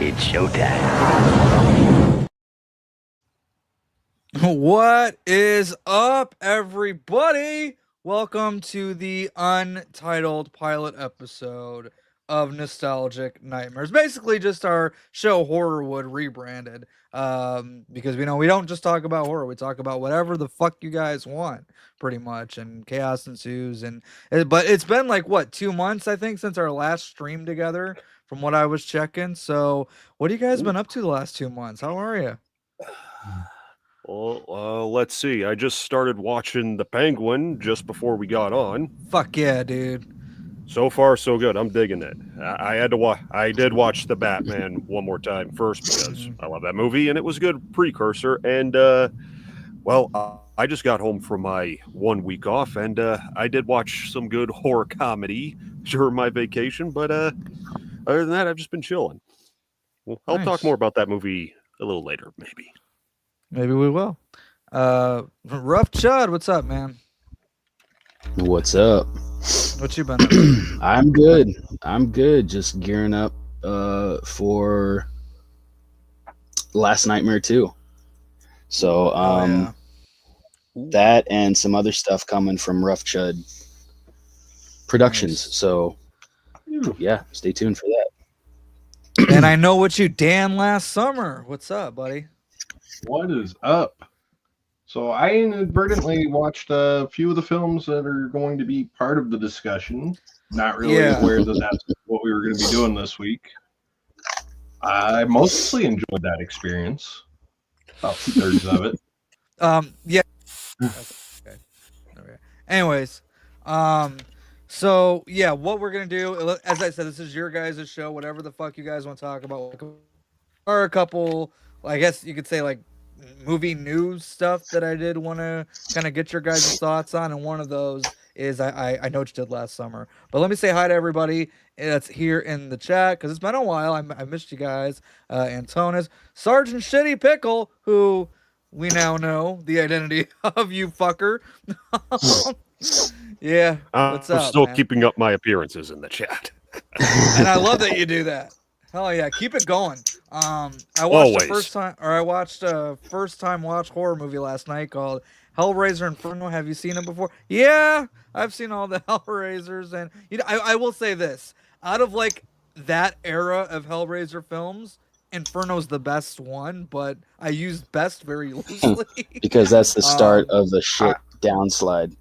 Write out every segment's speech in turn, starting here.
It's showtime. What is up, everybody? Welcome to the Untitled pilot episode of Nostalgic Nightmares. Basically, just our show Horrorwood rebranded. Because we don't just talk about horror; we talk about whatever the fuck you guys want, pretty much. And chaos ensues. But it's been like what 2 months, I think, since our last stream together. From what I was checking. So, what have you guys been up to the last 2 months? How are you? Well, let's see. I just started watching The Penguin just before we got on. Fuck yeah, dude. So far, so good. I'm digging it. I had to watch. I did watch The Batman one more time first because I love that movie, and it was a good precursor. And I just got home from my 1 week off, and I did watch some good horror comedy during my vacation. But other than that, I've just been chilling. Well, I'll talk more about that movie a little later, maybe. Maybe we will. Rough Chud, what's up, man? What's up? What you been up to? I'm good. Just gearing up for Last Nightmare 2. So that and some other stuff coming from Rough Chud Productions. Nice. So yeah, stay tuned for that. And I Know What You Dan last summer. What's up, buddy? What is up? So I inadvertently watched a few of the films that are going to be part of the discussion. Not really aware that that's what we were going to be doing this week. I mostly enjoyed that experience. About 2/3 of it. Yeah. Okay. Anyways, so yeah, what we're gonna do, as I said, this is your guys' show. Whatever the fuck you guys want to talk about, or a couple. I guess you could say like movie news stuff that I did want to kind of get your guys' thoughts on, and one of those is I know what you did last summer. But let me say hi to everybody that's here in the chat because it's been a while. I missed you guys. Antonis, Sergeant Shitty Pickle, who we now know the identity of you fucker. Yeah, what's up? I'm still man? keeping up my appearances in the chat, and I love that you do that. Hell yeah, keep it going. I watched a first time watch horror movie last night called Hellraiser Inferno. Have you seen it before? Yeah, I've seen all the Hellraisers, and I will say this: out of like that era of Hellraiser films, Inferno's the best one, but I used best very loosely because that's the start of the shit downslide.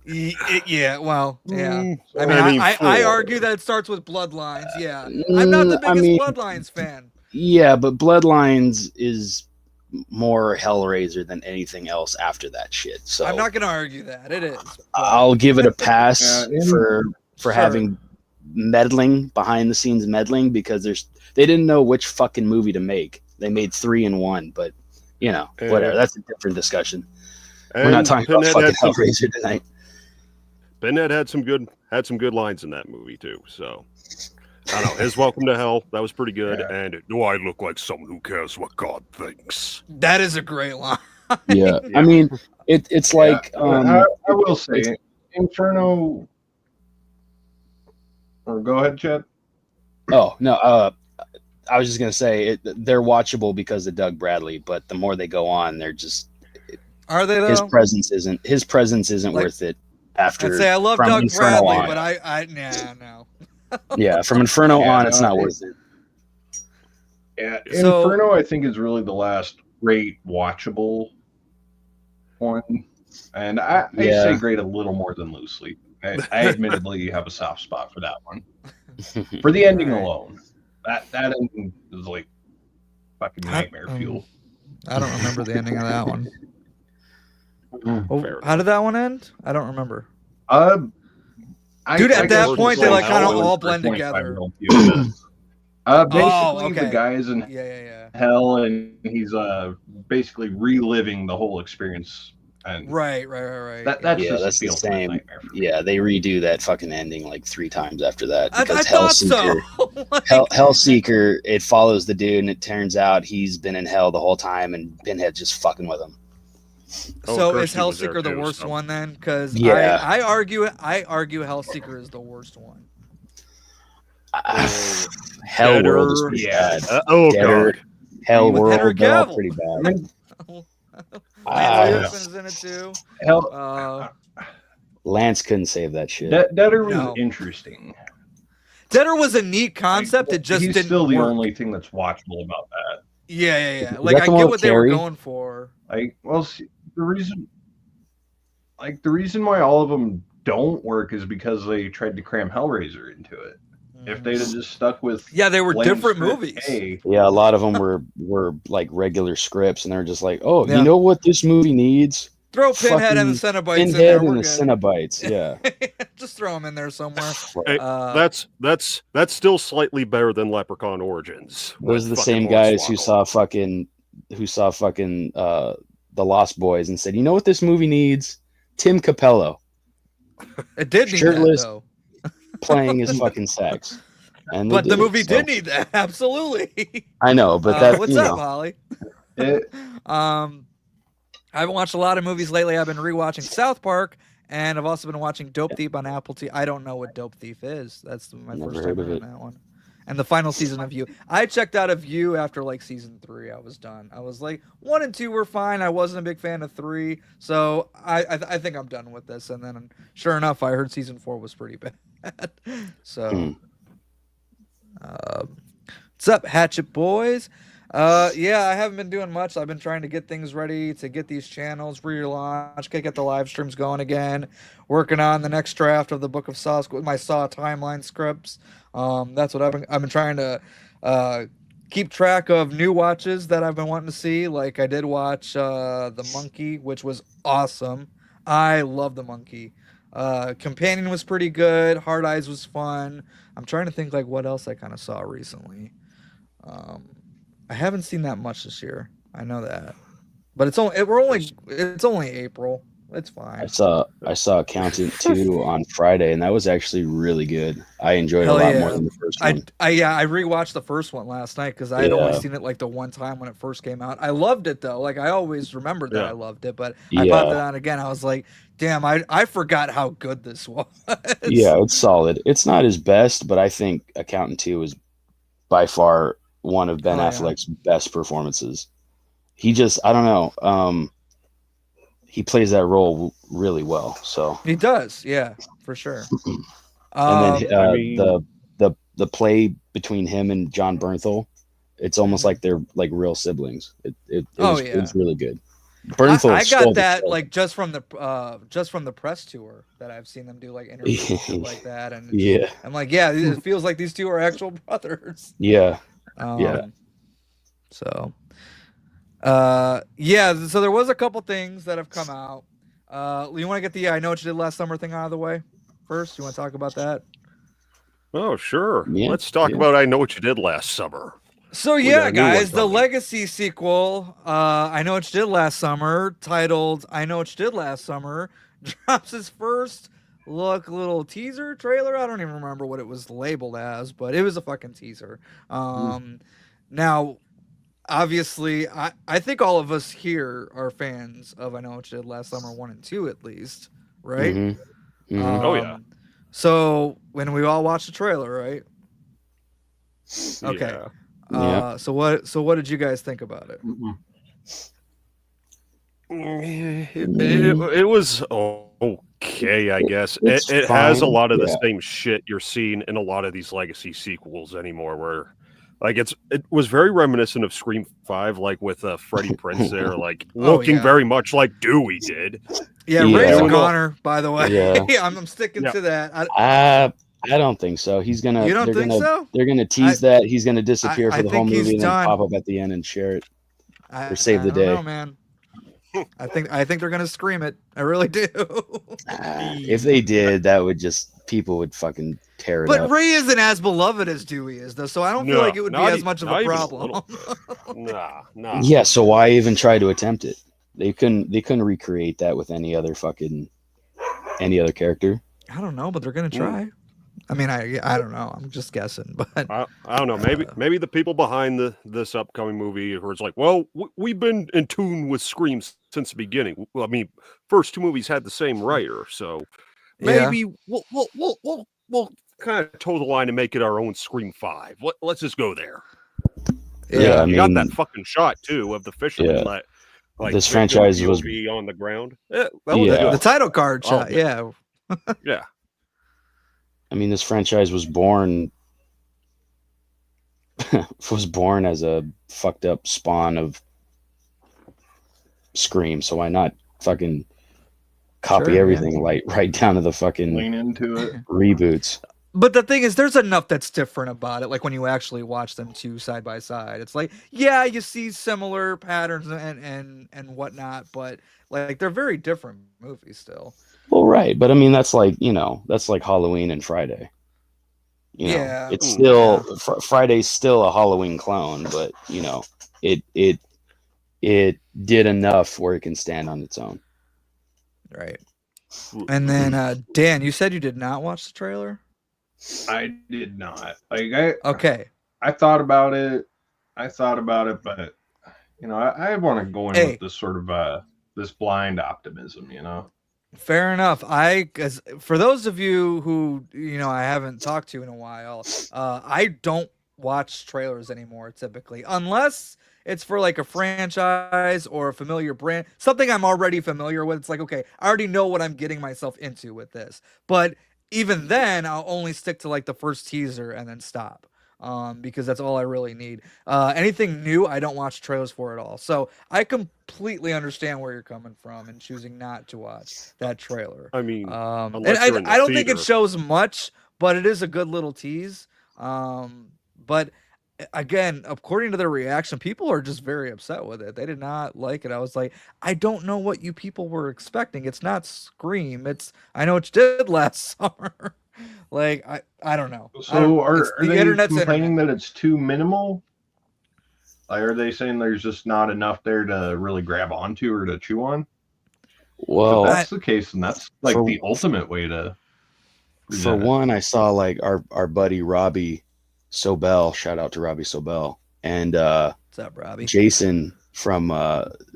Yeah, well, yeah. I argue that it starts with Bloodlines. Yeah, I'm not the biggest Bloodlines fan. Yeah, but Bloodlines is more Hellraiser than anything else after that shit. So I'm not gonna argue that it is. I'll give it a pass for having meddling behind the scenes meddling because they didn't know which fucking movie to make. They made 3 in 1, but whatever. That's a different discussion. We're not talking about fucking Hellraiser tonight. Pinhead had some good lines in that movie too. So I don't know. His Welcome to Hell, that was pretty good. Yeah. And do I look like someone who cares what God thinks? That is a great line. Yeah. I mean, it's like I will say Inferno. Or go ahead, Chad. Oh no. I was just gonna say they're watchable because of Doug Bradley, but the more they go on, they're just. Are they though? His presence isn't like, worth it. After I'd say I love Doug Inferno Bradley, on. but no. Yeah, from Inferno on, it's not worth it. Yeah, Inferno I think is really the last great watchable one, and I say great a little more than loosely. I admittedly have a soft spot for that one. For the ending alone, that ending is like fucking nightmare fuel. I don't remember the ending of that one. How did that one end? I don't remember. Dude, at that point they like kind of all blend together. Basically, the guy's in hell, and he's basically reliving the whole experience. And right. That's the same. Yeah, they redo that fucking ending like 3 times after that because I Hellseeker, so. Hellseeker, it follows the dude, and it turns out he's been in hell the whole time, and Pinhead's just fucking with him. So is Hellseeker the worst one then? Because I argue Hellseeker is the worst one. Hell World is pretty bad. God. Hell World, they're all pretty bad. Lance Henriksen's in it too. Lance couldn't save that shit. Deader was interesting. Deader was a neat concept. It just didn't still the work. only thing that's watchable about that. Yeah. Like I get what they were going for. Like, well, see, the reason why all of them don't work is because they tried to cram Hellraiser into it. If they'd have just stuck with they were different movies. Yeah, a lot of them were like regular scripts, and they're just like, oh, you know what this movie needs? Throw Pinhead and the Cenobites in Pinhead there. and the Cenobites, yeah. Just throw them in there somewhere. Hey, that's still slightly better than Leprechaun Origins. Those are the same guys who saw fucking The Lost Boys and said, you know what this movie needs? Tim Capello. It did need shirtless, that, though. Playing his fucking sax. But the movie did need that, absolutely. I know, but that what's up, Holly? I haven't watched a lot of movies lately. I've been rewatching South Park, and I've also been watching Dope Thief on Apple TV. I don't know what Dope Thief is. That's my first time hearing that one. And the final season of You. I checked out of You after like season 3. I was done. I was like, 1 and 2 were fine. I wasn't a big fan of 3, so I think I'm done with this. And then, sure enough, I heard season 4 was pretty bad. So, what's up, Hatchet Boys? Yeah, I haven't been doing much. I've been trying to get things ready to get these channels relaunched, get the live streams going again. Working on the next draft of the Book of Saw, my Saw timeline scripts. That's what I've been trying to keep track of new watches that I've been wanting to see. Like I did watch The Monkey, which was awesome. I love The Monkey. Companion was pretty good. Hard Eyes was fun. I'm trying to think like what else I kind of saw recently. I haven't seen that much this year. I know that, but it's only April. It's fine. I saw Accountant 2 on Friday, and that was actually really good. I enjoyed it a lot more than the first one. I rewatched the first one last night because I had only seen it like the one time when it first came out. I loved it though. Like I always remembered that I loved it, but I popped it on again. I was like, damn, I forgot how good this was. Yeah, it's solid. It's not his best, but I think Accountant 2 is by far one of Ben Affleck's best performances. He just, I don't know. He plays that role really well. So he does, yeah, for sure. And then the play between him and John Bernthal, it's almost like they're like real siblings. It's really good. Bernthal, I got that like just from the press tour that I've seen them do like interviews and shit like that, and I'm like, it feels like these two are actual brothers. Yeah. So so there was a couple things that have come out. You want to get the I Know What You Did Last Summer thing out of the way first? You want to talk about that? Oh, sure. Let's talk about I Know What You Did Last Summer. So guys, the Legacy sequel, I Know What You Did Last Summer, titled I Know What You Did Last Summer, drops its first little teaser trailer. I don't even remember what it was labeled as, but it was a fucking teaser. Now, obviously, I think all of us here are fans of I Know What You Did Last Summer 1 and 2 at least, right? Mm-hmm. Oh yeah. So when we all watched the trailer, right? Okay. Yeah. So what did you guys think about it? It was okay, I guess. It has a lot of the same shit you're seeing in a lot of these Legacy sequels anymore, where like it was very reminiscent of Scream 5, like with Freddie Prinze there, like looking very much like Dewey did. Yeah, Ray's a goner, by the way. Yeah. I'm sticking to that. I don't think so. He's gonna. You don't think so? They're gonna tease that. He's gonna disappear for the whole movie and then pop up at the end and share it or save the day. I don't know, man. I think they're gonna scream it. I really do. If they did, that would people would fucking tear it up. But Ray isn't as beloved as Dewey is, though, so I don't feel like it would be as much of a problem. Nah. Yeah, so why even try to attempt it? They couldn't recreate that with any other character. I don't know, but they're gonna try. I mean, I don't know. I'm just guessing, but I don't know. Maybe the people behind this upcoming movie who is like, well, we've been in tune with Scream since the beginning. Well, I mean, first two movies had the same writer, so maybe we'll kind of toe the line and make it our own Scream 5. Let's just go there. Yeah, I you got mean, that fucking shot too of the fisherman. Yeah. Like This franchise was POV on the ground. The Good. title card shot. man. Yeah. I mean, this franchise was born as a fucked up spawn of Scream, so why not fucking copy everything right down to the fucking lean into it reboots. But the thing is, there's enough that's different about it. Like when you actually watch them two side by side, it's like, yeah, you see similar patterns and whatnot, but like they're very different movies still. Well, right, but I mean that's like Halloween and Friday. It's still Friday's still a Halloween clone, but it did enough where it can stand on its own. Right. And then Dan, you said you did not watch the trailer? I did not. Okay. I thought about it, but I want to go in with this sort of this blind optimism, Fair enough. Because for those of you who I haven't talked to in a while, I don't watch trailers anymore typically, unless it's for like a franchise or a familiar brand, something I'm already familiar with. It's like, okay, I already know what I'm getting myself into with this. But even then, I'll only stick to like the first teaser and then stop. Because that's all I really need. Anything new, I don't watch trailers for at all. So I completely understand where you're coming from and choosing not to watch that trailer. I mean, and I don't think it shows much, but it is a good little tease. But again, according to their reaction, people are just very upset with it. They did not like it. I was like, I don't know what you people were expecting. It's not Scream. I know what you did last summer. Like, I don't know. So are they complaining that it's too minimal? Like, are they saying there's just not enough there to really grab onto or to chew on? Well, if that's the case, and that's like the ultimate way to. For one, I saw like our buddy Robbie Sobel. Shout out to Robbie Sobel and what's up, Robbie? Jason from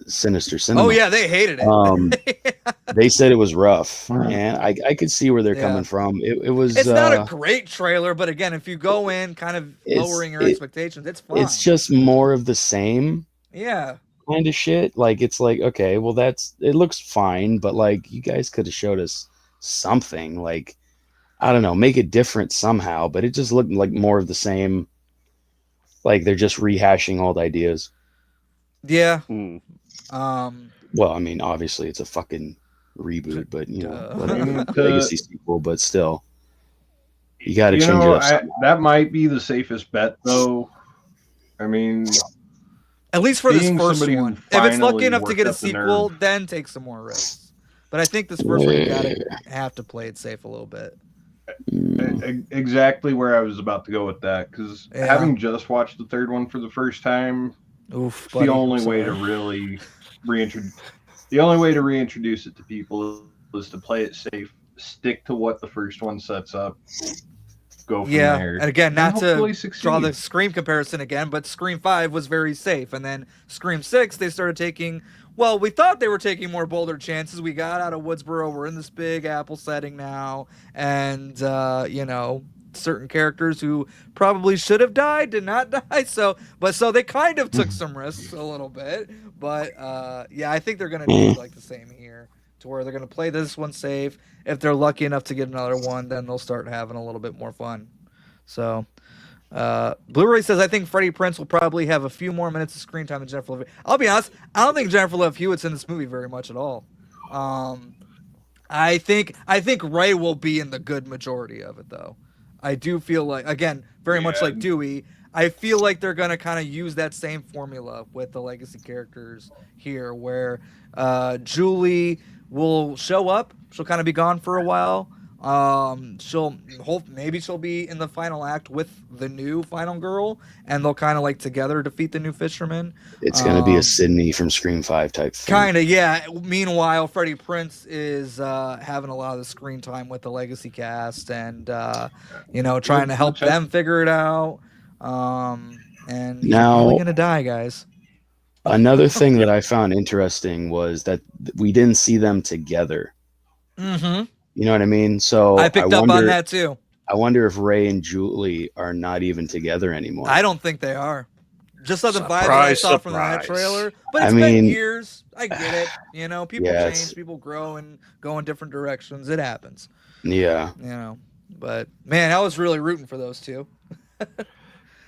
Sinister Cinema. Oh yeah, they hated it. They said it was rough, and I could see where they're coming from. It was. It's not a great trailer, but again, if you go in kind of lowering your expectations, it's fine. It's just more of the same. Yeah. Kind of shit. Like it's like, okay, well it looks fine, but like you guys could have showed us something. Like I don't know, make it different somehow. But it just looked like more of the same. Like they're just rehashing old ideas. Yeah. Well, I mean, obviously it's a fucking reboot, but legacy sequel, but still, you got to change it up. That might be the safest bet, though. I mean, at least for this first one. If it's lucky enough to get a sequel, then take some more risks. But I think this first one, you gotta have to play it safe a little bit. Exactly where I was about to go with that, because having just watched the third one for the first time, the only way to really reintroduce it to people is to play it safe, stick to what the first one sets up, go from there. And again, not to draw the Scream comparison again, but Scream 5 was very safe, and then Scream 6 they started taking. Well, we thought they were taking more bolder chances. We got out of Woodsboro. We're in this big Apple setting now, and certain characters who probably should have died did not die. So they kind of took some risks a little bit. But I think they're gonna do like the same here, to where they're gonna play this one safe. If they're lucky enough to get another one, then they'll start having a little bit more fun. So. Blu-ray says, I think Freddie Prinze will probably have a few more minutes of screen time than Jennifer Love. I'll be honest, I don't think Jennifer Love Hewitt's in this movie very much at all. I think Ray will be in the good majority of it, though. I do feel like, again, very much like Dewey, I feel like they're going to kind of use that same formula with the legacy characters here, where Julie will show up. She'll kind of be gone for a while. Maybe she'll be in the final act with the new final girl, and they'll kind of like together defeat the new fisherman. It's gonna be a Sydney from Scream 5 type thing. Kind of, yeah. Meanwhile, Freddie Prinze is having a lot of the screen time with the legacy cast, and trying to help them figure it out. And he's probably gonna die, guys. Another thing that I found interesting was that we didn't see them together. Mm-hmm. You know what I mean? So I picked up on that too. I wonder if Ray and Julie are not even together anymore. I don't think they are. Just like the vibe that I Surprise, saw from that surprise. trailer. But I it's been mean- years. I get it. You know, people Yeah, change, people grow and go in different directions. It happens. Yeah. You know. But man, I was really rooting for those two.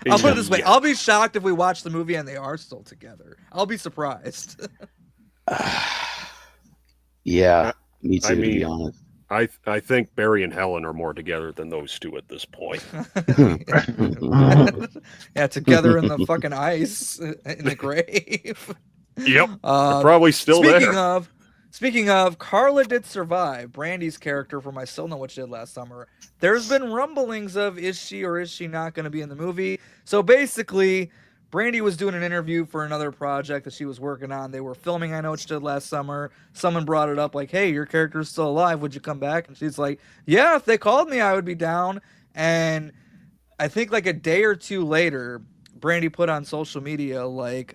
I'll put it this way. Yeah. I'll be shocked if we watch the movie and they are still together. I'll be surprised. Yeah. Me too, I to be mean- honest. I think Barry and Helen are more together than those two at this point. Yeah, together in the fucking ice in the grave. Yep. They're probably still speaking there. Speaking of, Carla did survive. Brandy's character from I Still Know What You Did Last Summer. There's been rumblings of is she or is she not going to be in the movie. So basically, Brandy was doing an interview for another project that she was working on. They were filming I Know What You Did Last Summer. Someone brought it up like, hey, your character's still alive. Would you come back? And she's like, yeah, if they called me, I would be down. And I think like a day or two later, Brandy put on social media like,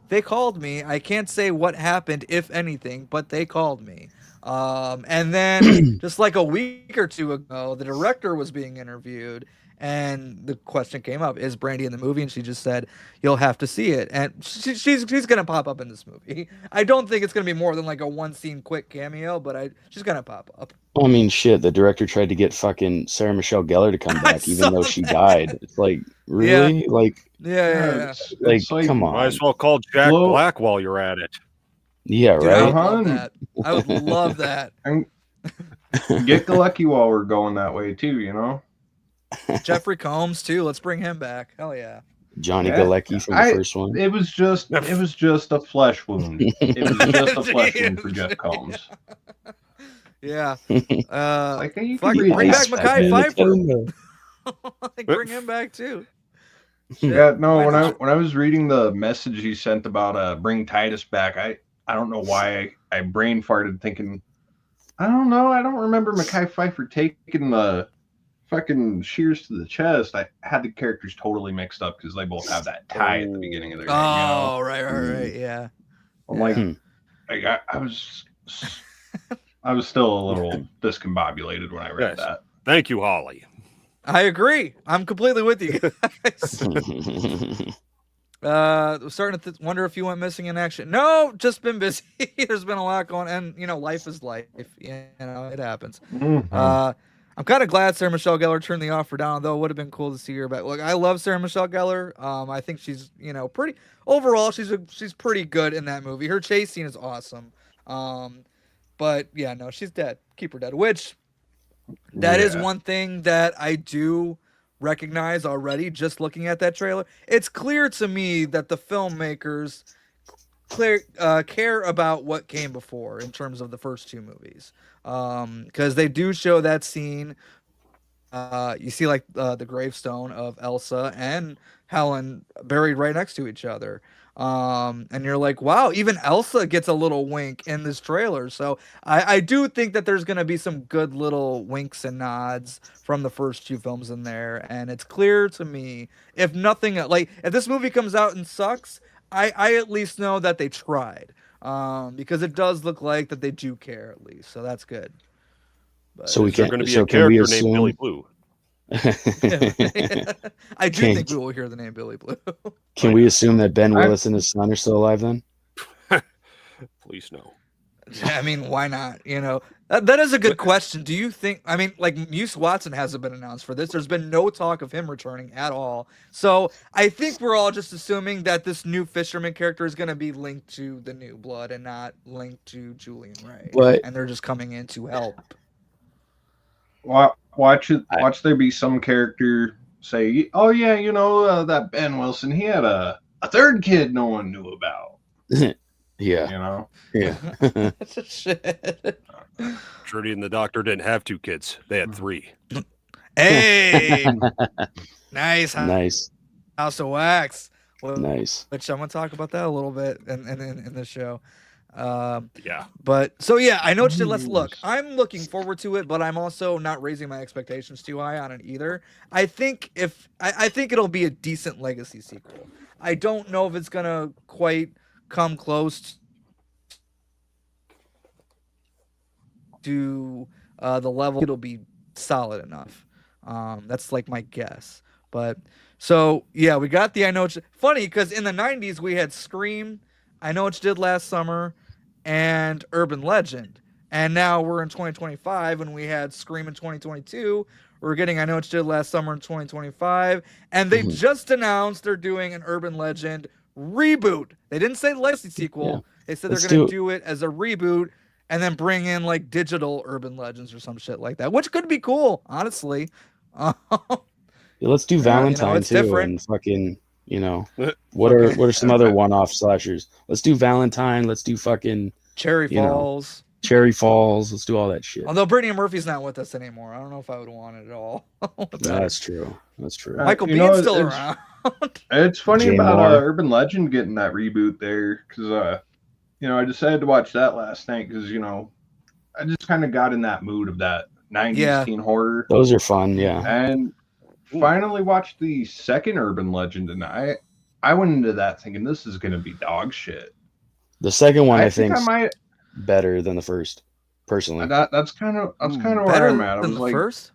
they called me. I can't say what happened, if anything, but they called me. And then just like a week or two ago, the director was being interviewed. And the question came up, is Brandy in the movie? And she just said, you'll have to see it. And she's going to pop up in this movie. I don't think it's going to be more than like a one scene quick cameo, but she's going to pop up. Well, I mean, shit, the director tried to get fucking Sarah Michelle Gellar to come back, even though she died. It's like, really? Yeah. Like, Yeah. It's like, come on. Might as well call Jack Well- Black while you're at it. Yeah, Dude, I would right? love that. I would love that. Get Galecki while we're going that way too, you know. Jeffrey Combs too. Let's bring him back. Hell yeah. Johnny Yeah. Galecki from the first one. It was just a flesh wound. It was just a flesh wound for Jeff Combs. Yeah. Like you fuck, can read bring back that. Mekhi Pfeiffer. Like, bring him back too. Shit, Yeah, no. why When not? I was reading the message he sent about bring Titus back, I don't know why I brain farted thinking, I don't know. I don't remember Mekhi Pfeiffer taking the fucking shears to the chest. I had the characters totally mixed up because they both have that tie at the beginning of their name. You know? Oh, right. Yeah. I'm like, Hmm. I was still a little discombobulated when I read Yes. that. Thank you, Holly. I agree. I'm completely with you guys. Starting to wonder if you went missing in action. No, just been busy. There's been a lot going on. And, life is life. You know, it happens. Mhm. I'm kind of glad Sarah Michelle Gellar turned the offer down, though. It would have been cool to see her back. Look, I love Sarah Michelle Gellar. I think she's, pretty overall. She's pretty good in that movie. Her chase scene is awesome. But yeah, no, she's dead. Keep her dead. Which that is Yeah. one thing that I do recognize already. Just looking at that trailer, it's clear to me that the filmmakers care about what came before in terms of the first two movies. Because they do show that scene. You see like the gravestone of Elsa and Helen buried right next to each other. And you're like, wow, even Elsa gets a little wink in this trailer. So I do think that there's going to be some good little winks and nods from the first two films in there. And it's clear to me, if nothing, like if this movie comes out and sucks, I at least know that they tried. Because it does look like that they do care at least. So that's good. But So we There's can't. going to be So a can we character named Billy assume? Blue. I do think we will hear the name Billy Blue. Can we assume that Ben Willis and his son are still alive then? Please no. I mean, why not? That is a good question. Do you think? I mean, like Muse Watson hasn't been announced for this. There's been no talk of him returning at all. So I think we're all just assuming that this new fisherman character is going to be linked to the New Blood and not linked to Julian Ray. But And they're just coming in to help. Watch there be some character say, oh yeah, that Ben Wilson, he had a third kid no one knew about. yeah, yeah. That's a shit. Trudy and the doctor didn't have two kids. They had three. Hey, nice, Nice, House of Wax. nice. Which I'm gonna talk about that a little bit in the show. Yeah. But so yeah, I know what you did. Let's look. I'm looking forward to it, but I'm also not raising my expectations too high on it either. I think I think it'll be a decent legacy sequel. I don't know if it's gonna quite come close to the level. It'll be solid enough. That's like my guess. But so yeah, we got the I Know What You, funny because in the 90s we had Scream, I Know What You Did Last Summer, and Urban Legend. And now we're in 2025 and we had Scream in 2022. We're getting I Know What You Did Last Summer in 2025. And they just announced they're doing an Urban Legend reboot. They didn't say legacy sequel. Yeah. They said they're going to do it as a reboot and then bring in like digital Urban Legends or some shit like that, which could be cool, honestly. Yeah, let's do Valentine too, different. And fucking, what are some other one-off slashers? Let's do Valentine. Let's do fucking Cherry Falls. Cherry Falls. Let's do all that shit. Although Brittany Murphy's not with us anymore, I don't know if I would want it at all. That's true. That's true. Michael Bean's still around. It's funny about Urban Legend getting that reboot there because, I decided to watch that last night because, I just kind of got in that mood of that 90s teen horror. Those are fun, yeah. And finally watched the second Urban Legend, and I went into that thinking this is going to be dog shit. The second one, I think better than the first, personally. That's kind of where I'm at. I was like, first?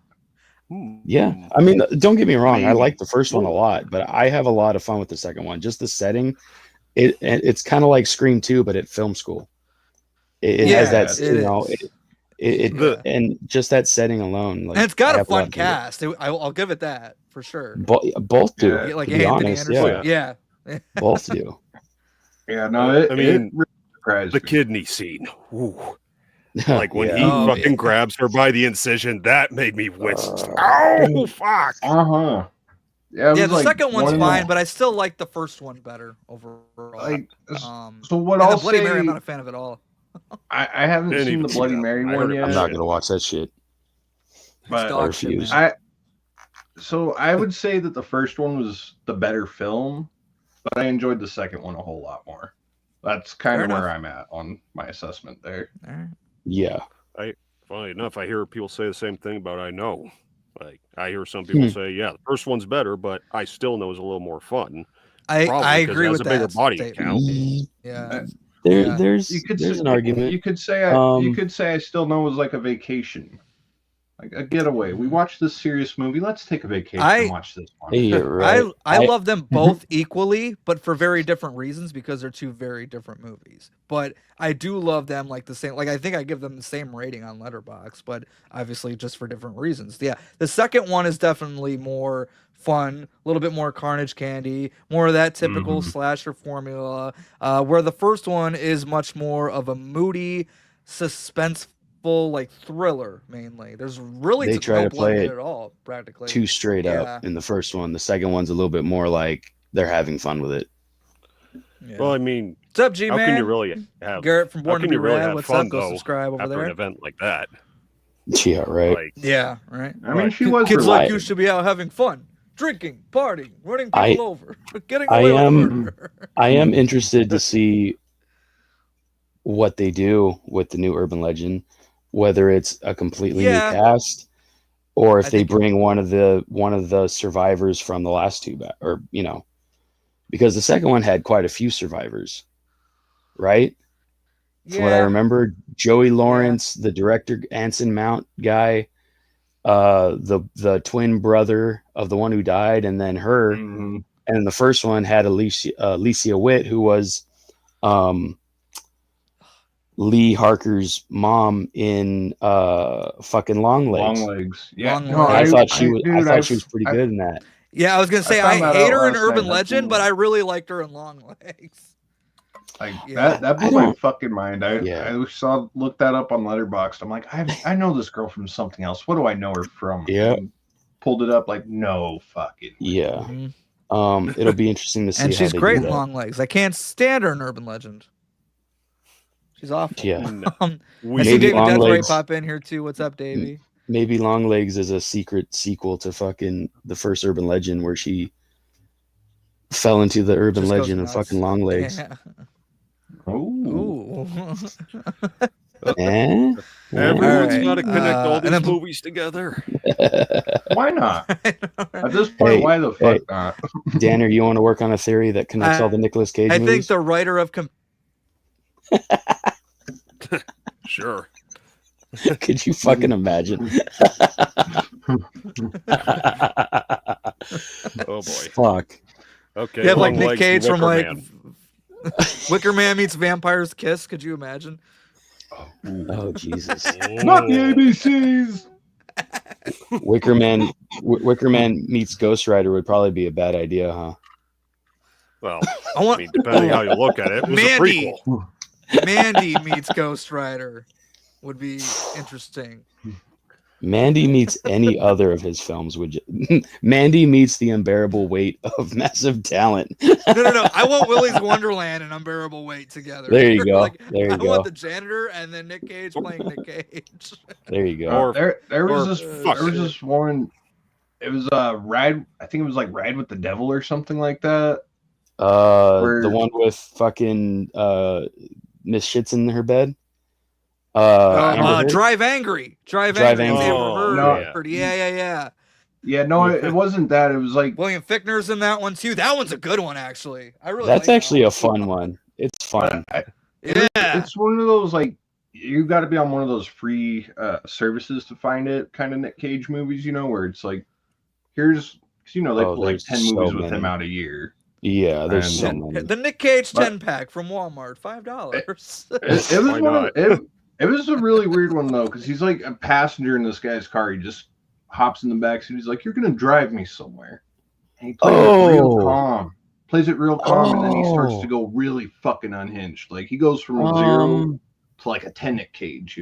Yeah, I mean, don't get me wrong. I like the first one a lot, but I have a lot of fun with the second one. Just the setting, it's kind of like Scream 2, but at film school. It has that, and just that setting alone. Like, and it's got a fun cast. I'll give it that for sure. Both do. Yeah, like Anthony Anderson. Yeah. Both do. Yeah, no, it really surprised the me. kidney scene. Ooh. Like when he fucking grabs her by the incision, that made me wince. Oh, fuck. Uh-huh. Yeah, the second one's fine, but I still like the first one better overall. So what I'll Bloody say, Mary, I'm not a fan of it all. I haven't seen the Bloody Mary one yet. I'm not gonna watch that shit. But I refuse. So I would say that the first one was the better film, but I enjoyed the second one a whole lot more. That's kind of where I'm at on my assessment there. All right. Yeah. Funny enough, I hear people say the same thing about I Know. Like I hear some people say, yeah, the first one's better, but I still know it's a little more fun. I agree with that. It has a bigger body count. Yeah. There's an argument. You could say I still know it was like a vacation. Like a getaway. We watched this serious movie. Let's take a vacation and watch this one. You're right. I love them both equally, but for very different reasons because they're two very different movies. But I do love them like the same. Like I think I give them the same rating on Letterboxd, but obviously just for different reasons. Yeah, the second one is definitely more fun, a little bit more carnage candy, more of that typical slasher formula. Where the first one is much more of a moody, suspenseful, like thriller mainly. There's really they try to play it at all practically too straight up in the first one. The second one's a little bit more like they're having fun with it. Yeah. Well, I mean, what's up, G man? How can you really have Garrett from Born to Be Rad? What's fun, up? Go subscribe over after there. An event like that. Yeah, right. Like, yeah, right. I mean, she was kids like you should be out having fun, drinking, partying, running people over, getting away with murder. I am interested to see what they do with the new Urban Legend. Whether it's a completely new cast, or if they bring one of the survivors from the last two back, or because the second one had quite a few survivors, right? From what I remember, Joey Lawrence, the director, Anson Mount guy, the twin brother of the one who died, and then her, and the first one had Alicia Witt, who was Lee Harker's mom in fucking Long Legs. Long Legs. Yeah. I thought she was pretty good in that. Yeah, I was gonna say I hate her in Urban Legend, but I really liked her in Long Legs. Like that blew my fucking mind. I looked that up on Letterboxd. I'm like, I know this girl from something else. What do I know her from? Yeah. And pulled it up like no fucking. Yeah. It'll be interesting to see. And she's great in that. Long Legs. I can't stand her in Urban Legend. She's awful. Yeah. I see David Deathray pop in here too. What's up, Davey? Maybe Long Legs is a secret sequel to fucking the first Urban Legend where she fell into the urban legend of fucking Long Legs. Yeah. Ooh. Everyone's got to connect all these movies together. Why not? At this point, why the fuck not? Danner, you want to work on a theory that connects all the Nicolas Cage movies? I think the writer of Sure. Could you fucking imagine? Oh boy. Fuck. Okay. You have like Long Nick Legs Cage from Wicker like Man. Wicker Man meets Vampire's Kiss. Could you imagine? Oh Jesus. Not the ABCs. Wicker Man meets Ghost Rider would probably be a bad idea, huh? Well, I want I mean, depending how you look at it, it was Mandy. a prequel. Mandy meets Ghost Rider would be interesting. Mandy meets any other of his films. Mandy meets The Unbearable Weight of Massive Talent. No. I want Willy's Wonderland and Unbearable Weight together. There you go. Like, There you I go. want the janitor and then Nick Cage playing Nick Cage. There you go. There was fuck. this one. It was Ride. I think it was like Ride with the Devil or something like that. The one with fucking Miss Shits in her bed. Drive Angry. Drive Angry. Oh, Yeah. Yeah, no, it wasn't that. It was like William Fichtner's in that one too. That one's a good one, actually. I really. That's like actually that a fun one. It's fun. It's one of those like you got to be on one of those free services to find it kind of Nick Cage movies, where it's like here's they put like 10 movies with him out a year. Yeah, there's so many. The Nick Cage 10-pack from Walmart, $5. It was a really weird one though, because he's like a passenger in this guy's car. He just hops in the back seat. He's like, "You're gonna drive me somewhere," and he plays it real calm. And then he starts to go really fucking unhinged. Like he goes from 0 to like a 10 Nick Cage,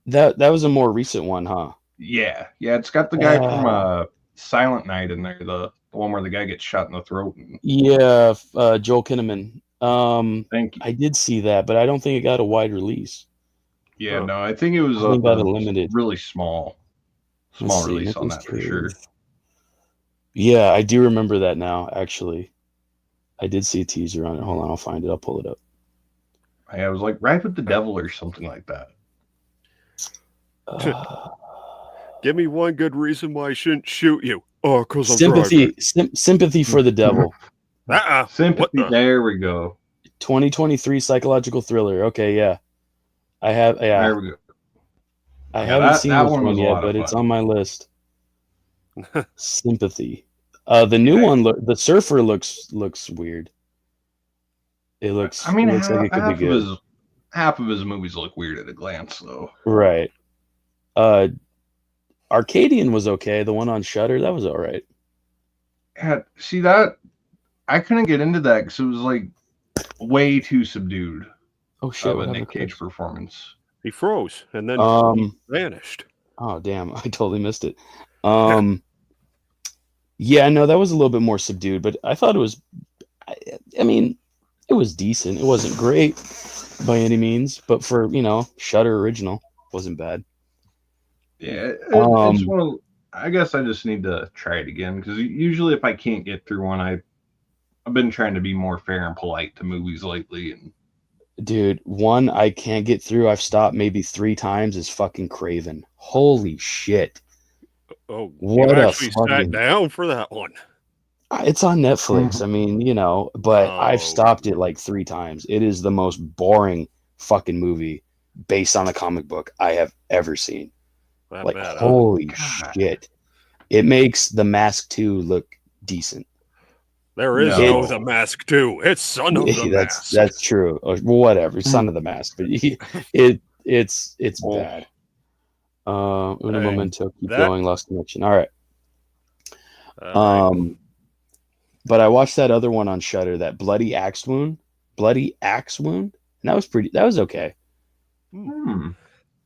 That was a more recent one, huh? Yeah. It's got the guy from Silent Night in there, the one where the guy gets shot in the throat. Yeah, Joel Kinnaman. Thank you. I did see that, but I don't think it got a wide release. Yeah, no, I think it was a limited, really small release on that for sure. Yeah, I do remember that now. Actually, I did see a teaser on it. Hold on, I'll find it. I'll pull it up. I was like Ride with the Devil or something like that. Give me one good reason why I shouldn't shoot you. Oh, because I'm sympathy for the devil. Sympathy. There we go. 2023 psychological thriller. Okay, yeah. I have. Yeah. There we go. I haven't seen this one yet, but it's on my list. Sympathy. The new one, the surfer looks weird. It looks. I mean, it looks like it could be good. Half of his movies look weird at a glance, though. Right. Arcadian was okay. The one on Shudder, that was all right. Yeah, see that? I couldn't get into that because it was like way too subdued. Oh shit! Of a Nick Cage performance. He froze and then vanished. Oh damn! I totally missed it. Yeah, no, that was a little bit more subdued, but I thought it was. I mean, it was decent. It wasn't great by any means, but for Shudder original, wasn't bad. Yeah, it's one of, I guess I just need to try it again because usually if I can't get through one, I've been trying to be more fair and polite to movies lately. And dude, one I can't get through, I've stopped maybe 3 times, is fucking Craven. Holy shit! Oh, what you actually sat down for that one? It's on Netflix. I mean, but I've stopped it like 3 times. It is the most boring fucking movie based on a comic book I have ever seen. Like, holy shit. It makes The Mask 2 look decent. There is no The Mask 2. It's Son of the Mask. That's true. Or whatever, Son of the Mask. But it's bad. Una momento, keep going, Lost Connection. All right. But I watched that other one on Shudder, that Bloody Axe Wound, and that was okay.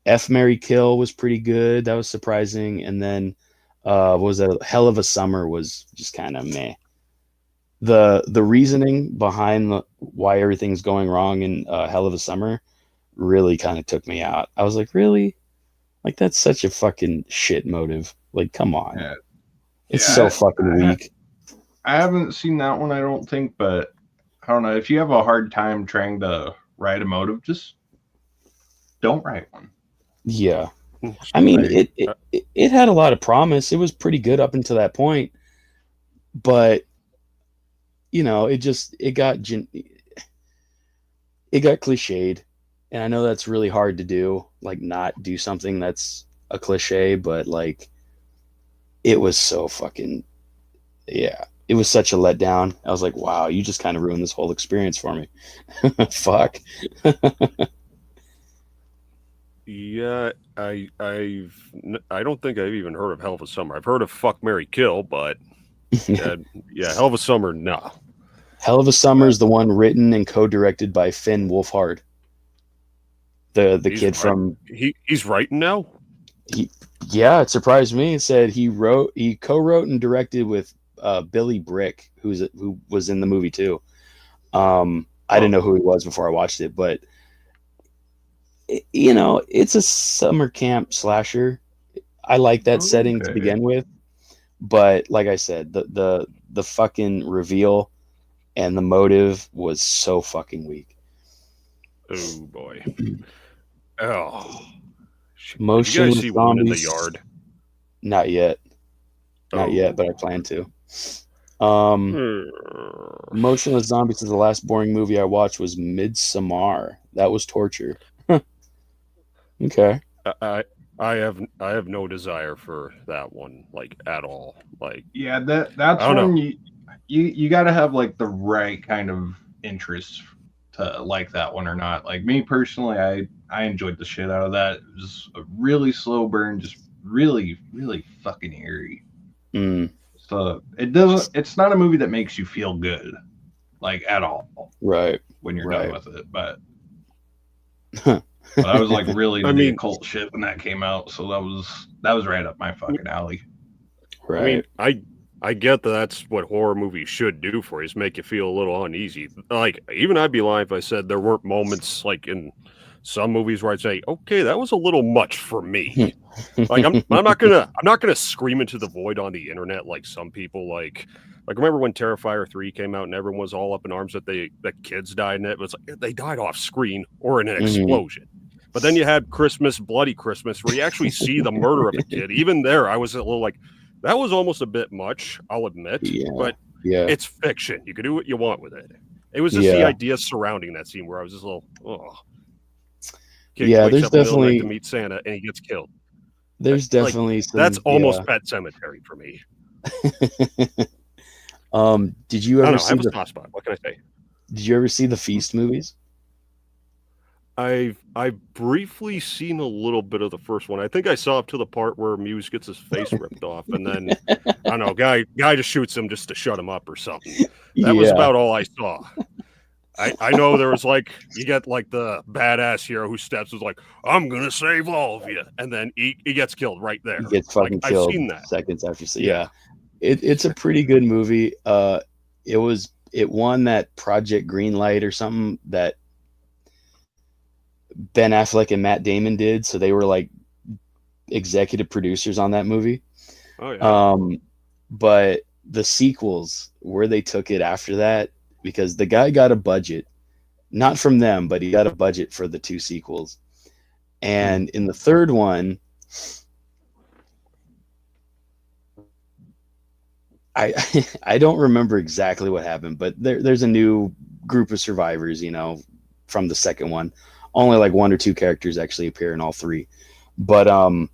F, Marry, Kill was pretty good. That was surprising. And then what was that? Hell of a Summer was just kind of meh. The reasoning behind why everything's going wrong in Hell of a Summer really kind of took me out. I was like, really? Like, that's such a fucking shit motive. Like, come on. Yeah. It's so fucking weak. I haven't seen that one, I don't think, but I don't know. If you have a hard time trying to write a motive, just don't write one. Yeah. I mean, it had a lot of promise. It was pretty good up until that point. But, it got cliched. And I know that's really hard to do, like not do something that's a cliche, but like it was so fucking, yeah. It was such a letdown. I was like, wow, you just kind of ruined this whole experience for me. Fuck. Yeah, I don't think I've even heard of Hell of a Summer. I've heard of Fuck, Marry, Kill, but yeah, Hell of a Summer, nah. Hell of a Summer is the one written and co-directed by Finn Wolfhard, the kid from. He's writing now. Yeah, it surprised me. It said he co-wrote and directed with Billy Brick, who was in the movie too. I didn't know who he was before I watched it, but it's a summer camp slasher. I like that setting to begin with, but like I said, the fucking reveal and the motive was so fucking weak. Oh boy. Oh. Motionless Did you guys see Zombies. One in the Yard? Not yet, but I plan to. Motionless Zombies is the last boring movie I watched was Midsommar. That was torture. Okay. I have no desire for that one, like, at all. Like, yeah, that's one you got to have like the right kind of interest to like that one or not. Like me personally, I enjoyed the shit out of that. It was a really slow burn, just really, really fucking eerie. So it's not a movie that makes you feel good, like, at all. Right. When you're done with it. But I was like really into the occult shit when that came out. So that was right up my fucking alley. Right. I mean, I get that that's what horror movies should do for you, is make you feel a little uneasy. Like, even I'd be lying if I said there weren't moments like in some movies where I'd say, okay, that was a little much for me. Like, I'm not gonna scream into the void on the internet like some people. Like remember when Terrifier 3 came out and everyone was all up in arms that kids died in it? It was like they died off screen or in an explosion. But then you had Christmas, Bloody Christmas, where you actually see the murder of a kid. Even there, I was a little like, that was almost a bit much, I'll admit. But it's fiction. You can do what you want with it. It was just the idea surrounding that scene where I was just a little, oh. Kid wakes up in the middle of the night to meet Santa and he gets killed. There's definitely that's almost Pet Cemetery for me. Did you ever see I have a soft spot. What can I say? Did you ever see the Feast movies? I've briefly seen a little bit of the first one. I think I saw up to the part where Muse gets his face ripped off, and then I don't know, guy just shoots him just to shut him up or something. That was about all I saw. I know there was like, you get like the badass hero who steps was like, I'm gonna save all of you, and then he gets killed right there. He gets fucking killed. I've seen that seconds after. It's a pretty good movie. It won that Project Greenlight or something that Ben Affleck and Matt Damon did, so they were like executive producers on that movie. Oh yeah. But the sequels, where they took it after that, because the guy got a budget, not from them, but he got a budget for the 2 sequels. And in the third one, I don't remember exactly what happened, but there's a new group of survivors, from the second one. Only like 1 or 2 characters actually appear in all 3. But all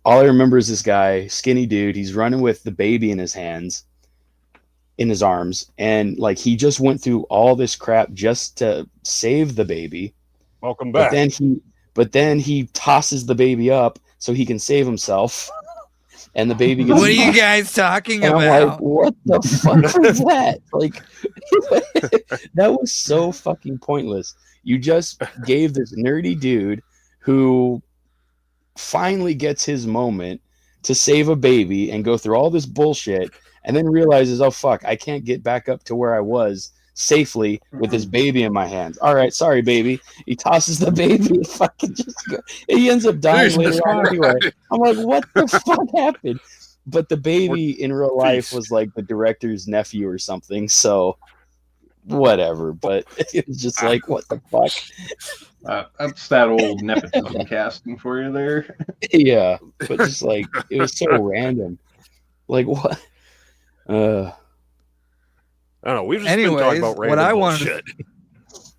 I remember is this guy, skinny dude, he's running with the baby in his arms, and like he just went through all this crap just to save the baby. Welcome back. But then he tosses the baby up so he can save himself. And the baby gets What are you guys talking about? I'm like, what the fuck was that? Like, that was so fucking pointless. You just gave this nerdy dude who finally gets his moment to save a baby and go through all this bullshit, and then realizes, oh fuck, I can't get back up to where I was safely with this baby in my hands. All right, sorry, baby. He tosses the baby and fucking he ends up dying later on anyway. I'm like, what the fuck happened? But the baby in real life was like the director's nephew or something, so whatever. But it was just like, what the fuck? That's that old nepotism casting for you there. Yeah, but just like, it was so random. Like, what? I don't know. We've just been talking about random what I bullshit.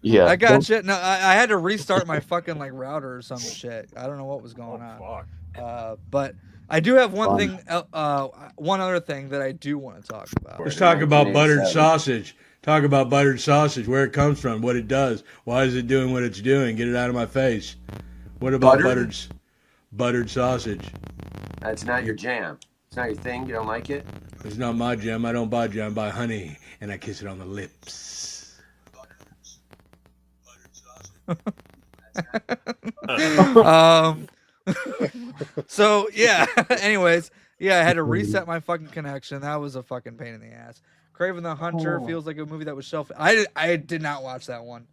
Yeah, I got shit. No, I had to restart my fucking like router or some shit. I don't know what was going on. Fuck. But I do have one thing. One other thing that I do want to talk about. Let's talk about buttered sausage. Talk about buttered sausage, where it comes from, what it does, why is it doing what it's doing. Get it out of my face. What about buttered sausage? That's not your jam. It's not your thing. You don't like it? It's not my jam. I don't buy jam. I buy honey, and I kiss it on the lips. So yeah. Anyways, yeah, I had to reset my fucking connection. That was a fucking pain in the ass. Kraven the Hunter feels like a movie that was shelved. I did not watch that one.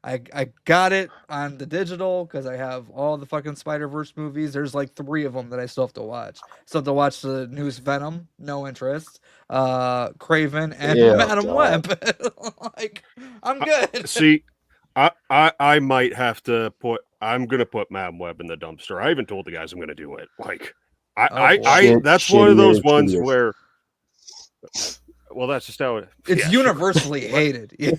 I got it on the digital because I have all the fucking Spider-Verse movies. There's like 3 of them that I still have to watch. Still have to watch the newest Venom, no interest. Kraven and Madam Web. Like, I'm good. See, I might have to I'm gonna put Madam Web in the dumpster. I even told the guys I'm gonna do it. Like, that's one of those ones where. Well, that's just how it's universally hated. Yeah.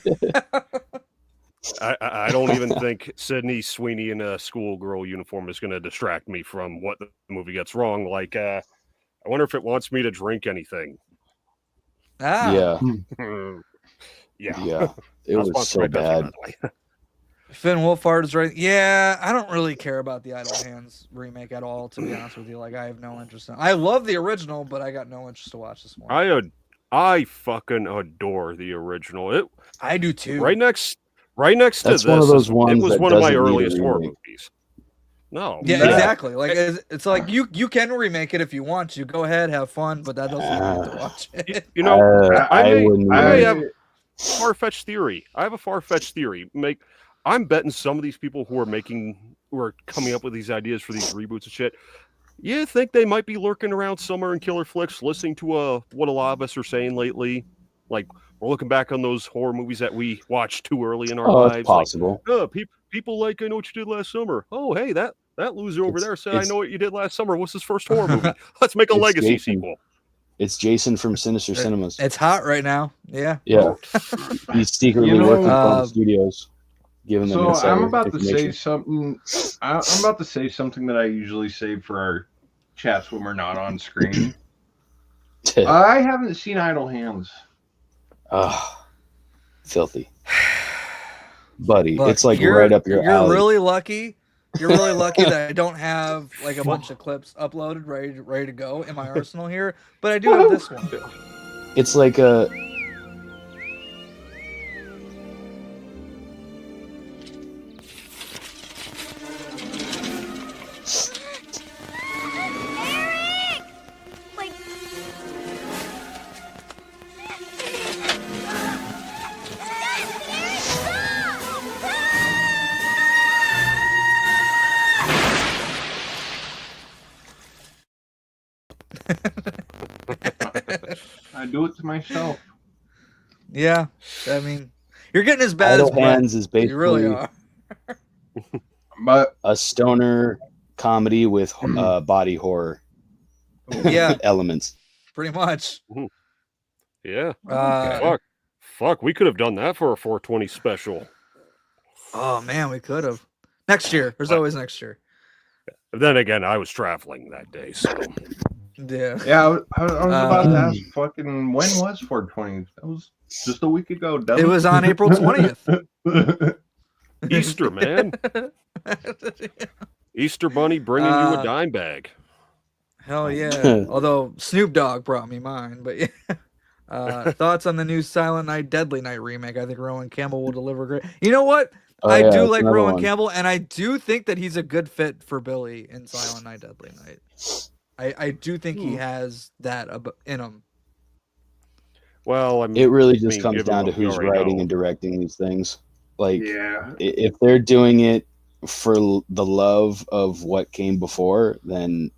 I don't even think Sydney Sweeney in a schoolgirl uniform is going to distract me from what the movie gets wrong. Like, I wonder if it wants me to drink anything. Yeah. Yeah. It was so bad. Finn Wolfhard is right. Yeah, I don't really care about the Idle Hands remake at all, to be honest with you. Like, I have no interest in it. I love the original, but I got no interest to watch this one. I fucking adore the original. I do too. Right next to That's this, one of those ones it was that one of my doesn't need a earliest horror remake. movies. No. Yeah, exactly. Like, it's like you can remake it if you want to. Go ahead, have fun, but that doesn't mean you have to watch it. You know, I may have I- far-fetched theory. I have a far-fetched theory. I'm betting some of these people who are coming up with these ideas for these reboots and shit. You think they might be lurking around somewhere in Killer Flicks, listening to what a lot of us are saying lately? Like, we're looking back on those horror movies that we watched too early in our lives. It's possible. Like, people like I Know What You Did Last Summer. Oh, hey, that loser over there said I Know What You Did Last Summer. What's his first horror movie? Let's make a legacy sequel. It's Jason from Sinister Cinemas. It's hot right now. Yeah. Yeah. He's secretly working for the studios. Giving them I'm about to say something. I'm about to say something that I usually say for our chats when we're not on screen. I haven't seen Idle Hands. Filthy. Buddy, Look, it's like right up your alley. You're really lucky that I don't have like a bunch of clips uploaded ready to go in my arsenal here, but I do have this one. It's like a I do it to myself. Yeah, I mean, you're getting as bad as Idle Hands is basically you really are. But a stoner comedy with body horror elements. Pretty much. Yeah. Fuck, we could have done that for a 420 special. Oh man, we could have. Next year. There's always next year. Then again, I was traveling that day, so Yeah. yeah, I was about to ask fucking when was 420? That was just a week ago. It was on April 20th. Easter, man. Easter Bunny bringing you a dime bag. Hell yeah. Although Snoop Dogg brought me mine, but yeah. Thoughts on the new Silent Night, Deadly Night remake? I think Rowan Campbell will deliver great. You know what? I do like Rowan Campbell, and I do think that he's a good fit for Billy in Silent Night, Deadly Night. I do think he has that in him. Well, it really just comes down to who's writing and directing these things. Like, if they're doing it for the love of what came before, then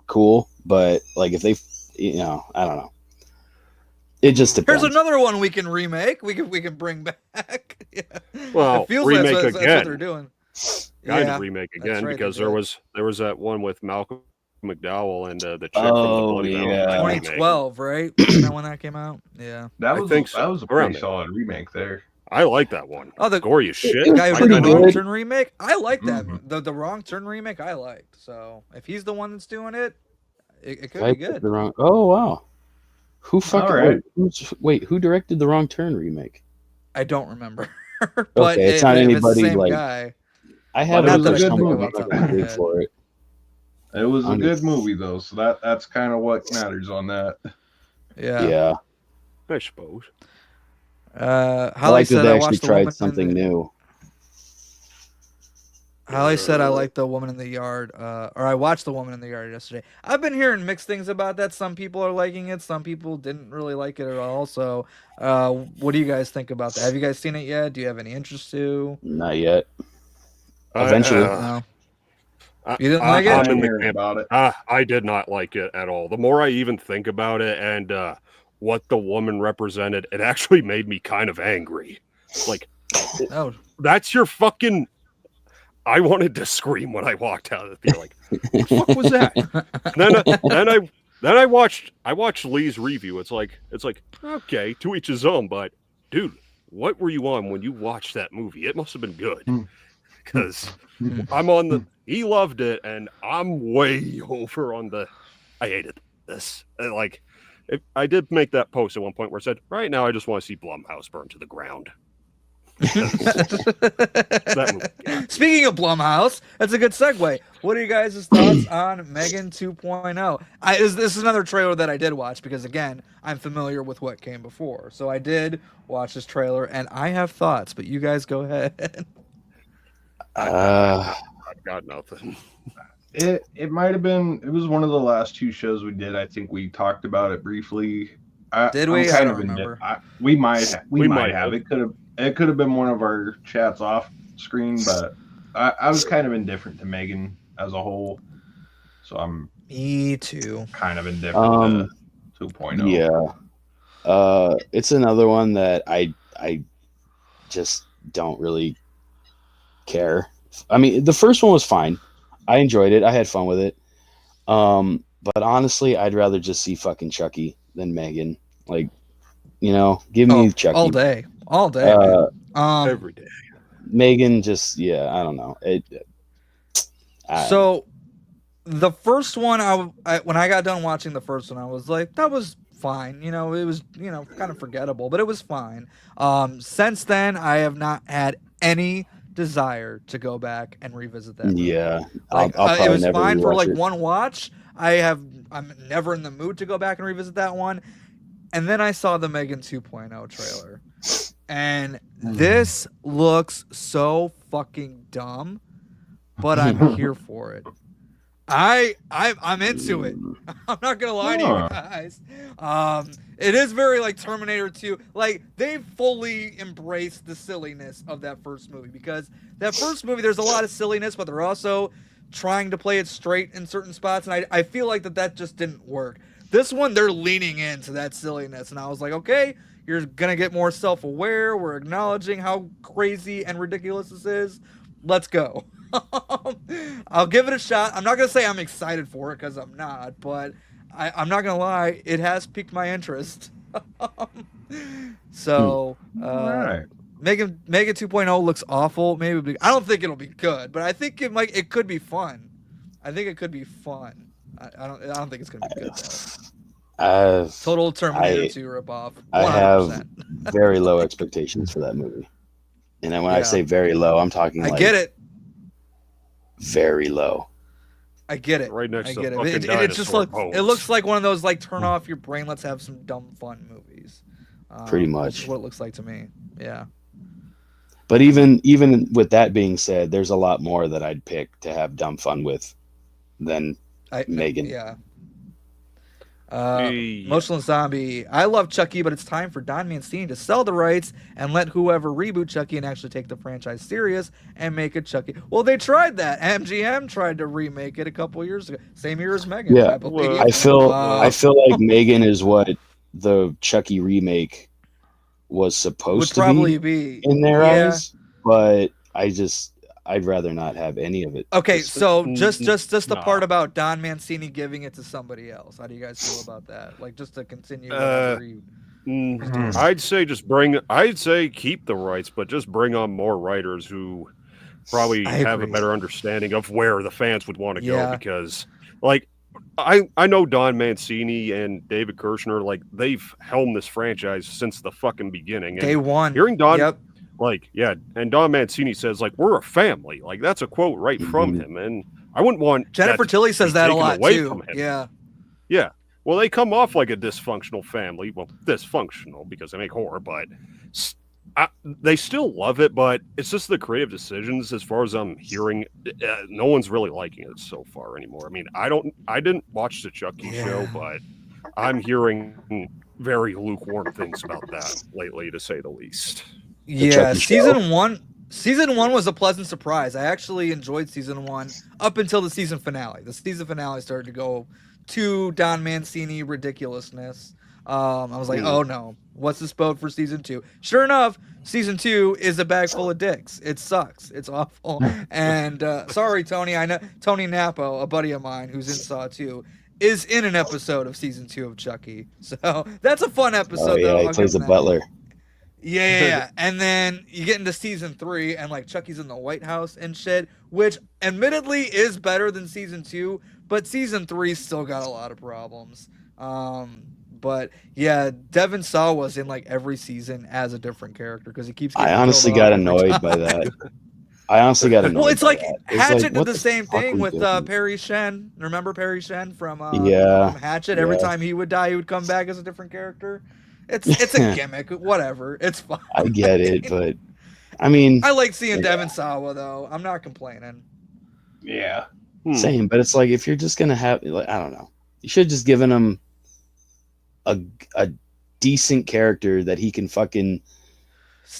cool. But like, if they, I don't know. It just depends. Here's another one we can remake. We can bring back. Yeah. Well, it feels remake like again. That's what they're doing. Kind of remake again, right, because there was that one with Malcolm McDowell and the chick from the Bloody Valentine 2012, right? Isn't that when that came out? Yeah, that was a pretty solid remake there. I like that one. Oh, the gory as shit. The guy who I did the kinda- Wrong good. Turn remake. I like that. Mhm. The Wrong Turn remake. I liked. So if he's the one that's doing it, it could I be picked good. the wrong. Oh wow. Who fucking right. wait? Who directed the Wrong Turn remake? I don't remember, but Okay, it's not if it's the anybody, same like- guy, I have But it not was that a I good can think of movie. off the top of my dig head. for it. It was a I'm- good movie though, so that's kind of what matters on that. Yeah. I suppose. I Holly like that said they I actually watched the tried woman something in the, new. Holly said I like the woman in the yard, or I watched the woman in the yard yesterday. I've been hearing mixed things about that. Some people are liking it, some people didn't really like it at all. So, what do you guys think about that? Have you guys seen it yet? Do you have any interest to? Not yet. Eventually. No. You didn't like it? I'm I'm in the hearing camp. about it. I did not like it at all. The more I even think about it and what the woman represented, it actually made me kind of angry. Like, Oh, that's your fucking. I wanted to scream when I walked out of the theater. Like, what the fuck was that? then I watched Lee's review. It's like okay, to each his own. But dude, what were you on when you watched that movie? It must have been good because I'm on the. He loved it, and I'm way over on the. I hated this. Like, I did make that post at one point where I said, right now I just want to see Blumhouse burn to the ground. That movie. Speaking of Blumhouse, that's a good segue. What are you guys' thoughts on Megan 2.0? This is another trailer that I did watch because, again, I'm familiar with what came before. So I did watch this trailer, and I have thoughts, but you guys go ahead. I've got nothing. It might have been. It was one of the last two shows we did. I think we talked about it briefly. Did we? I don't remember. We might have. have. It could have been one of our chats off screen, but I was kind of indifferent to Megan as a whole, so I'm Me too. kind of indifferent to 2.0. Yeah. It's another one that I just don't really care. I mean, the first one was fine. I enjoyed it. I had fun with it. But honestly, I'd rather just see fucking Chucky than Megan. Like, give me Chucky all day, man. Every day. Megan just, I don't know. So the first one, when I got done watching the first one, I was like, that was fine. It was, kind of forgettable, but it was fine. Since then, I have not had any desire to go back and revisit that movie. Yeah, Like, I'll it probably was never fine for rewatch like it. one watch. I'm never in the mood to go back and revisit that one. And then I saw the Megan 2.0 trailer. And this looks so fucking dumb, but I'm here for it. I'm into it. I'm not gonna lie to you guys. It is very like Terminator 2. Like, they fully embraced the silliness of that first movie, because that first movie, there's a lot of silliness, but they're also trying to play it straight in certain spots, and I feel like that just didn't work. This one, they're leaning into that silliness, and I was like, okay, you're gonna get more self-aware. We're acknowledging how crazy and ridiculous this is. Let's go. I'll give it a shot. I'm not gonna say I'm excited for it, because I'm not, but I'm not gonna lie, it has piqued my interest. So, All right. Megan 2.0 looks awful. Maybe I don't think it'll be good, but I think it could be fun. I think it could be fun. I don't think it's gonna be good though. Total Terminator 2 ripoff. 100%. I have very low expectations for that movie, and then when I say very low, I'm talking. I get it. Very low. I get it. Right next I to get fucking it. It just dinosaur it looks like one of those like turn off your brain, let's have some dumb fun movies. Pretty That's much what it looks like to me. Yeah. But even with that being said, there's a lot more that I'd pick to have dumb fun with than Megan. Yeah. Motionless Zombie. I love Chucky, but it's time for Don Mancini to sell the rights and let whoever reboot Chucky and actually take the franchise serious and make it Chucky. Well, they tried that. MGM tried to remake it a couple years ago, same year as Megan. Yeah, I believe. I feel like Megan is what the Chucky remake was supposed to probably be in their eyes, but I'd rather not have any of it. Okay, so just the part about Don Mancini giving it to somebody else. How do you guys feel about that? Like, just to continue. I'd say keep the rights, but just bring on more writers who probably have a better understanding of where the fans would want to go. Because, like, I know Don Mancini and David Kirshner, like, they've helmed this franchise since the fucking beginning. Day one. Hearing Don, and Don Mancini says, like, we're a family. Like, that's a quote right from him. And I wouldn't want Jennifer Tilly says that a lot too. Yeah. Yeah. Well, they come off like a dysfunctional family. Well, dysfunctional because they make horror, but they still love it. But it's just the creative decisions. As far as I'm hearing, no one's really liking it so far anymore. I mean, I didn't watch the Chucky show, but I'm hearing very lukewarm things about that lately, to say the least. Yeah, season one was a pleasant surprise. I actually enjoyed season 1 up until the season finale. The season finale started to go to Don Mancini ridiculousness. I was like, oh no, what's this boat for season 2? Sure enough, season 2 is a bag full of dicks. It sucks. It's awful. And sorry, Tony. I know Tony Napo, a buddy of mine who's in Saw 2, is in an episode of season 2 of Chucky. So that's a fun episode. Oh, yeah, he plays a butler. Yeah. And then you get into season 3 and like Chucky's in the White House and shit, which admittedly is better than season 2, but season 3 still got a lot of problems. But yeah, Devin Sawa was in like every season as a different character because he keeps. I honestly got annoyed by that. Well, it's like Hatchet did the same thing with Perry Shen. Remember Perry Shen from Hatchet? Every time he would die, he would come back as a different character. It's a gimmick. Whatever. It's fine. I get it, but I mean, I like seeing Devin Sawa though. I'm not complaining. Yeah. Same, but it's like if you're just gonna have, like, I don't know, you should have just given him a decent character that he can fucking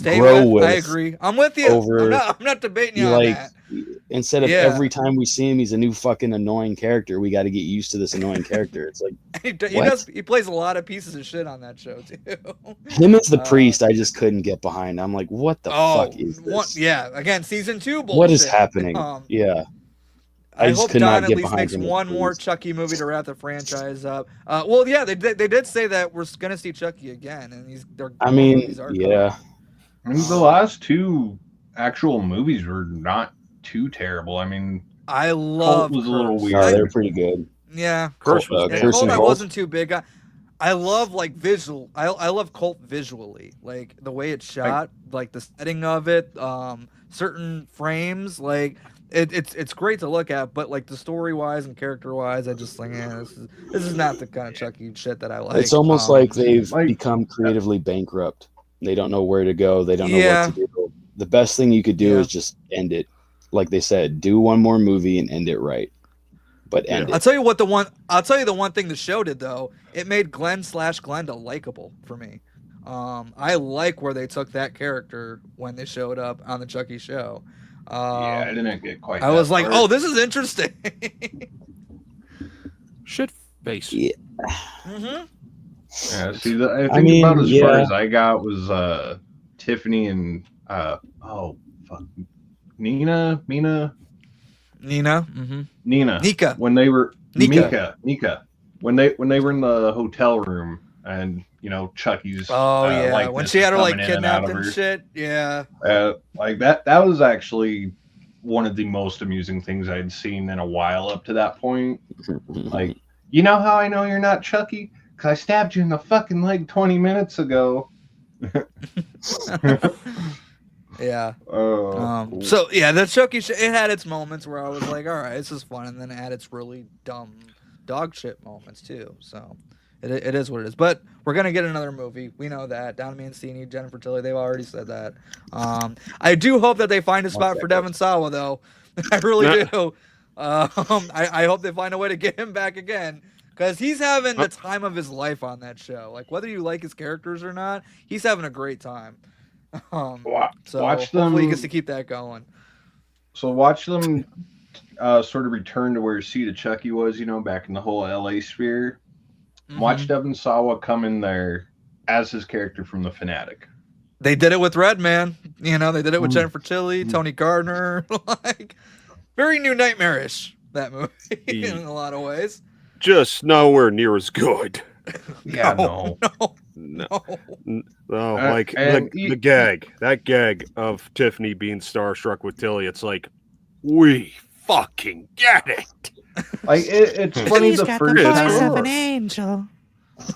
grow with. I agree. I'm with you. I'm not debating you on that. Instead of every time we see him, he's a new fucking annoying character. We got to get used to this annoying character. It's like he plays a lot of pieces of shit on that show too. Him as the priest, I just couldn't get behind. I'm like, what the fuck is this? Again, season 2 bullshit. What is happening? I hope Don at least makes one more Chucky movie to wrap the franchise up. They did say that we're gonna see Chucky again, and I mean, the last 2 actual movies were not too terrible. I mean, I love Cult was a little weird. Oh, they're pretty good. Yeah, Cult I wasn't too big. I love like visual. I love Cult visually, like the way it's shot, like the setting of it, certain frames, like. It's great to look at, but like the story wise and character wise, I just think this is not the kind of Chucky shit that I like. It's almost like they've become creatively bankrupt. They don't know where to go. They don't know what to do. The best thing you could do is just end it. Like they said, do one more movie and end it right. But end it. I'll tell you the one thing the show did though. It made Glenda likable for me. I like where they took that character when they showed up on the Chucky show. I didn't get quite. I was like, "Oh, this is interesting." Shit face. Yeah. Yeah. See, I think about as far as I got was Tiffany and Nina. Mm-hmm. Nika. When they were Nika. When they were in the hotel room and. Chucky's. When she had her like kidnapped and shit. Yeah. Like that was actually one of the most amusing things I'd seen in a while up to that point. Like, you know how I know you're not Chucky? Because I stabbed you in the fucking leg 20 minutes ago. Yeah. So yeah, the Chucky shit, it had its moments where I was like, all right, this is fun, and then it had its really dumb dog shit moments too. So. It is what it is. But we're going to get another movie. We know that. Don Mancini, Jennifer Tilly, they've already said that. I do hope that they find a spot for Devin Sawa, though. I really do. I hope they find a way to get him back again. Because he's having the time of his life on that show. Like, whether you like his characters or not, he's having a great time. So watch them. Hopefully he gets to keep that going. So watch them sort of return to where Seed of Chucky was, back in the whole LA sphere. Mm-hmm. Watch Devin Sawa come in there as his character from The Fanatic. They did it with Redman. They did it with Jennifer Tilly, Tony Gardner. Like, very New Nightmare-ish, that movie, in a lot of ways. Just nowhere near as good. Yeah, no. No, No. no, Uh, like and the gag, that gag of Tiffany being starstruck with Tilly. It's like, we fucking get it. like it's funny the first time. angel.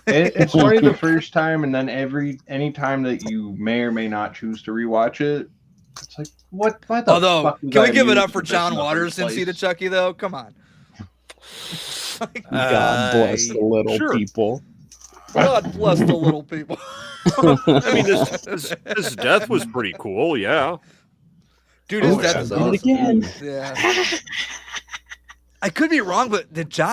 It's funny the first time, and then any time that you may or may not choose to rewatch it, it's like, what? Why the Although, fuck was can we I give it amused up for with this John in the Waters first since he to place? Chucky though? Come on. God bless the little Sure. people. God bless the little people. I mean, his death was pretty cool. Yeah. Dude, his Oh, death yeah, is that awesome. was again. cool. Yeah. I could be wrong, but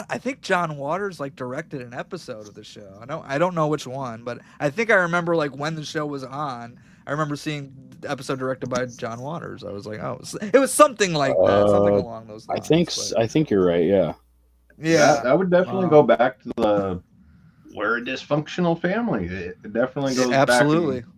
I think John Waters like directed an episode of the show. I don't know which one, but I think I remember like when the show was on. I remember seeing the episode directed by John Waters. I was like, oh, it was something like that, something along those lines. I think you're right. Yeah. Yeah, That would definitely go back to the we're a dysfunctional family. It definitely goes absolutely. back.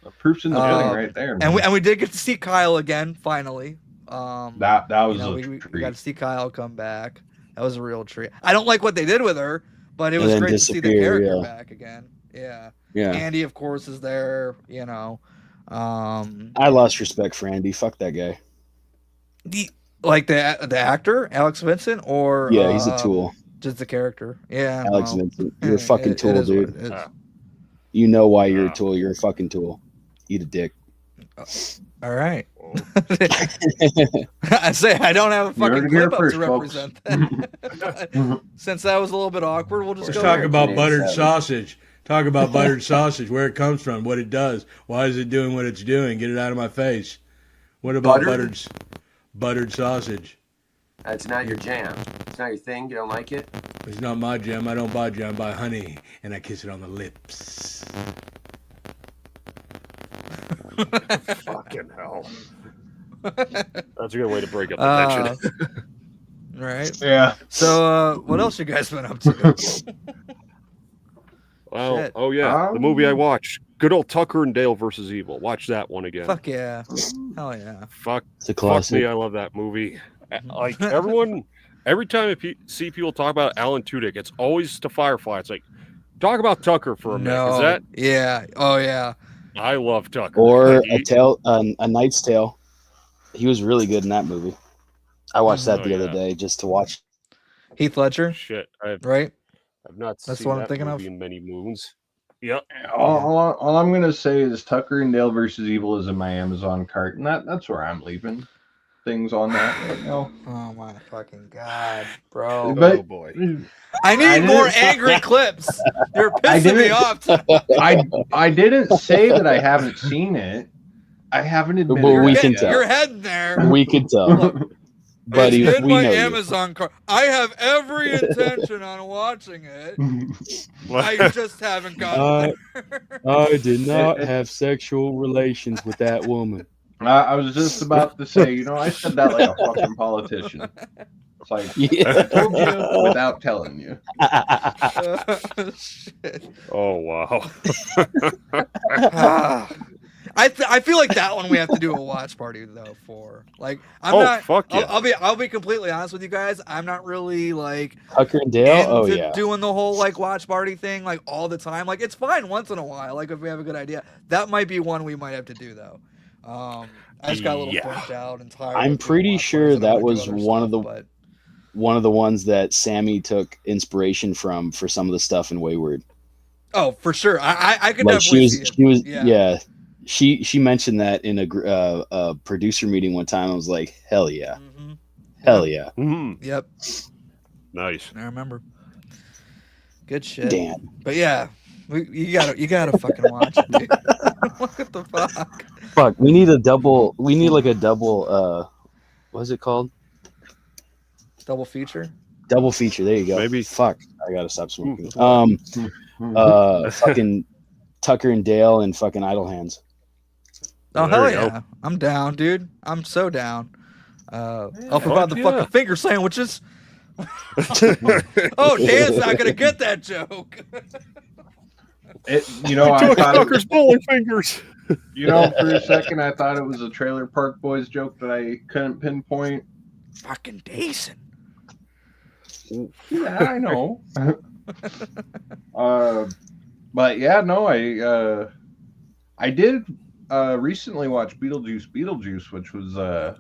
The proof's in the pudding right there. Man. And we did get to see Kyle again finally. That was we treat. got to see Kyle come back. That was a real treat. I don't like what they did with her, but it was And then great to see the disappear, character yeah. back again. Yeah. Yeah. Andy, of course, is there. You know, I lost respect for Andy. Fuck that guy. like the actor Alex Vincent, or Yeah, he's a tool. just the character. Yeah, Alex well, Vincent, you're a fucking it tool, is what dude. it is. You know why you're a tool. You're a fucking tool. Eat a dick. All right. I say I don't have a fucking clip up to represent that. Since that was a little bit awkward, we'll just Let's go talk there. about buttered sausage. Talk about buttered sausage, where it comes from, what it does. Why is it doing what it's doing? Get it out of my face. What about buttered sausage? That's not your jam. It's not your thing. You don't like it? It's not my jam. I don't buy jam. I buy honey, and I kiss it on the lips. Fucking hell. That's a good way to break up the tension. Right. Yeah. So, what else you guys been up to? Well, Shit. oh yeah, the movie I watched, good old Tucker and Dale versus Evil. Watch that one again. Fuck yeah. Hell yeah. Fuck, It's a fuck classic. me, I love that movie. Like everyone, every time I see people talk about Alan Tudyk, it's always to Firefly. It's like, talk about Tucker for a minute. Is that? Yeah. Oh yeah. I love Tucker. Or Like, a Knight's Tale. He was really good in that movie. I watched that the other day just to watch. Heath Ledger. Shit, I've Right. not That's seen what I'm that thinking movie of. in many moons. Yep. All I'm gonna say is Tucker and Dale versus Evil is in my Amazon cart, and that's where I'm leaving things on that right now. Oh my fucking god, bro. But- Oh boy. I need I more didn't- angry clips. You're I pissing me didn't- off. I didn't say that I haven't seen it. I haven't admitted. Well, we it can yet. tell. You're heading there. We could tell, Look, buddy. it's in We my know you. Amazon card. I have every intention on watching it. I just haven't gotten there. I did not have sexual relations with that woman. I was just about to say, I said that like a fucking politician. It's like, I told you without telling you. Shit. Oh wow. I feel like that one we have to do a watch party though for. Like I'm Oh, not. fuck yeah. I'll be completely honest with you guys. I'm not really like Tucker and Dale. Oh into yeah. doing the whole like watch party thing like all the time. Like it's fine once in a while. Like if we have a good idea, that might be one we might have to do though. I just got a little Yeah. freaked out and tired. I'm of doing pretty watch sure parties and I that wanna do was other one of stuff, the- but- One of the ones that Sammy took inspiration from for some of the stuff in Wayward. Oh, for sure. I could Like definitely see it. yeah. She mentioned that in a producer meeting one time. I was like, hell yeah, Mhm. hell yeah. Mhm. Yep. Nice. I remember. Good shit. Damn. But yeah, you gotta fucking watch it, dude. What the fuck? Fuck. We need like a double. What is it called? Double feature. Double feature. There you go. Maybe. Fuck. I gotta stop smoking. Mm-hmm. Fucking Tucker and Dale and fucking Idle Hands. Oh There hell you go. yeah! I'm down, dude. I'm so down. I'll Fuck provide the yeah. fucking finger sandwiches. Oh, Dan's not gonna get that joke. I Took thought Tucker's bowling fingers. for a second I thought it was a Trailer Park Boys joke that I couldn't pinpoint. Fucking decent. Yeah, I know. But yeah, no, I did recently watch Beetlejuice, which was a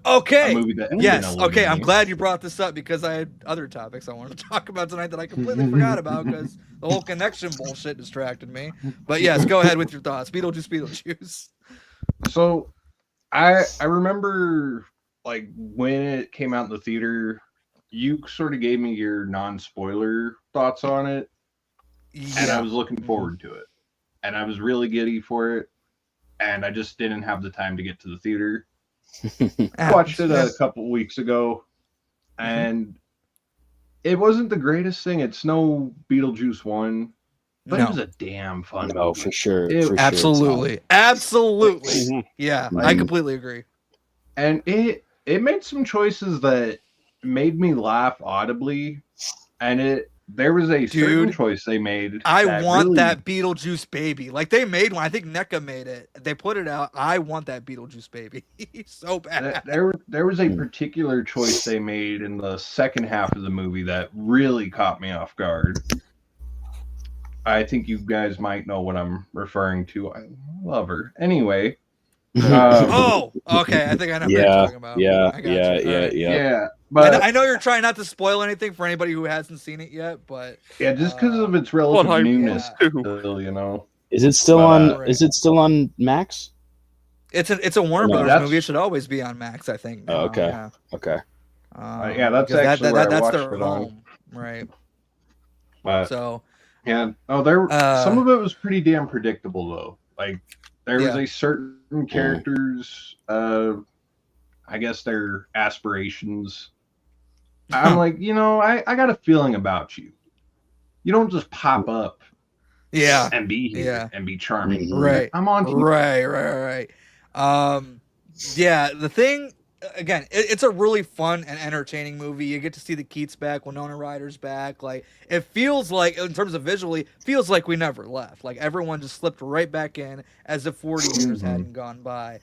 movie that yes. Okay, I'm glad you brought this up because I had other topics I wanted to talk about tonight that I completely forgot about because the whole connection bullshit distracted me. But yes, go ahead with your thoughts. Beetlejuice. So I remember like when it came out in the theater, you sort of gave me your non-spoiler thoughts on it, and I was looking forward to it, and I was really giddy for it, and I just didn't have the time to get to the theater. I watched it a couple weeks ago, and it wasn't the greatest thing. It's no Beetlejuice 1, but it was a damn fun movie. Oh, for sure. Absolutely. Yeah, I completely agree. And it made some choices that made me laugh audibly, and there was a certain choice they made. I want that Beetlejuice baby. Like they made one. I think NECA made it. They put it out. I want that Beetlejuice baby so bad. There was a particular choice they made in the second half of the movie that really caught me off guard. I think you guys might know what I'm referring to. I love her. Anyway. Okay. I think I know what you're talking about. Yeah. But I know you're trying not to spoil anything for anybody who hasn't seen it yet, but yeah, just because of its relative newness, you know. Is it still on? Is it still on Max? It's a Warner Brothers movie. It should always be on Max, I think. Now. Okay. Yeah. Okay. Yeah, that's actually where I watched their it home, right? So yeah. Oh, some of it was pretty damn predictable though. Like there was a certain character's, I guess their aspirations. I'm like, I got a feeling about you. You don't just pop up, and be here and be charming. Right. I'm on to you. Right. The thing. Again, it's a really fun and entertaining movie. You get to see the Keats back, Winona Ryder's back. Like it feels like, in terms of visually, feels like we never left. Like everyone just slipped right back in as if 40 years hadn't gone by.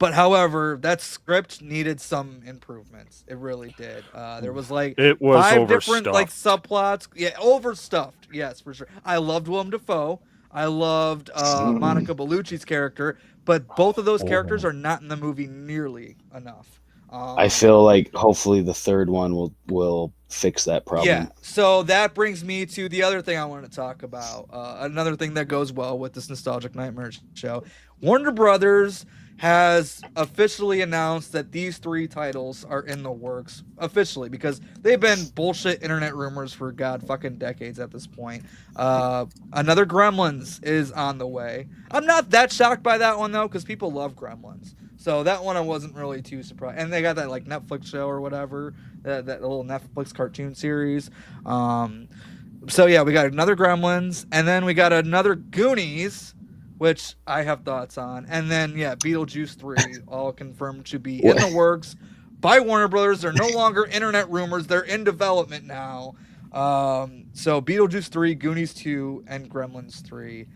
But however, that script needed some improvements. It really did. There was like 5 different like subplots. Yeah, overstuffed. Yes, for sure. I loved Willem Dafoe. I loved Monica Bellucci's character, but both of those characters are not in the movie nearly enough. I feel like hopefully the third one will fix that problem. Yeah, so that brings me to the other thing I wanted to talk about. Another thing that goes well with this Nostalgic Nightmare show. Warner Brothers has officially announced that these 3 titles are in the works officially because they've been bullshit internet rumors for fucking decades at this point. Another Gremlins is on the way. I'm not that shocked by that one though because people love Gremlins. So that one I wasn't really too surprised. And they got that like Netflix show or whatever, that little Netflix cartoon series. So yeah, we got another Gremlins and then we got another Goonies, which I have thoughts on. And then, Beetlejuice 3, all confirmed to be in the works by Warner Brothers. They're no longer internet rumors. They're in development now. So Beetlejuice 3, Goonies 2, and Gremlins 3.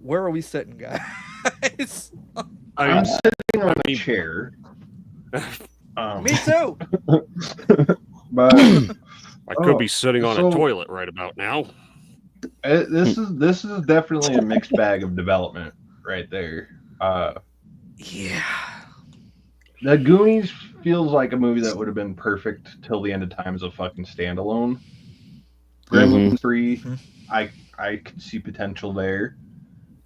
Where are we sitting, guys? I'm sitting on a chair. Me too. But I could be sitting on a toilet right about now. This is definitely a mixed bag of development right there. The Goonies feels like a movie that would have been perfect till the end of time as a fucking standalone. Gremlins 3, I could see potential there.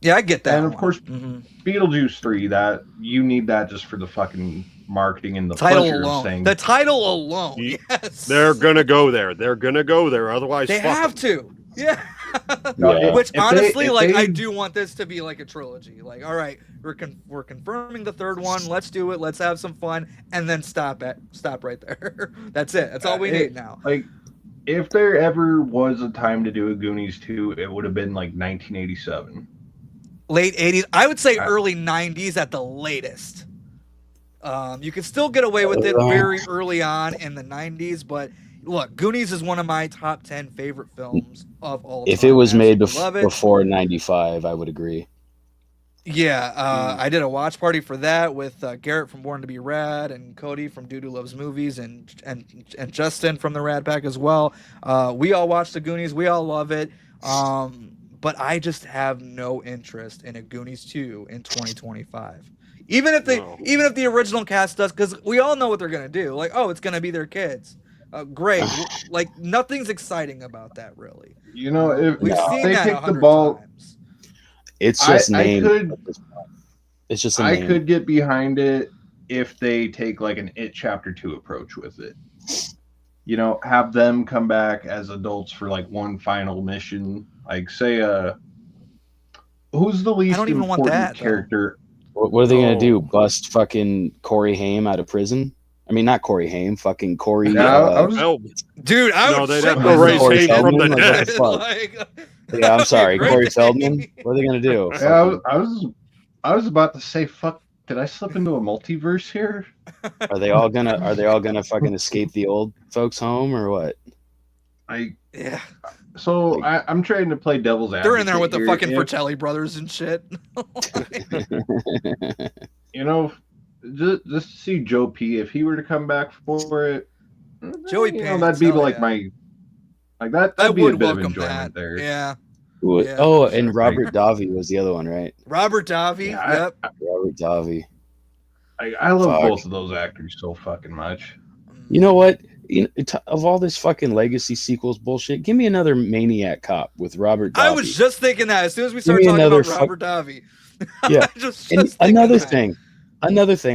Yeah, I get that. And of course, Beetlejuice 3, that you need that just for the fucking marketing and the title pleasure alone. Of saying the title alone. Yes, they're gonna go there. They're gonna go there. Otherwise, they have to. Yeah. Yeah. Which honestly, I do want this to be like a trilogy. Like, all right, we're confirming the third one. Let's do it. Let's have some fun, and then stop right there. That's it. That's all we need now. Like, if there ever was a time to do a Goonies 2, it would have been like 1987. Late 80s. I would say early 90s at the latest. You can still get away with it very early on in the 90s, but look, Goonies is one of my top 10 favorite films of all time. If it was made before 95, I would agree. Yeah, I did a watch party for that with Garrett from Born to Be Rad and Cody from Dude Who Loves Movies and Justin from the Rad Pack as well. We all watched the Goonies. We all love it. But I just have no interest in a Goonies 2 in 2025. Even if the original cast does, because we all know what they're gonna do. Like, oh, it's gonna be their kids. Great. Like, nothing's exciting about that, really. You know, if we've seen they that take 100 the ball, times. It's just name. It's just I could get behind it if they take like an It Chapter 2 approach with it. You know, have them come back as adults for like one final mission. Like, say, who's the least important character? What are they gonna do? Bust fucking Corey Haim out of prison? I mean, not Corey Haim, fucking Corey. Dude, I would they'd have to raise Haim from the dead. Yeah, I'm sorry, Corey Feldman. What are they gonna do? Yeah, I was about to say, fuck. Did I slip into a multiverse here? Are they all gonna fucking escape the old folks home or what? Yeah. So I'm trying to play devil's advocate. They're in there with the fucking Fratelli brothers and shit. You know, just to see Joe P. If he were to come back for it, Joey P. That'd be like that'd be a bit of enjoyment there. Yeah. Yeah. Oh, and Robert Davi was the other one, right? Robert Davi. Yep. Robert Davi. I love both of those actors so fucking much. You know what? Of all this fucking legacy sequels bullshit, give me another Maniac Cop with Robert Davi. I was just thinking that as soon as we started talking about Robert Davi. Yeah. And another thing.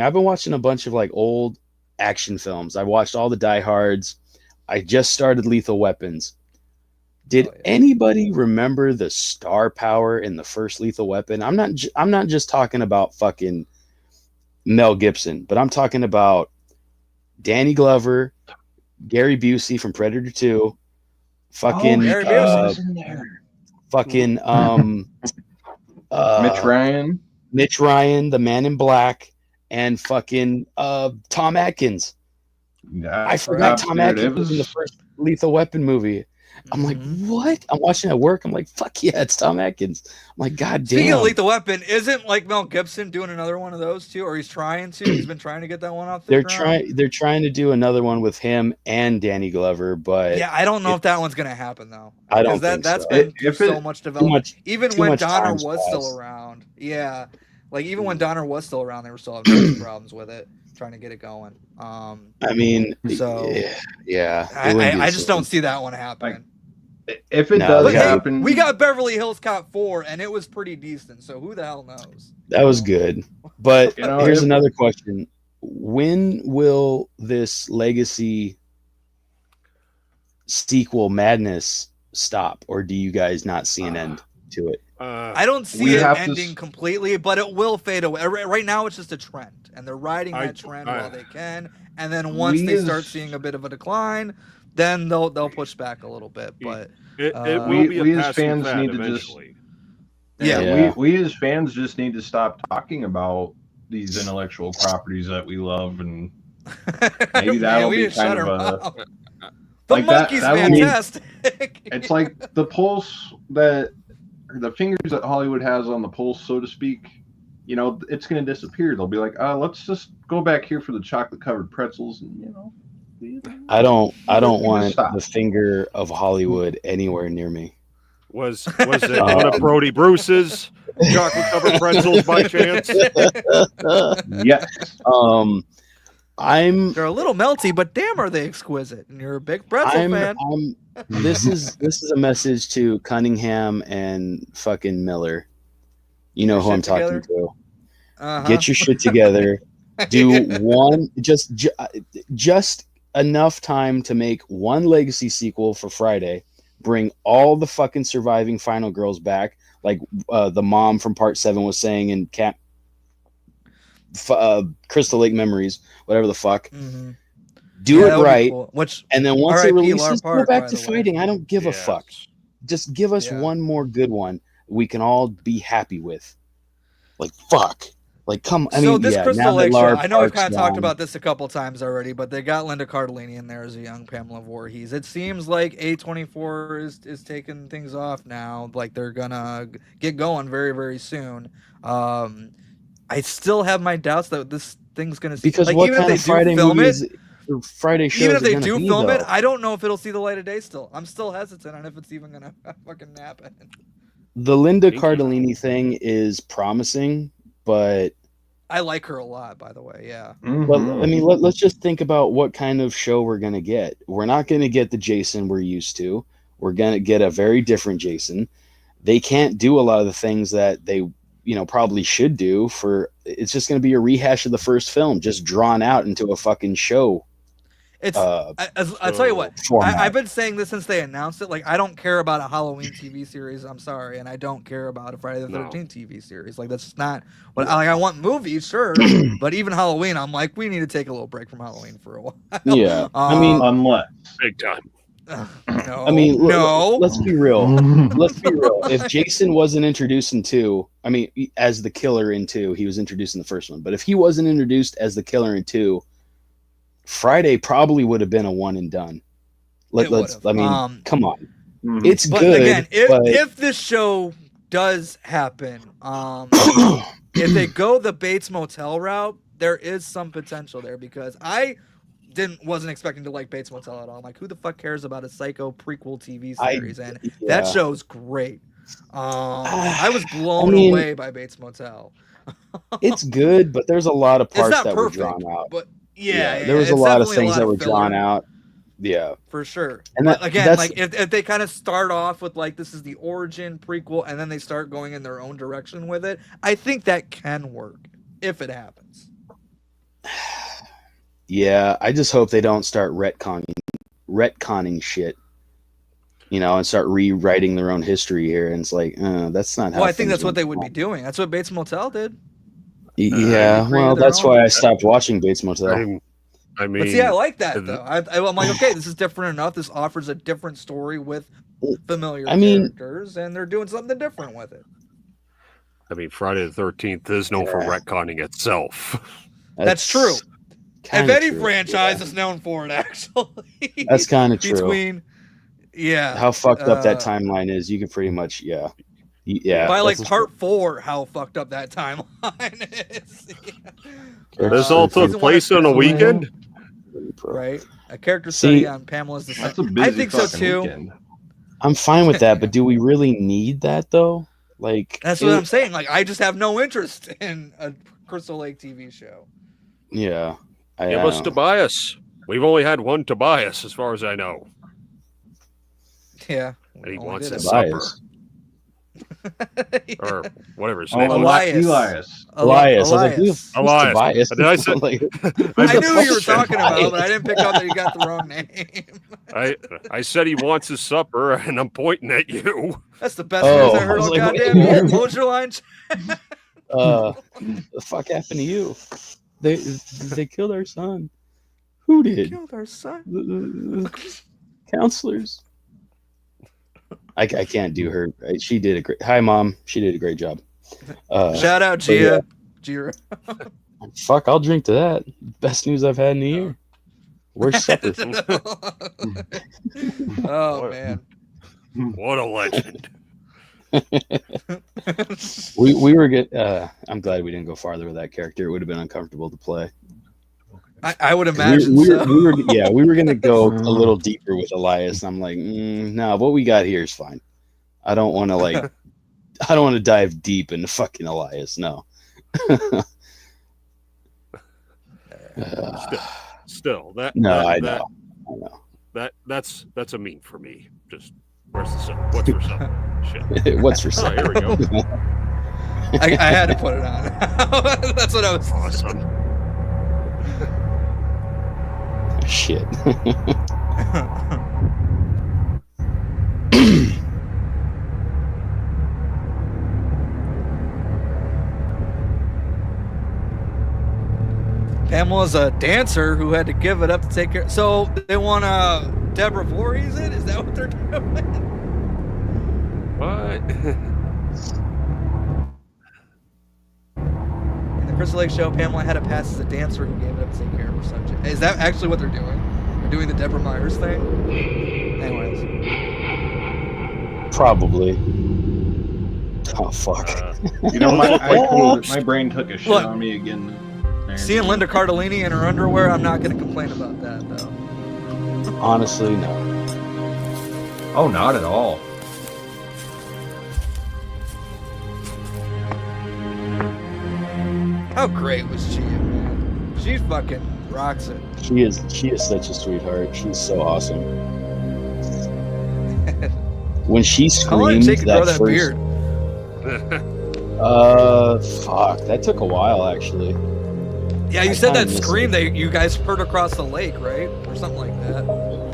I've been watching a bunch of like old action films. I watched all the Die Hards. I just started Lethal Weapons. Did anybody remember the star power in the first Lethal Weapon? I'm not just talking about fucking Mel Gibson, but I'm talking about Danny Glover, Gary Busey from Predator 2, fucking Mitch Ryan, the Man in Black, and fucking Tom Atkins. I forgot Tom Atkins was in the first Lethal Weapon movie. I'm like, what? I'm watching at work. I'm like, fuck yeah, it's Tom Atkins. I'm like, god damn. Speaking of Lethal Weapon, isn't like Mel Gibson doing another one of those too? Or he's trying to? He's been trying to get that one off the ground? They're trying to do another one with him and Danny Glover, but yeah, I don't know if that one's gonna happen though. I don't think that's so. been so much development. Even when Donner was still around. Yeah. Like even when Donner was still around, they were still having problems with it, trying to get it going. I mean, so yeah. I just don't see that one happening. If it does happen, we got Beverly Hills Cop 4, and it was pretty decent. So who the hell knows? That was good. But here's another question: when will this legacy sequel madness stop, or do you guys not see an end to it? I don't see it ending completely, but it will fade away. Right now, it's just a trend, and they're riding that trend while they can. And then once they start seeing a bit of a decline, then they'll push back a little bit. But it will be we as fans need to eventually. We as fans just need to stop talking about these intellectual properties that we love, and maybe that'll be kind of a. The monkey's fantastic. It's like the pulse that. The fingers that Hollywood has on the pulse, so to speak, you know, it's going to disappear. They'll be like, let's just go back here for the chocolate-covered pretzels, and you know. I don't want the finger of Hollywood anywhere near me. Was it one of Brody Bruce's chocolate-covered pretzels by chance? Yes. They're a little melty, but damn, are they exquisite! And you're a big pretzel fan. This is a message to Cunningham and fucking Miller. You know who I'm talking to. Get your shit together. Do one just enough time to make one legacy sequel for Friday. Bring all the fucking surviving final girls back, like the mom from Part 7 was saying in Crystal Lake Memories, whatever the fuck. Mm-hmm. Do it right, cool. And then once it releases, go back to fighting. I don't give a fuck. Just give us one more good one we can all be happy with. Like, fuck. Like, come. I mean, this Crystal Lake show, I know we've kind of talked about this a couple times already, but they got Linda Cardellini in there as a young Pamela Voorhees. It seems like A24 is taking things off now. Like, they're gonna get going very, very soon. I still have my doubts that this thing's gonna see. Because like, what even kind if of they Friday do film movies, it, Friday shows even if they do film it, though. I don't know if it'll see the light of day. Still, I'm still hesitant on if it's even gonna fucking happen. The Linda Cardellini thing is promising, but I like her a lot, by the way. Yeah. Well, I mean, let's just think about what kind of show we're going to get. We're not going to get the Jason we're used to. We're going to get a very different Jason. They can't do a lot of the things that they, probably should do it's just going to be a rehash of the first film, just drawn out into a fucking show. It's I'll tell you what, I've been saying this since they announced it. Like, I don't care about a Halloween TV series. I'm sorry, and I don't care about a Friday the 13th TV series. Like, that's just not what I want. Movies, sure, but even Halloween, I'm like, we need to take a little break from Halloween for a while. Yeah, I mean, unless big time. No, I mean, no. Let's be real. Let's be real. If Jason wasn't introduced in 2, I mean, as the killer in 2, he was introduced in the first one. But if he wasn't introduced as the killer in 2, Friday probably would have been a one and done. I mean, come on. It's but good. Again, if this show does happen, if they go the Bates Motel route, there is some potential there, because I wasn't expecting to like Bates Motel at all. I'm like, who the fuck cares about a Psycho prequel TV series? That show's great. I was blown away by Bates Motel. It's good, but there's a lot of parts that were drawn out. But there was a lot of things that were drawn out. Yeah, for sure. And but again, like if they kind of start off with like this is the origin prequel, and then they start going in their own direction with it, I think that can work if it happens. Yeah, I just hope they don't start retconning shit, and start rewriting their own history here. And it's like, that's not how. Well, I think that's what they would be doing. That's what Bates Motel did. Yeah, well, that's why I stopped watching Bates Motel. I mean, but see, I like that though. I'm like, okay, this is different enough. This offers a different story with familiar characters, and they're doing something different with it. I mean, Friday the 13th is known for retconning itself. That's true. If any franchise is known for it, actually. That's kind of true. How fucked up that timeline is, you can pretty much, yeah. By like part 4, how fucked up that timeline is. This all took place on a weekend? Right? A character study on Pamela's Descent. I think so too. Weekend. I'm fine with that, but do we really need that though? Like, that's what I'm saying. Like, I just have no interest in a Crystal Lake TV show. Yeah. Give us Tobias. We've only had one Tobias, as far as I know. Yeah. And he wants his supper. Or whatever his name was. Elias. Elias. Did I say? I knew who you were talking about, but I didn't pick up that you got the wrong name. I said he wants his supper, and I'm pointing at you. That's the best news I heard all goddamn year. What was your line? The fuck happened to you? They killed our son. Who did? They killed our son. The counselors. I can't do her. She did a great. Hi, Mom. She did a great job. Shout out, Gia. Jira. Fuck, I'll drink to that. Best news I've had in a year. Where's supper? Oh man, what a legend. we were good. I'm glad we didn't go farther with that character. It would have been uncomfortable to play. I would imagine we were gonna go a little deeper with Elias. I'm like, no, what we got here is fine. I don't want to dive deep into fucking Elias. No. Still, I know. That's a meme for me. Just where's the sun? What's for sun? Shit. What's for sun? Here we go. I had to put it on. That's what I was. Awesome. Shit. Pamela's a dancer who had to give it up to take care. So they want Deborah Voorhees in? Is that what they're doing? What? In the Crystal Lake show, Pamela had to pass as a dancer who gave it up to take care of her son. Is that actually what they're doing? They're doing the Deborah Myers thing? Anyways. Probably. Oh, fuck. My brain took a shit on me again. Seeing Linda Cardellini in her underwear, I'm not going to complain about that, though. Honestly, no. Oh, not at all. How great was she, man? She fucking rocks it. She is such a sweetheart. She's so awesome. When she How long did it take screamed to grow that that first, beard? fuck, that took a while actually. Yeah, you I said that kinda miss scream it. that you guys heard across the lake, right? Or something like that.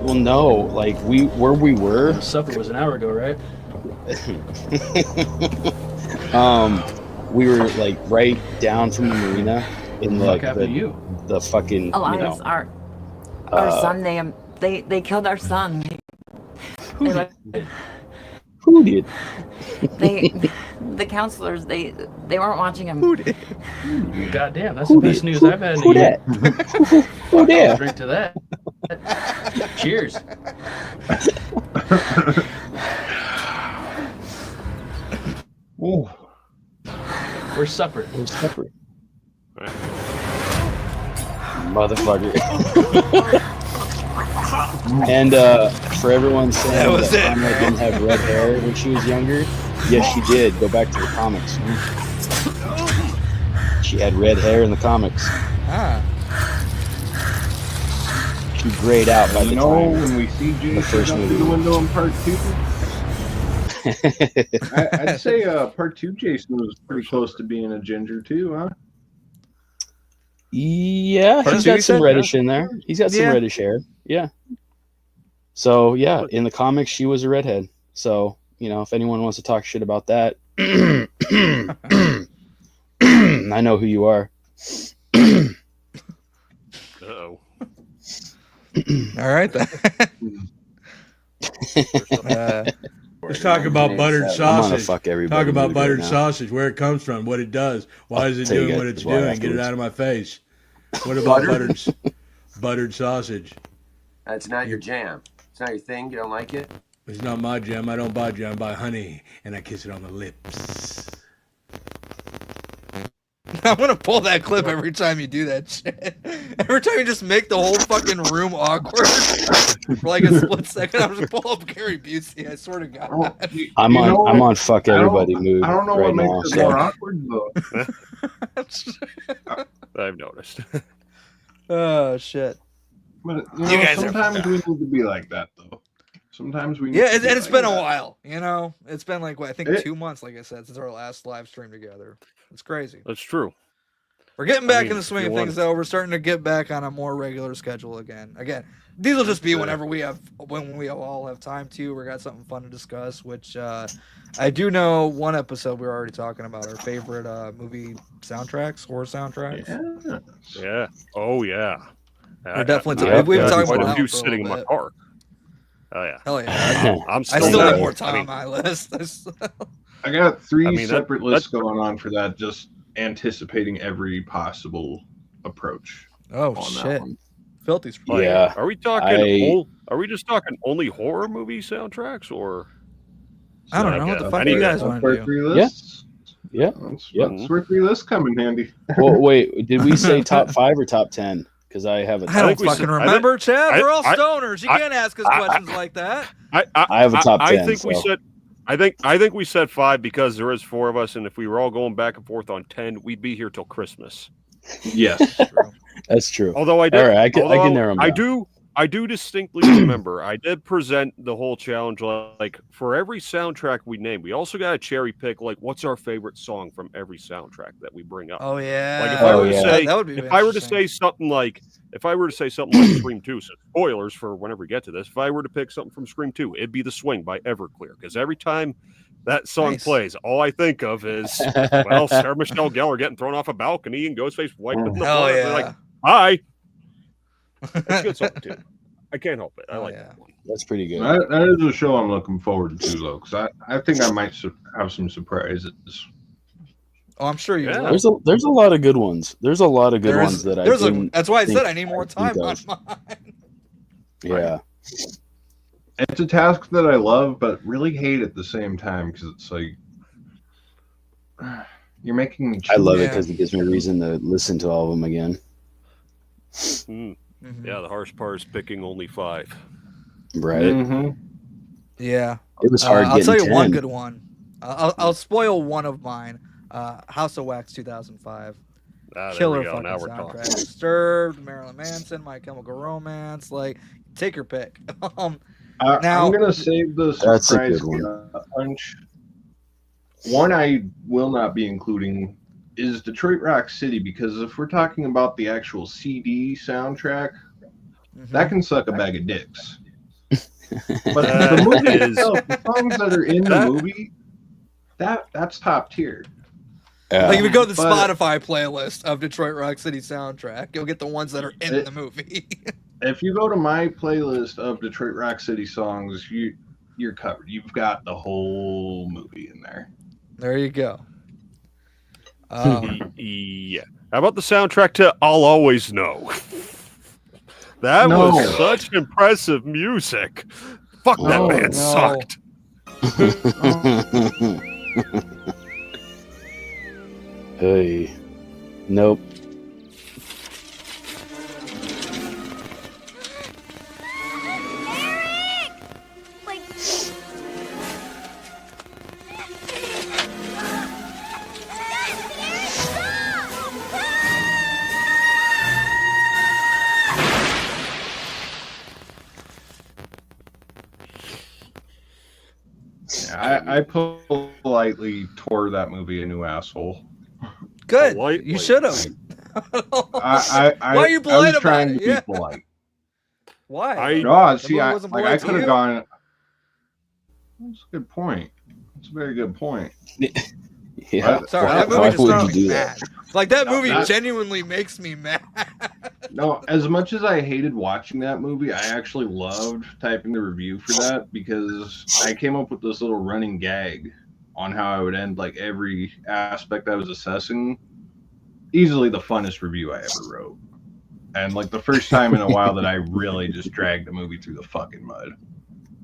Well, no, like where we were, Supper was an hour ago, right? we were like right down from the marina in like Fuck happened to you? the fucking, Oh, you know, our son. They killed our son. who did? The counselors. They weren't watching him. Who did? Goddamn, that's Who the best did? news I've had in a Who year. that? Who I'll that? drink to that. Cheers. Ooh. Where's supper? Who's separate? Motherfucker. And for everyone saying That was it, Anna didn't have red hair when she was younger, yes, she did. Go back to the comics. She had red hair in the comics. Ah. She grayed out by the You know, time. when we see the first Jason out movie. through the window in part 2, I'd say part 2 Jason was pretty close to being a ginger too, huh? Yeah, Part he's two, you got some said? reddish in there. He's got some Yeah. reddish hair. Yeah. So yeah, in the comics, she was a redhead. So you know, if anyone wants to talk shit about that, I know who you are. Uh-oh. All right then. Let's talk about buttered I'm gonna sausage. fuck everybody. Talk about mood buttered right now. sausage, where it comes from, what it does. Why I'll is it tell you doing guys what it's why doing? Get afterwards. it out of my face. What about buttered sausage? That's not your jam. It's not your thing. You don't like it. It's not my jam. I don't buy jam. I buy honey, and I kiss it on the lips. I'm gonna pull that clip every time you do that shit. Every time you just make the whole fucking room awkward for like a split second, I'm just pull up Gary Busey. I swear to God. I'm on fuck I don't- everybody mood. I don't know right what now, makes it so. more awkward though. I've noticed. Oh shit. But You guys are sometimes we need to be like that though. Sometimes we need Yeah, to and be it's like been a that. while. You know, it's been like what, I think It- 2 months, like I said, since our last live stream together. It's crazy. That's true. We're getting back mean, in the swing if of you things, though. We're starting to get back on a more regular schedule again. These will just be whenever when we all have time to. We got something fun to discuss. Which I do know one episode we were already talking about our favorite movie soundtracks, horror soundtracks. Yeah. Yeah. Oh yeah. We're definitely We've been got talking quite about a few that for a sitting in my little bit. car. Oh yeah. Hell yeah! I'm I still, still there. need more time I on my list. I got three I mean, separate lists going on for that, just anticipating every possible approach. Oh on that shit! one. Filthy. Like, Yeah. Are we talking? I- Are we just talking only horror movie soundtracks, or? I don't know what the fuck you guys want to do. Three lists. Yeah. That's where three lists come in handy. Well, wait, did we say top 5 or top 10? Because I have a I don't think we fucking said- I remember, Chad. We're all I- stoners. You can't ask us questions like that. I have a top 10, I think we so. said. I think we said 5 because there is 4 of us, and if we were all going back and forth on 10, we'd be here till Christmas. Yes. That's true. Although I did, All right, I can although narrow 'em I down. do distinctly remember. I did present the whole challenge. Like for every soundtrack we name, we also got to cherry pick. Like, what's our favorite song from every soundtrack that we bring up? Oh yeah. Like if I were to yeah. say, that would be if I were to interesting. say something like, Scream 2, so spoilers for whenever we get to this. If I were to pick something from Scream 2, it'd be The Swing by Everclear, because every time that song Nice. plays, all I think of is, well, Sarah Michelle Gellar getting thrown off a balcony and Ghostface wiping the Hell blood. yeah. They're like, hi. That's a good song too. I can't help it. I Oh, like yeah. that one. That's pretty good. That is a show I'm looking forward to, though, because I think I might have some surprises. Oh, I'm sure you Yeah. will. There's a lot of good ones. There's a lot of good There ones is- that I there's a, didn't. that's why I said think I need more I'd time think on of. mine. Yeah. It's a task that I love, but really hate at the same time, because it's like you're making me. I love it Yeah. because it gives me a reason to listen to all of them again. Mm, Mhm. yeah, the harsh part is picking only 5. Right. Mhm. Yeah. It was hard I'll getting tell you 10. one good one. I'll spoil one of mine. House of Wax 2005. There Killer we go. fucking Now we're soundtrack. talking. Disturbed, Marilyn Manson, My Chemical Romance. Like, take your pick. Now- I'm gonna save the That's a surprise good one. punch. One I will not be including is Detroit Rock City, because if we're talking about the actual CD soundtrack, that can suck a bag of dicks. But the movie itself, the songs that are in the movie, that's top tier. Like if you go to the But- Spotify playlist of Detroit Rock City soundtrack, you'll get the ones that are in the movie. If you go to my playlist of Detroit Rock City songs, you're covered. You've got the whole movie in there. There you go. Yeah. How about the soundtrack to I'll Always Know? That No. was such impressive music. Fuck, that Oh, band no. sucked. Hey, nope. I politely tore that movie a new asshole. Good. Politely. You should have. I Why are you I polite was about trying it? to be Yeah. polite. Why? No, see, movie I wasn't like polite I to could have you? gone. That's a good point. That's a very good point. Yeah. Sorry, Why- that movie why just would drove you me do mad. that? Like that movie that- genuinely makes me mad. No, as much as I hated watching that movie, I actually loved typing the review for that, because I came up with this little running gag on how I would end like every aspect I was assessing. Easily the funnest review I ever wrote. And like the first time in a while that I really just dragged the movie through the fucking mud.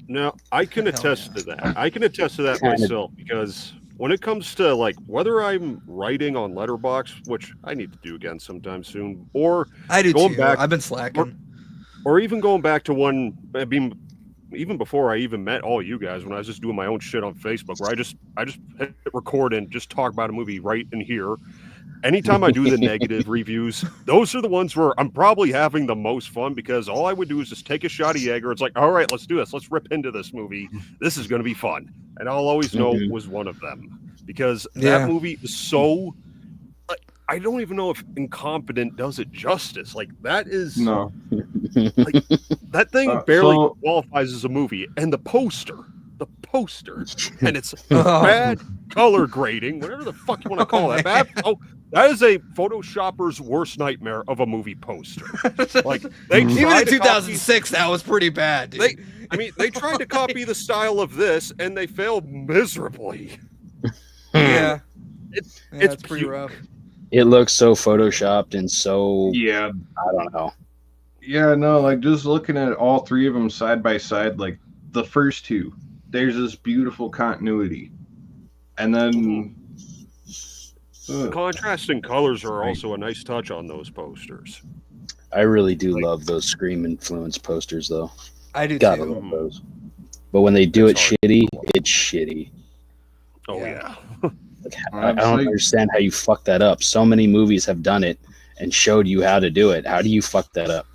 Now, I can Hell attest yeah. to that. I can attest to that Kinda- myself, because when it comes to like whether I'm writing on Letterboxd, which I need to do again sometime soon, or I do Going too. back- I've been slacking. or even going back to one, I mean, even before I even met all you guys, when I was just doing my own shit on Facebook, where I just hit record and just talk about a movie right in here. Anytime I do the negative reviews, those are the ones where I'm probably having the most fun, because all I would do is just take a shot of Jaeger. It's like, all right, let's do this. Let's rip into this movie. This is going to be fun. And I'll always know Mhm. was one of them, because Yeah. that movie is so. I don't even know if Incompetent does it justice. Like that is No. that thing Uh, barely so- qualifies as a movie, and the poster, and it's Oh. bad color grading, whatever the fuck you want to call that. man. That is a Photoshopper's worst nightmare of a movie poster. Like they Even tried in to 2006, that was pretty bad, dude. they tried to copy the style of this, and they failed miserably. yeah, It's it's pretty puke. rough. It looks so photoshopped and so Yeah. I don't know. Yeah, no, like just looking at all three of them side by side, like the first two, there's this beautiful continuity. And then The contrasting colors are also a nice touch on those posters. I really do love those Scream influenced posters though. I do Gotta too. love those. But when they do It's it hard. shitty, it's shitty. Oh Yeah. yeah. Like, I don't like- understand how you fuck that up. So many movies have done it and showed you how to do it. How do you fuck that up?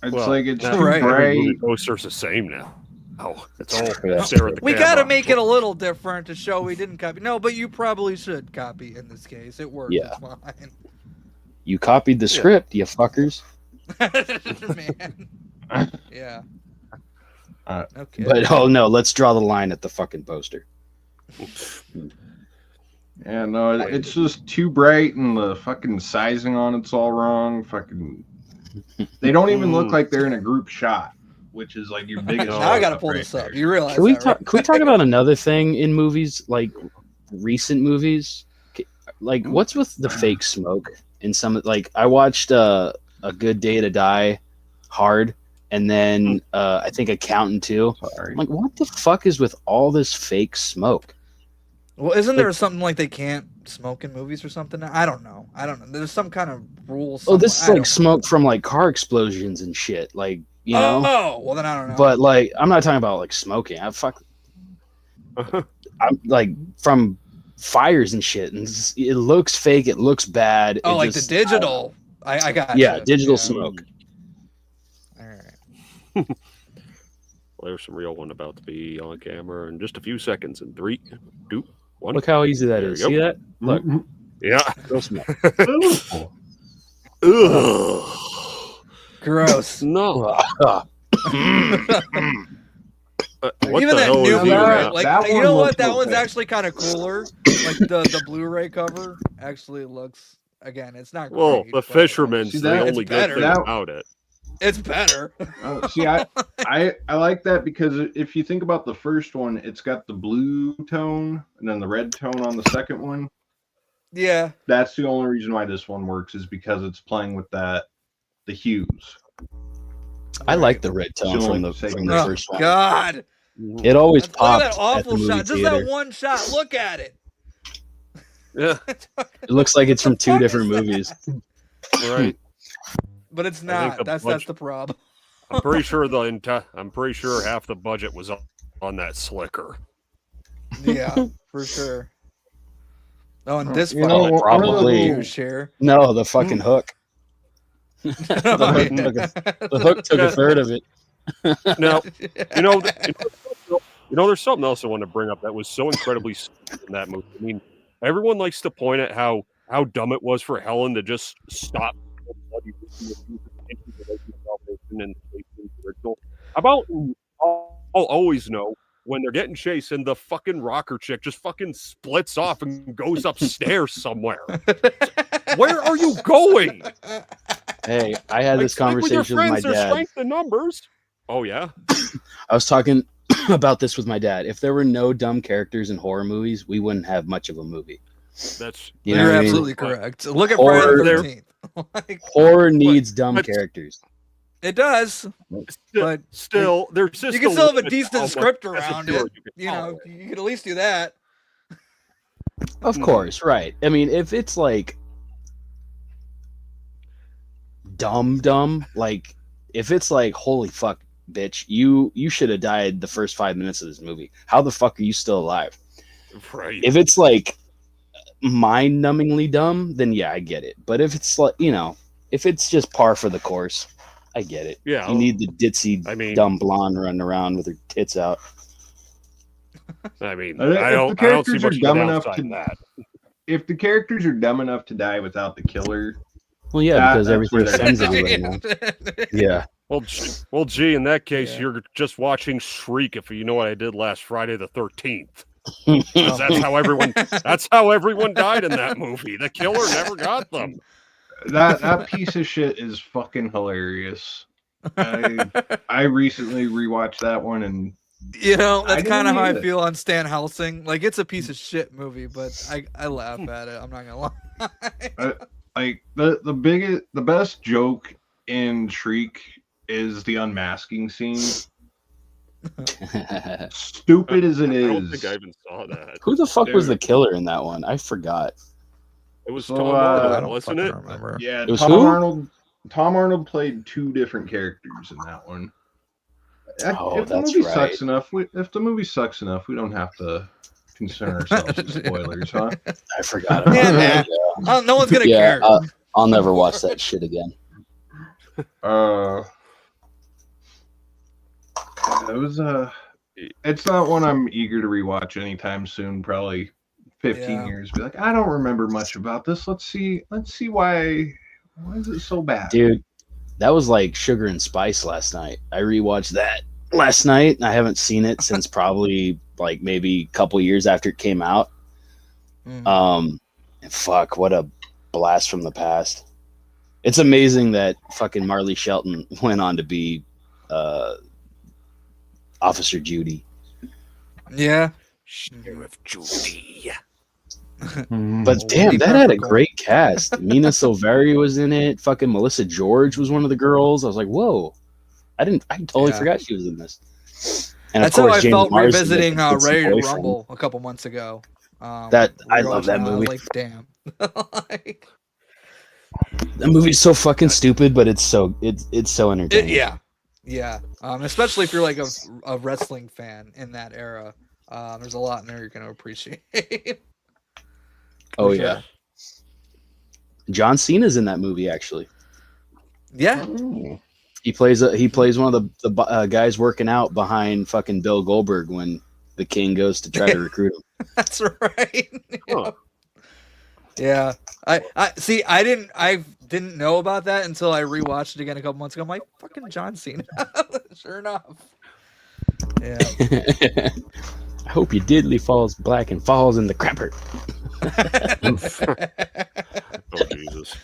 it's Well, like it's now too Right. every movie bright. poster's the same now. Oh, it's all Yeah. stare at the We camera. gotta make it a little different to show we didn't copy. No, but you probably should copy in this case. It worked. Yeah. It's fine. You copied the script, you fuckers. Man. Yeah. Okay. But oh no, let's draw the line at the fucking poster. Yeah, no, it's just too bright, and the fucking sizing on it's all wrong. Fucking, they don't even look like they're in a group shot, which is like your biggest. now I gotta fuck pull right this up. there. You realize Can we that, right? talk? Can we talk about another thing in movies, like recent movies? Like, what's with the fake smoke in some? Like, I watched A Good Day to Die, Hard, and then I think Accountant too. Sorry. I'm like, what the fuck is with all this fake smoke? Well, isn't there something like they can't smoke in movies or something? I don't know. There's some kind of rule. Oh, this is somewhere. I like don't- smoke from like car explosions and shit. Like, you know. Oh, well then I don't know. But like, I'm not talking about like smoking. I'm like from fires and shit, and it looks fake. It looks bad. Oh, it like just, the digital. I got yeah, you. digital smoke. All right. Well, there's some real one about to be on camera in just a few seconds. In 3, 2, 1. Look how easy that There is. you go. See that? Look, Yeah. go smoke. Ugh. Gross. No. What Even the that hell new is even Blu-ray, that? like That you one know what? looks That one's okay. actually kind of cooler. Like the Blu-ray cover actually looks. Again, it's not. Well, great, the but, Fisherman's See, the that- only it's good better. thing That- about it. It's better. See, I like that because if you think about the first one, it's got the blue tone and then the red tone on the second one. Yeah. That's the only reason why this one works is because it's playing with the hues. I like the red tone So from like, the Oh first one. God! It always Look at popped that at awful the movie shot. Just theater. that one shot. Look at it. Yeah, It looks like it's from two fuck different is that? movies. right. But it's I think not. the That's budget- the problem. I'm pretty sure half the budget was on that slicker. Yeah, for sure. Oh, and this You know, fucking probably. huge share. No, the fucking hook. Oh, The hook took a third of it. Now, you know, there's something else I want to bring up that was so incredibly stupid in that movie. I mean, everyone likes to point at how dumb it was for Helen to just stop. About I'll always know when they're getting chased and the fucking rocker chick just fucking splits off and goes upstairs somewhere. Where are you going? Hey, I had this Stick with your conversation with my friends, there's dad. strength in numbers. Oh yeah. I was talking about this with my dad. If there were no dumb characters in horror movies, we wouldn't have much of a movie. That's You know You're what I mean? absolutely correct. Look at Horror- Friday the 13th. Like, Horror needs dumb but- characters. it does, but still there's just you can still have a limit to how decent much script around insecure it. you can You know, tolerate. you can at least do that. Of course, right. I mean, if it's like dumb, like if it's like holy fuck, bitch, you should have died the first 5 minutes of this movie. How the fuck are you still alive? Right. If it's like mind-numbingly dumb, then yeah, I get it. But if it's like, if it's just par for the course, I get it. Yeah. You need the ditzy, I mean, dumb blonde running around with her tits out. I mean, If I the don't see characters much are of dumb the enough downside to- in that. If the characters are dumb enough to die without the killer, Well, yeah, That- because that's everything where they're depends on everybody now. Yeah. Well, gee, in that case, Yeah. you're just watching Shriek. If you know what I did last Friday the 13th, 'Cause that's how everyone. That's how everyone died in that movie. The killer never got them. that piece of shit is fucking hilarious. I recently rewatched that one and You know, I that's kind of didn't how I hate it. feel on Stan Helsing. Like, it's a piece of shit movie, but I laugh at it. I'm not gonna lie. like the best joke in Shriek is the unmasking scene. Stupid as it I don't is. think I even saw that. Who the fuck was Dude. the killer in that one? I forgot. It was So, Tom I Arnold, don't wasn't fucking it? remember. Yeah, It was Tom who? Arnold. Tom Arnold played two different characters in that one. Oh, If the that's movie right. sucks enough, we don't have to concern ourselves with spoilers, huh? I forgot about Yeah, that. Oh, no one's gonna Yeah, care. I'll never watch that shit again. It was it's not one I'm eager to rewatch anytime soon. Probably 15 Yeah. years. Be like, I don't remember much about this. Let's see why is it so bad? Dude, that was like Sugar and Spice last night. I rewatched that last night, and I haven't seen it since probably like maybe a couple years after it came out. Mm. Fuck, what a blast from the past. It's amazing that fucking Marley Shelton went on to be Officer Judy. Yeah. Sheriff Judy. But Oh, damn, Woody that had a Peppercorn. great cast. Mina Silveri was in it. Fucking Melissa George was one of the girls. I was like, whoa. I totally Yeah. forgot she was in this. And That's of how course, I James felt Marsden, revisiting the kid's Ready to boyfriend. Rumble a couple months ago. That- I love that rewatching movie. Like, damn. Like, That movie's so fucking stupid, but it's so entertaining. yeah. Especially if you're like a wrestling fan in that era. There's a lot in there you're gonna appreciate. Oh sure. yeah. John Cena's in that movie actually. Yeah. He plays one of the guys working out behind fucking Bill Goldberg when the King goes to try to recruit him. That's right. Huh. Yeah. I see. I didn't know about that until I rewatched it again a couple months ago. I'm like, fucking John Cena. Sure enough. Yeah. I hope your diddly falls black and falls in the crapper. Oh Jesus.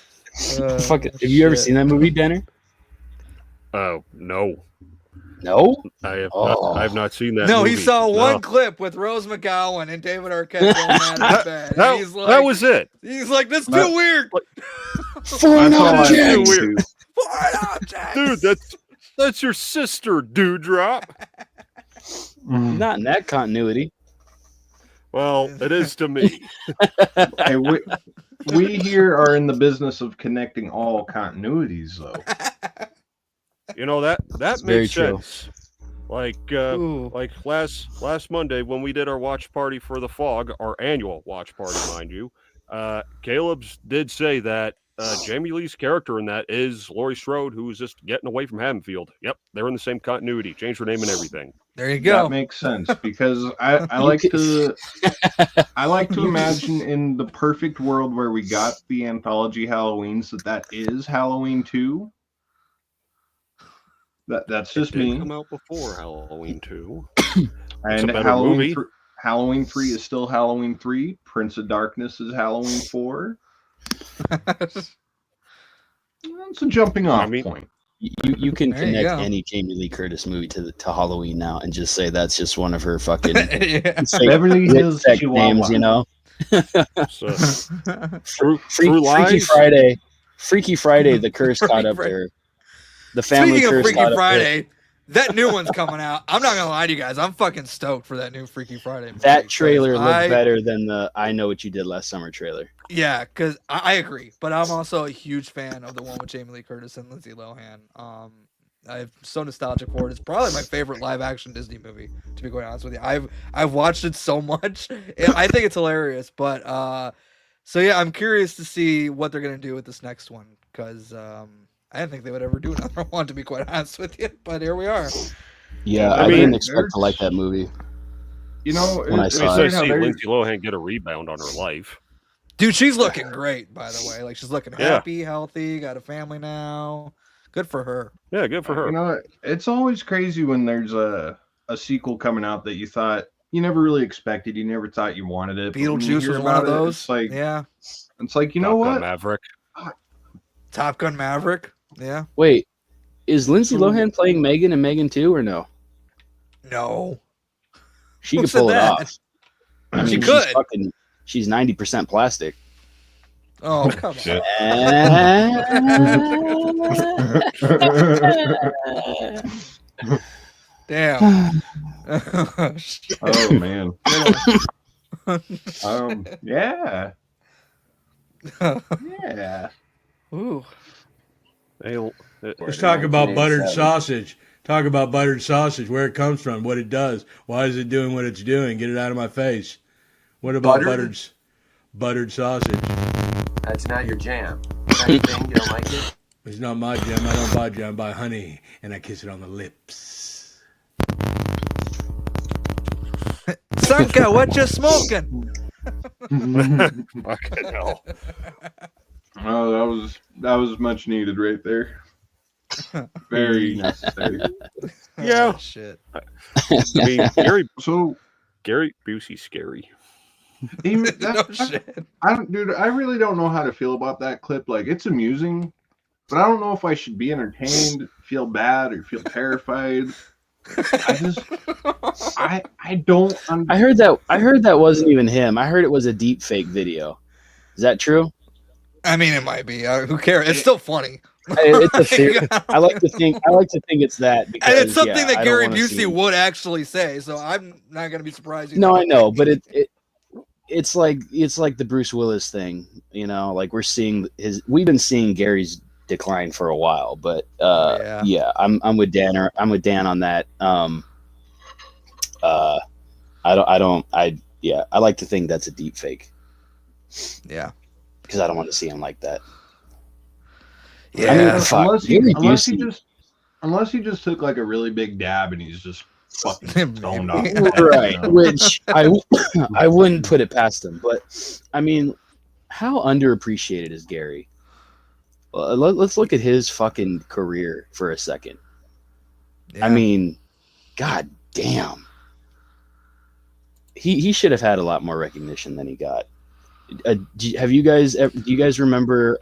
Have you ever seen that movie, Danner? Oh no. No. I have not seen that. No, movie. he saw one clip with Rose McGowan and David Arquette going at his bed. And he's like, that was it. He's like, "That's too weird." Foreign objects. Weird. Dude, that's your sister, Dewdrop. Not in that continuity. Well, it is to me. Hey, we here are in the business of connecting all continuities, though. You know that very makes true. sense. Like last Monday when we did our watch party for The Fog, our annual watch party, mind you. Caleb's did say that Jamie Lee's character in that is Laurie Strode, who's just getting away from Haddonfield. Yep, they're in the same continuity. Changed her name and everything. There you go. That makes sense because I like to imagine in the perfect world where we got the anthology Halloweens that is Halloween 2. That's just It did me. come out before Halloween 2. And a better movie. Halloween 3 is still Halloween 3. Prince of Darkness is Halloween 4. That's a jumping off point. You can There you connect go. any Jamie Lee Curtis movie to Halloween now and just say that's just one of her fucking Yeah. Beverly Hills sex Chihuahua. names, you know. So, True Lies. Freaky Friday, the curse caught up to her. The family Speaking of curse Freaky caught up to her. Friday, that new one's coming out. I'm not gonna lie to you guys. I'm fucking stoked for that new Freaky Friday movie. That trailer looked I- better than the I Know What You Did Last Summer trailer. Yeah, because I agree, but I'm also a huge fan of the one with Jamie Lee Curtis and Lindsay Lohan. I'm so nostalgic for it. It's probably my favorite live action Disney movie, to be quite honest with you. I've watched it so much. I think it's hilarious, but so yeah, I'm curious to see what they're gonna do with this next one because I didn't think they would ever do another one, to be quite honest with you. But here we are. Yeah, I I mean, didn't expect to like that movie. You know, When I it's saw It's it. nice to how see there's- Lindsay Lohan get a rebound on her life. Dude, she's looking great, by the way. Like she's looking Yeah. happy, healthy, got a family now. Good for her. Yeah, good for her. You know, it's always crazy when there's a sequel coming out that you thought you never really expected, you never thought you wanted it. but when you Beetlejuice hear was one of about it, those. It's like, Yeah. it's like, you know Top Gun what? Maverick. Top Gun Maverick. Yeah. Wait, is Lindsay Lohan playing Megan in Megan 2 or no? No. She Who could said pull it that? off. I She mean, could. She's 90% plastic. Oh, come Shit. Damn. Oh man. Yeah. Yeah. Ooh. Let's talk about buttered sausage. Talk about buttered sausage, where it comes from, what it does. Why is it doing what it's doing? Get it out of my face. What about buttered sausage? That's not your jam. Is that your thing? You don't like it? It's not my jam. I don't buy jam. I buy honey, and I kiss it on the lips. Sanka, what you smoking? Fucking hell. Oh, that was much needed right there. Very necessary. Yeah. Oh, shit. I mean, Gary Busey's scary. Even No shit. I really don't know how to feel about that clip. Like, it's amusing, but I don't know if I should be entertained, feel bad, or feel terrified. I don't. I heard that wasn't even him. I heard it was a deep fake video. Is that true? I mean, it might be. Who cares? It's still funny. It's a theory. I like to think it's that because And it's something yeah, that I don't Gary wanna Busey see- would actually say, so I'm not going to be surprised. No, I know, but it's like the Bruce Willis thing, you know. Like we've been seeing Gary's decline for a while, but yeah, I'm with Dan. I'm with Dan on that. I like to think that's a deep fake. Yeah. Because I don't want to see him like that. Yeah. I mean, fuck. Unless he just took like a really big dab and he's just fucking stoned off. Right. Which I wouldn't put it past him. But I mean, how underappreciated is Gary? Let's look at his fucking career for a second. Yeah. I mean, god damn. He should have had a lot more recognition than he got. Do you guys remember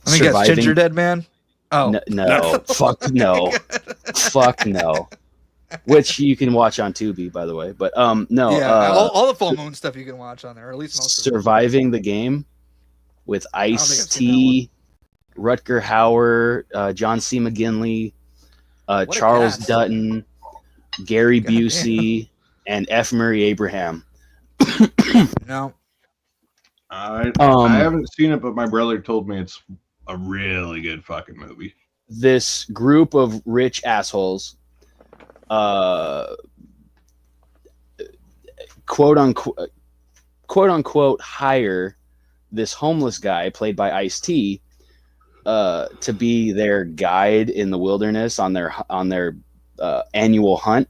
Let me guess, Ginger Dead Man? Oh. No. Fuck no. Fuck no. Which you can watch on Tubi, by the way. But no. Yeah, all the Full Moon stuff you can watch on there, or at least most Surviving the Game with Ice-T, Rutger Hauer, John C. McGinley, Charles Dutton, Gary Busey, and F. Murray Abraham. No. I haven't seen it, but my brother told me it's a really good fucking movie. This group of rich assholes, quote unquote, hire this homeless guy played by Ice-T to be their guide in the wilderness on their annual hunt.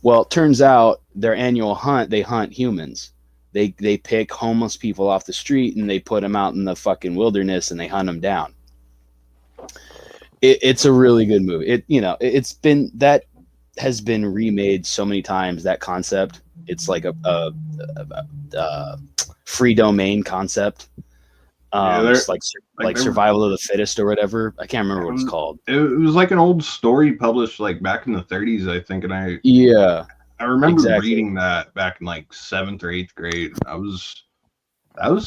Well, it turns out their annual hunt, they hunt humans. They pick homeless people off the street and they put them out in the fucking wilderness and they hunt them down. It's a really good movie. That has been remade so many times. That concept, it's like a free domain concept. It's like survival of the fittest or whatever. I can't remember what it's called. It was like an old story published like back in the 30s, I think, and I remember reading that back in like 7th or 8th grade. That was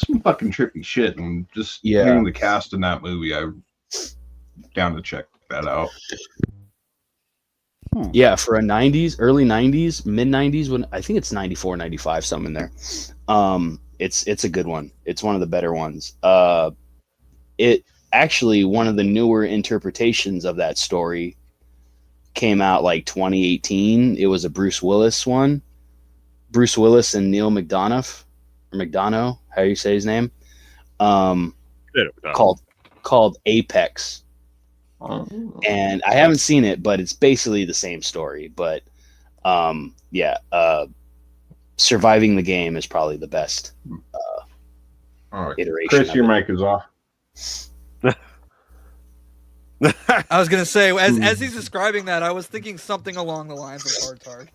some fucking trippy shit, and just hearing the cast in that movie, I'm down to check that out. Yeah, for a early 90s, mid 90s, when I think it's 94, 95, something in there. It's a good one. It's one of the better ones. It actually, one of the newer interpretations of that story came out like 2018. It was a Bruce Willis one. Bruce Willis and Neil McDonough, how you say his name? Called Apex. And I haven't seen it, but it's basically the same story. But Surviving the Game is probably the best iteration. Chris, your mic is off. I was gonna say, as he's describing that, I was thinking something along the lines of Hard Target.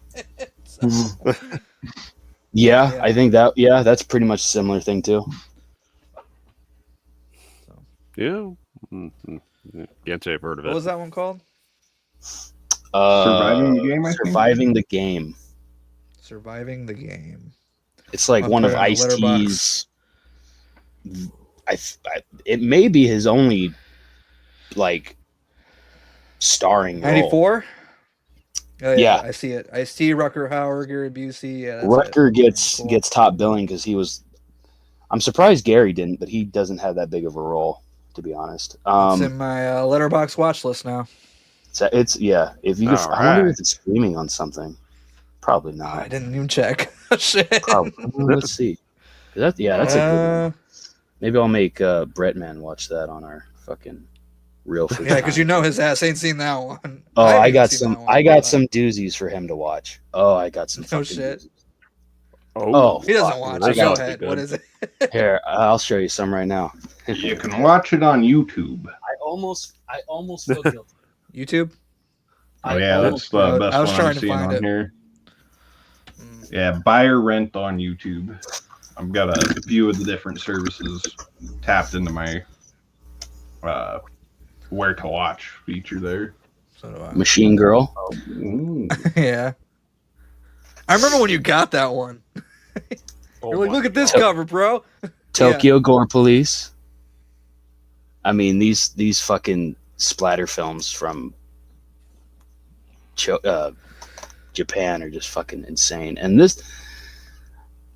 Yeah, I think that's pretty much a similar thing too. Yeah. Can't say I've heard of it. What was that one called? Surviving the Game, I think? Surviving the Game. Surviving the Game. It's like one of Ice-T's. It may be his only like starring role. 94? Yeah, I see it. Ice-T, Rutger Hauer, Gary Busey. Yeah, Rutger gets top billing because he was. I'm surprised Gary didn't, but he doesn't have that big of a role, to be honest. It's in my Letterboxd watch list now. It's if you. I wonder if it's streaming on something. Probably not. I didn't even check. Shit. Let's see. That's a good one. Maybe I'll make Brettman watch that on our fucking real. Yeah, because you know his ass ain't seen that one. Oh, I got some doozies for him to watch. Oh, I got some. No shit. Doozies. Oh, he doesn't watch it. Go ahead. What is it? Here, I'll show you some right now. You can watch it on YouTube. I almost feel guilty. YouTube? Oh yeah, that's the best one I'm seeing on here. Yeah, buy or rent on YouTube. I've got a few of the different services tapped into my where to watch feature there. So do I. Machine Girl. Yeah. I remember when you got that one. You're like, look at this cover, bro. Tokyo Gore Police. I mean, these fucking splatter films from Japan are just fucking insane. And this,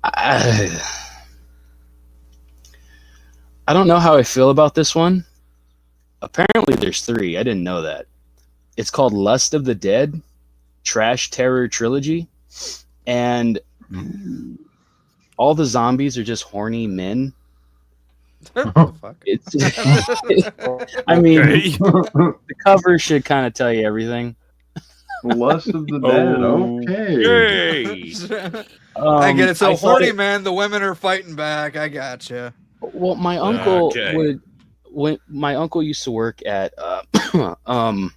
I don't know how I feel about this one. Apparently, there's 3. I didn't know that. It's called Lust of the Dead, Trash Terror Trilogy, and all the zombies are just horny men. What the fuck? It's, I mean, Okay. the cover should kind of tell you everything. Lust of the Dead. Okay. Yay. I get it. So I thought horny it- men, the women are fighting back. I gotcha. Well, my uncle Okay. when my uncle used to work at the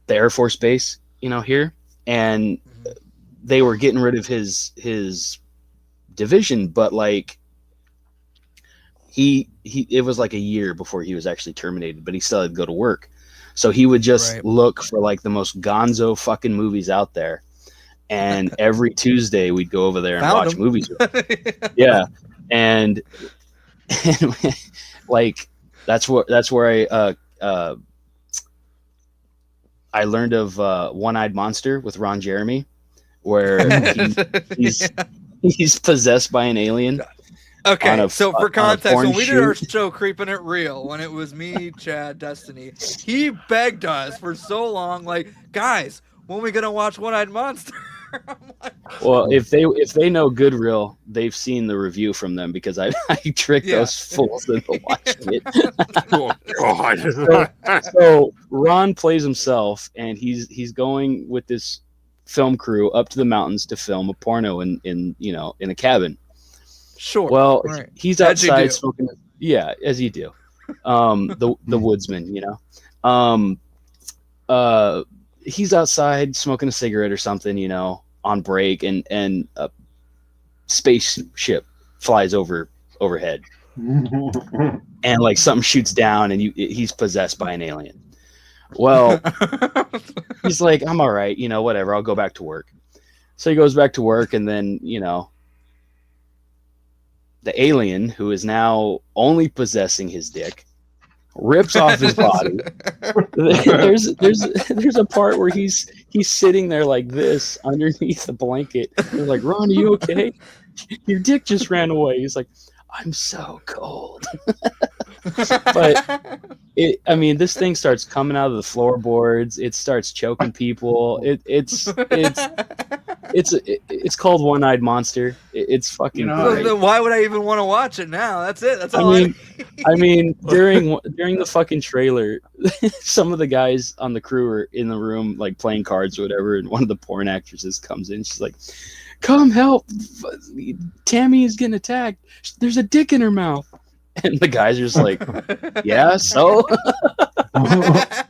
Air Force Base, here, and they were getting rid of his division, but like he it was like a year before he was actually terminated, but he still had to go to work. So he would just look for like the most gonzo fucking movies out there. And every Tuesday we'd go over there and Found watch them. movies with him. Yeah. And like that's where I learned of One-Eyed Monster with Ron Jeremy, where he's possessed by an alien. Okay, so for context, when orange we did our shoe. show Creeping It Real, when it was me, Chad, Destiny, he begged us for so long, like, guys, when are we gonna watch One-Eyed Monster? I'm like, Well, if they know Good Reel, they've seen the review from them because I tricked those fools into watching it. Oh God. So Ron plays himself, and he's going with this film crew up to the mountains to film a porno in a cabin. sure. Well, right. he's As you outside do. smoking. Yeah, as you do. The woodsman, he's outside smoking a cigarette or something, on break, and a spaceship flies overhead, and like something shoots down, and he's possessed by an alien. Well, he's like, I'm all right, whatever. I'll go back to work. So he goes back to work, and then the alien, who is now only possessing his dick, rips off his body. There's a part where he's sitting there like this underneath the blanket. They're like, Ron, are you okay? Your dick just ran away. He's like, I'm so cold. But this thing starts coming out of the floorboards. It starts choking people. It's called One-Eyed Monster. It's fucking great. Then why would I even want to watch it now? That's it. That's all I mean, during the fucking trailer, some of the guys on the crew are in the room, like playing cards or whatever, and one of the porn actresses comes in. She's like, "Come help! Tammy is getting attacked. There's a dick in her mouth." And the guys are just like, "Yeah, so." I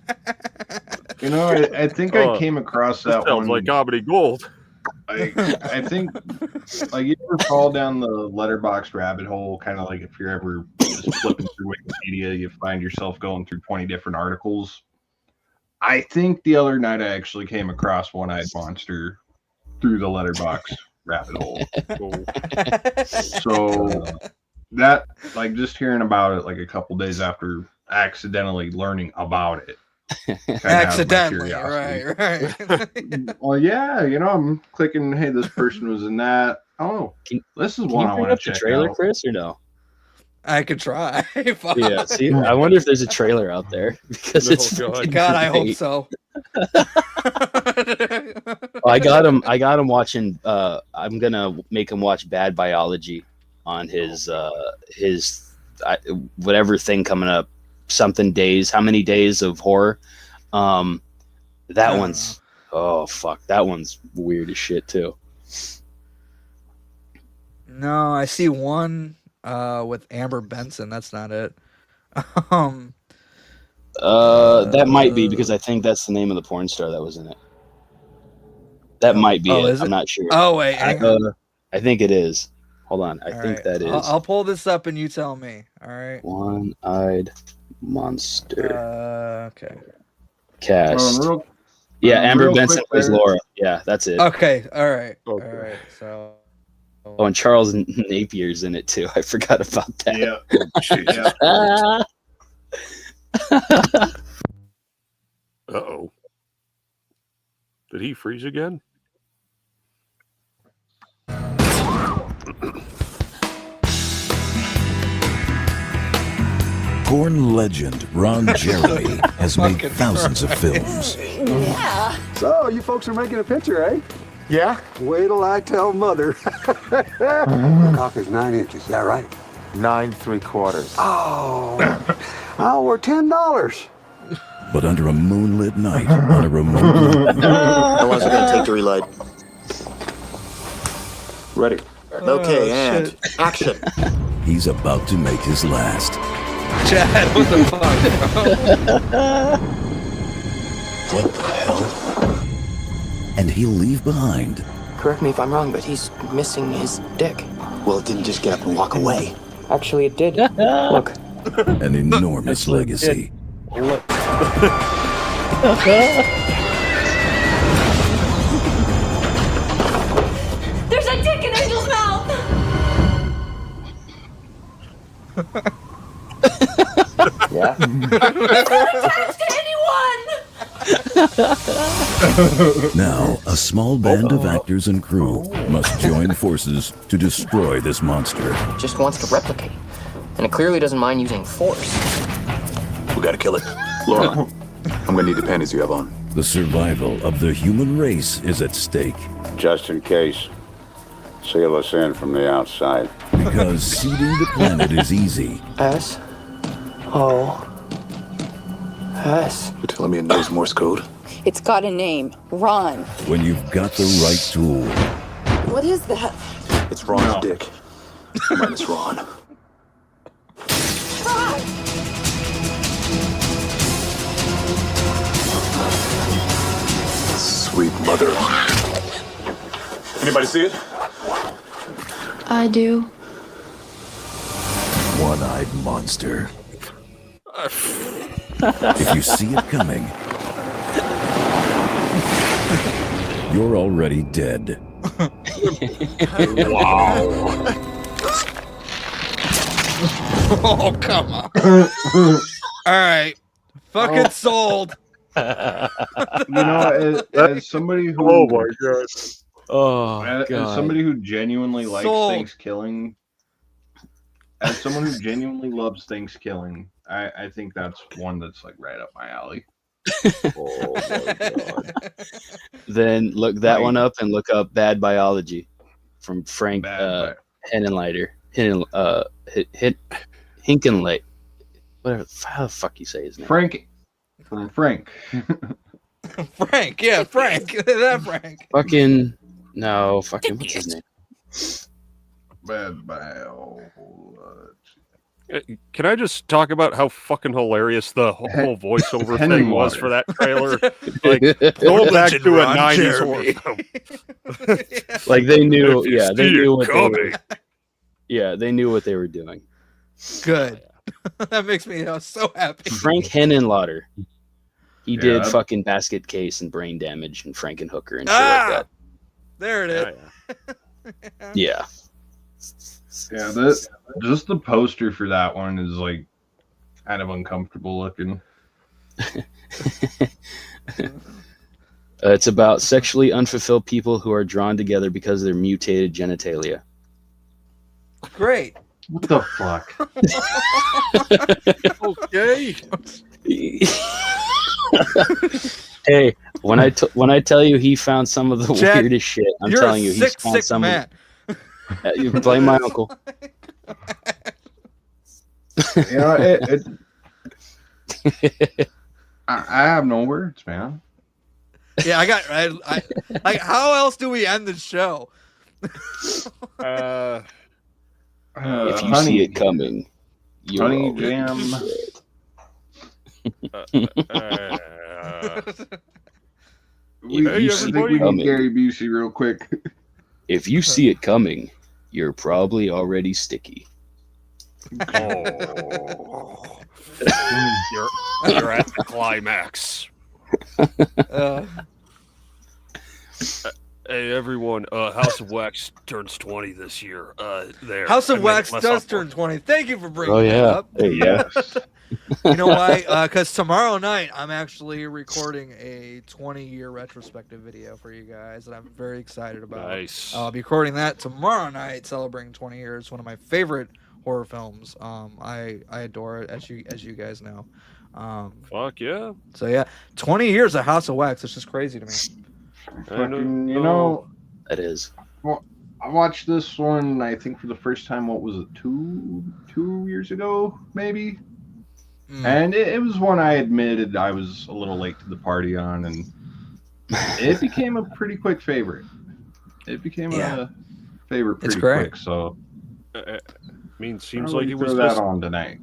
think I came across that Sounds one. like comedy gold. I think, like, you ever fall down the letterbox rabbit hole, kind of like if you're ever just flipping through Wikipedia, you find yourself going through 20 different articles. I think the other night I actually came across One-Eyed Monster through the letterbox rabbit hole. So that, like, just hearing about it, like, a couple days after accidentally learning about it. Accidentally, right. Well, yeah, I'm clicking. Hey, this person was in that. Oh, this is one I want to check the trailer, out. Chris, or no? I could try. Fuck. Yeah. See, I wonder if there's a trailer out there because it's fucking God, I hope great. so. Well, I got him watching. I'm gonna make him watch Bad Biology on his whatever thing coming up. Something days. How many days of horror? That one's that one's weird as shit too. No, I see one with Amber Benson. That's not it. That might be because I think that's the name of the porn star that was in it. That might be it. I'm not sure. Oh wait, hang on. I think it is. Hold on. I think right. that is. I'll pull this up and you tell me. All right. One-Eyed Monster. Okay. Cast. Yeah, Amber Benson plays Laura. Yeah, that's it. Okay. All right. All right. So. Oh, and Charles Napier's in it too. I forgot about that. Yeah. Uh-oh. Did he freeze again? Porn legend Ron Jeremy has made thousands of films. Yeah. So, you folks are making a picture, eh? Yeah? Wait till I tell Mother. The cock is 9 inches, is that right? 9 3/4. Oh, we're $10. But under a moonlit night, on a remote How long is it going to take to reload? Ready. Okay, and action. he's about to make his last. Chad, what the fuck? What the hell? And he'll leave behind Correct me if I'm wrong, but he's missing his dick. Well, it didn't just get up and walk away. Actually, it did. Look. an enormous legacy. Look. There's a dick in Angel's mouth! Yeah? To anyone! Now, a small band of actors and crew must join forces to destroy this monster. Just wants to replicate. And it clearly doesn't mind using force. We gotta kill it. Laura, I'm gonna need the panties you have on. The survival of the human race is at stake. Just in case, seal us in from the outside. Because seeding the planet is easy. S-O-S. You're telling me it knows Morse code? It's got a name. Ron. When you've got the right tool. What is that? It's Ron's dick. Minus Ron. Sweet mother. Anybody see it? I do. One-eyed monster. If you see it coming, you're already dead. Wow. Oh, come on. All right. Fucking sold. As somebody who... Oh, my God. Oh, as God. somebody who genuinely likes Sold. Thanksgiving, as someone who genuinely loves Thanksgiving, I think that's one that's like right up my alley. Oh, my God. Then look that one up and look up Bad Biology from Frank Henenleiter. Hinkenley. Whatever. How the fuck you say his name? Frank. Frank, yeah, Frank. That Frank. Fucking no, fucking what's his name? Bad bio. Can I just talk about how fucking hilarious the whole voiceover thing was for that trailer? Like, go back to a 90s horror film. Like they knew, If you yeah, they see knew it what coming. they were. Yeah, they knew what they were doing. Good. That makes me so happy. Frank Henenlotter. He did Yeah. fucking Basket Case and Brain Damage and Frankenhooker and shit like that. There it is. Yeah. Yeah, just the poster for that one is like kind of uncomfortable looking. It's about sexually unfulfilled people who are drawn together because of their mutated genitalia. Great. What the fuck? Okay. Hey, when I tell you he found some of the Chad, weirdest shit, I'm you're telling a you he's sick, found sick some. man. You blame my uncle. You know, I have no words, man. Yeah, I like. How else do we end the show? If you honey, see it coming, you honey already jam. If you see it coming, Gary Busey real quick. If you see it coming, you're probably already sticky. Oh. You're at the climax. Hey everyone, House of Wax turns 20 this year. There. House of I made Wax it does turn 20. Thank you for bringing Oh that yeah, up. hey, yeah. You know why? Because tomorrow night I'm actually recording a 20-year retrospective video for you guys that I'm very excited about. Nice. I'll be recording that tomorrow night, celebrating 20 years. One of my favorite horror films. I adore it, as you guys know. Fuck yeah. So yeah, 20 years of House of Wax. It's just crazy to me. Fucking, you know, That is. Well, I watched this one, I think, for the first time, what was it, two years ago, maybe? And it was one I admitted I was a little late to the party on, and it became a pretty quick favorite. It became a favorite pretty quick, so... I mean, seems Probably like it was throw that just... on tonight.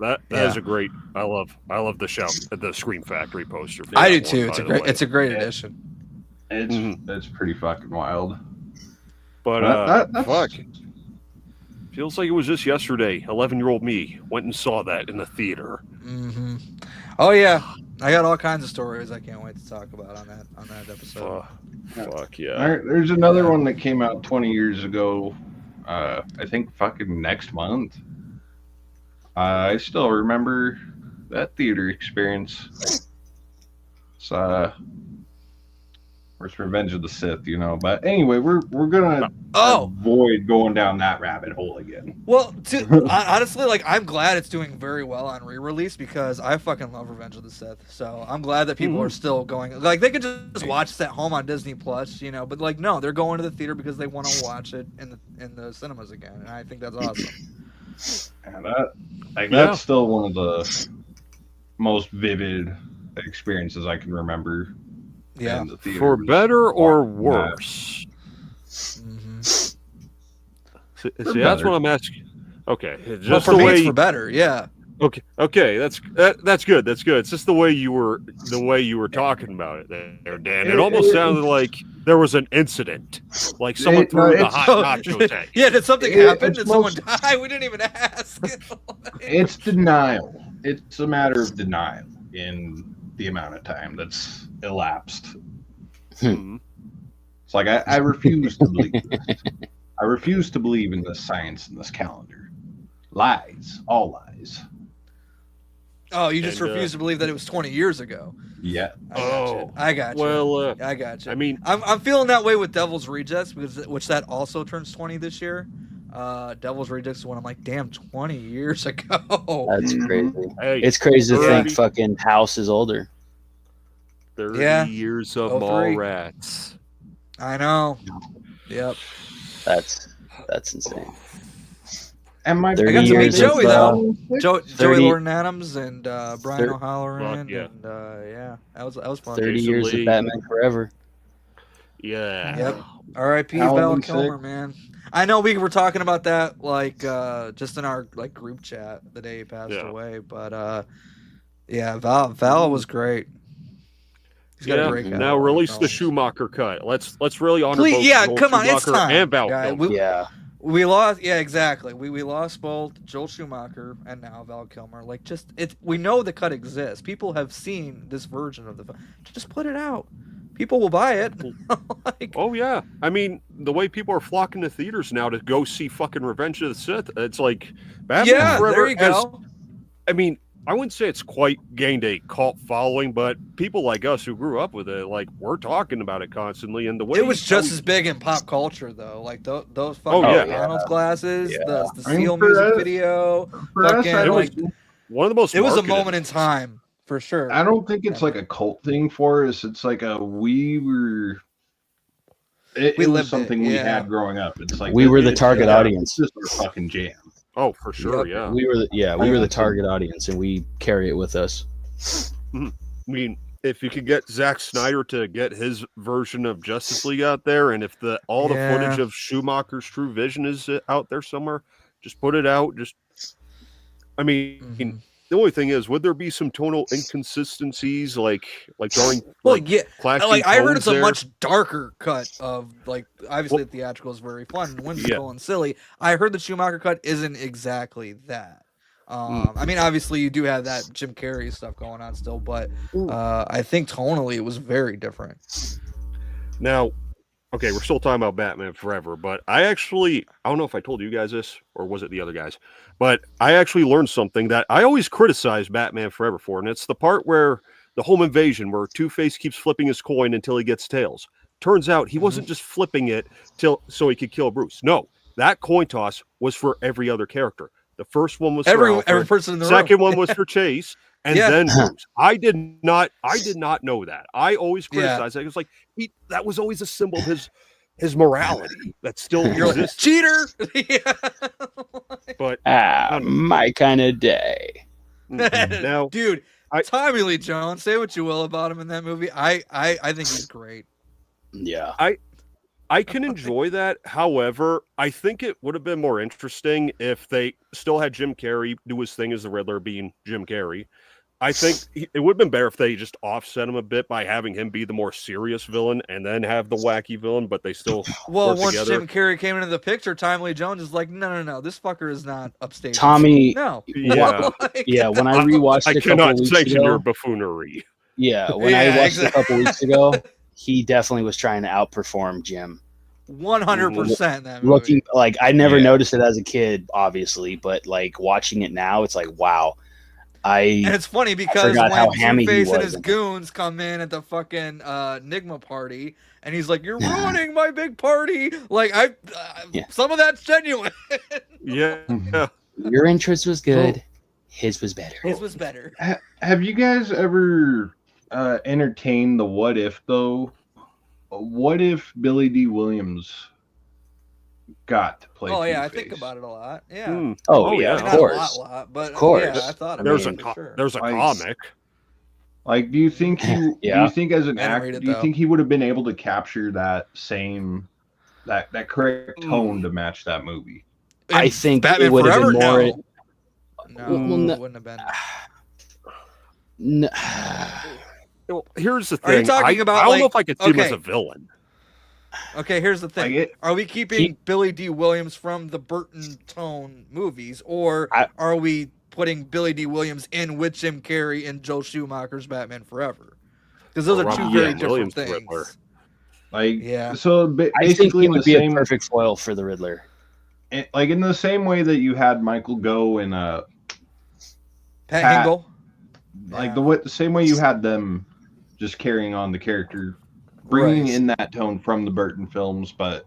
That is a great... I love the Scream Factory poster. I do too. It's a great addition. It's pretty fucking wild. But fuck. Feels like it was just yesterday. 11-year-old me went and saw that in the theater. Mm-hmm. Oh yeah, I got all kinds of stories I can't wait to talk about on that episode. Fuck yeah. All right, there's another one that came out 20 years ago. I think fucking next month. I still remember that theater experience. It's where's Revenge of the Sith, you know. But anyway, we're gonna avoid going down that rabbit hole again. Well, honestly, like I'm glad it's doing very well on re-release because I fucking love Revenge of the Sith. So I'm glad that people are still going. Like they could just watch this at home on Disney Plus, you know. But like no, they're going to the theater because they want to watch it in the cinemas again, and I think that's awesome. And that's still one of the most vivid experiences I can remember. Yeah, for better or worse. See, that's what I'm asking. Okay, just for the me, way it's for better. Yeah. Okay, that's good. That's good. It's just the way you were talking about it there, Dan. It almost sounded like there was an incident, like someone threw the hot nachos at you. Yeah, did something happen? Did someone die? We didn't even ask. It's denial. It's a matter of denial in the amount of time that's elapsed. It's like I refuse to believe this. I refuse to believe in this science and this calendar. Lies, all lies. Oh, you just refuse to believe that it was 20 years ago. Yeah. I got you. Well, I got you. I mean, I'm feeling that way with Devil's Rejects which that also turns 20 this year. Devil's Rejects is when I'm like, damn, 20 years ago. That's crazy. Hey, it's crazy to think fucking House is older. 30 years of Mallrats. I know. Yep. That's insane. And I got to meet Joey though. Joey Lauren Adams and Brian O'Halloran. And that was fun. 30 years of Batman Forever. Yeah. Yep. R.I.P. Val Kilmer, man. I know we were talking about that like just in our like group chat the day he passed away, but Val was great. He's got a great guy. Now release the Schumacher cut. Let's really honor both come Schumacher on, it's time. and Val Kilmer. We lost, exactly. We lost both Joel Schumacher and now Val Kilmer. Like, we know the cut exists. People have seen this version of the film. Just put it out. People will buy it. Oh yeah, I mean the way people are flocking to theaters now to go see fucking Revenge of the Sith. It's like Batman Forever. There you go. I mean, I wouldn't say it's quite gained a cult following, but people like us who grew up with it, like we're talking about it constantly. And the way it was just as big in pop culture, though. Like those fucking McDonald's glasses, the Seal music video. It was one of the most. It was a moment in time for sure. I don't think it's like a cult thing for us. It's like it was something we had growing up. It's like we were the target audience. This is our fucking jam. Oh, for sure, yeah. We were the target audience, and we carry it with us. I mean, if you could get Zack Snyder to get his version of Justice League out there, and if all the footage of Schumacher's True Vision is out there somewhere, just put it out. I mean, the only thing is, would there be some tonal inconsistencies, like during? Like I heard it's a much darker cut of like obviously the theatrical is very fun and whimsical and silly. I heard the Schumacher cut isn't exactly that. I mean, obviously you do have that Jim Carrey stuff going on still, but I think tonally it was very different. Now, okay, we're still talking about Batman Forever, but I don't know if I told you guys this or was it the other guys, but I actually learned something that I always criticize Batman Forever for, and it's the part where the home invasion where Two-Face keeps flipping his coin until he gets tails. Turns out he wasn't just flipping it so he could kill Bruce. No, that coin toss was for every other character. The first one was for Alfred, every person in the second room. one was for Chase, and then Bruce. I did not know that. I always criticized that. It was like that was always a symbol of his morality that still exists. Cheater. But my kind of day. Now, dude, Tommy Lee Jones. Say what you will about him in that movie. I think he's great. Yeah. I can enjoy that. However, I think it would have been more interesting if they still had Jim Carrey do his thing as the Riddler, being Jim Carrey. I think it would have been better if they just offset him a bit by having him be the more serious villain and then have the wacky villain, but they still work once together. Jim Carrey came into the picture, Tommy Lee Jones is like, no, this fucker is not upstage. Tommy, no. Yeah. Yeah, when I rewatched it a couple cannot weeks sanction ago, your buffoonery. Yeah, when I watched it a couple weeks ago, he definitely was trying to outperform Jim. 100% that movie. Looking like I never noticed it as a kid, obviously, but like watching it now, it's like wow. And it's funny because forgot how when hammy he Two-Face and was his in it. goons come in at the fucking Nigma party, and he's like, "You're ruining my big party." Like some of that's genuine. Yeah. Your interest was good. His was better. His was better. Have you guys ever entertained the what if though? What if Billy D. Williams got to play? Oh yeah, Two-Face? I think about it a lot. Yeah. Oh yeah, of not course. a lot, but Of course. yeah, I thought There's about it for sure. there's a comic. Like, do you think do you think as an I didn't actor, read it, do you though. think he would have been able to capture that same that correct tone to match that movie? I think Batman it would have Forever? been more. No, it wouldn't have been. No. Well, here's the Are you thing. talking about, I don't know like- if I could see him as okay. a villain. Okay, here's the thing. Like are we keeping Billy D. Williams from the Burton tone movies, or are we putting Billy D. Williams in with Jim Carrey and Joel Schumacher's Batman Forever? Because those are two very different things. Riddler. Like, Yeah. so I think basically he in the would be same a perfect foil for the Riddler. like in the same way that you had Michael Gough and Pat Hingle. like the same way you had them just carrying on the character, bringing in that tone from the Burton films, but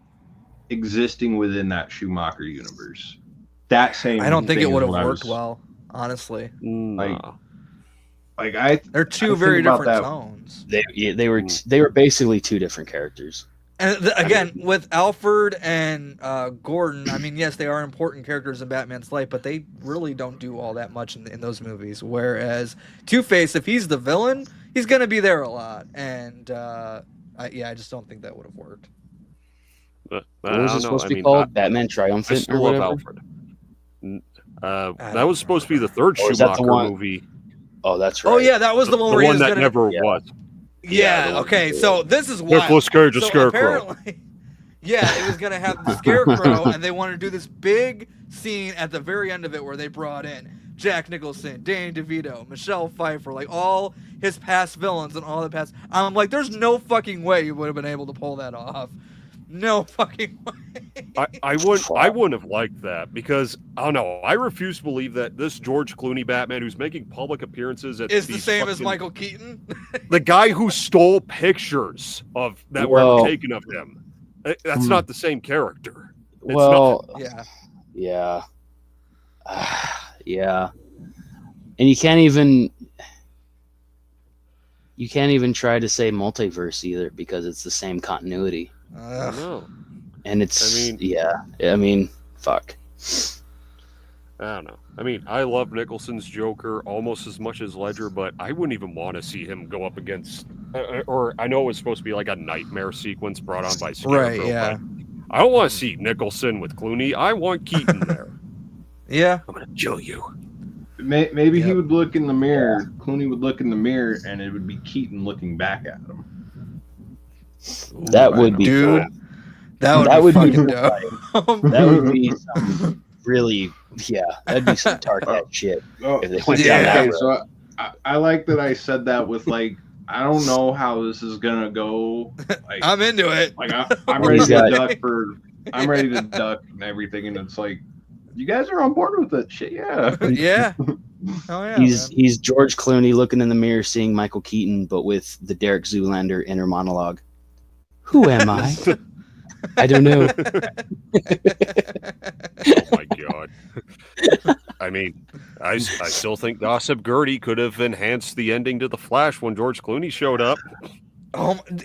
existing within that Schumacher universe. That same. I don't think thing it would is have what I worked was- well, honestly. They're two very different tones. They were basically two different characters. And again, with Alfred and Gordon, I mean, yes, they are important characters in Batman's life, but they really don't do all that much in those movies. Whereas Two-Face, if he's the villain, he's going to be there a lot. And I just don't think that would have worked. What was it supposed to be called? Batman Triumphant I still or love whatever? Alfred. That was supposed to be the third Or is that the Schumacher one- movie. Oh, that's right. Oh, yeah, that was the one where he was that gonna... never was. Yeah, okay, so this is why. Nicolas Cage, a so scarecrow. apparently, yeah, it was gonna have the scarecrow, and they wanted to do this big scene at the very end of it where they brought in Jack Nicholson, Danny DeVito, Michelle Pfeiffer, like all his past villains and all the past. I'm like, there's no fucking way you would have been able to pull that off. No fucking way. I wouldn't have liked that because I don't know. I refuse to believe that this George Clooney Batman, who's making public appearances at Is the these same as fucking- Michael Keaton? the guy who stole pictures of that Well- were taken of him. That's not the same character. It's Well, not. Yeah. Yeah. And you can't even try to say multiverse either because it's the same continuity. No. And it's I mean- fuck. I don't know. I mean, I love Nicholson's Joker almost as much as Ledger, but I wouldn't even want to see him go up against. Or I know it was supposed to be like a nightmare sequence brought on by Scarecrow. Right, yeah. But I don't want to see Nicholson with Clooney. I want Keaton there. Yeah. I'm gonna kill you. Maybe he would look in the mirror. Clooney would look in the mirror, and it would be Keaton looking back at him. That would be Dude, cool. that would be fucking dope. dope. That would be some really, that'd be some dark ass shit. If they went down that Okay, road. so I like that I said that with like, I don't know how this is gonna go. Like, I'm into it. Like I'm ready to duck I'm ready to duck and everything, and it's like, you guys are on board with it. Shit, yeah. Yeah. Oh yeah. He's George Clooney looking in the mirror, seeing Michael Keaton, but with the Derek Zoolander inner monologue. Who am I? I don't know. Oh my god. I mean, I still think Gossip Gertie could have enhanced the ending to The Flash when George Clooney showed up.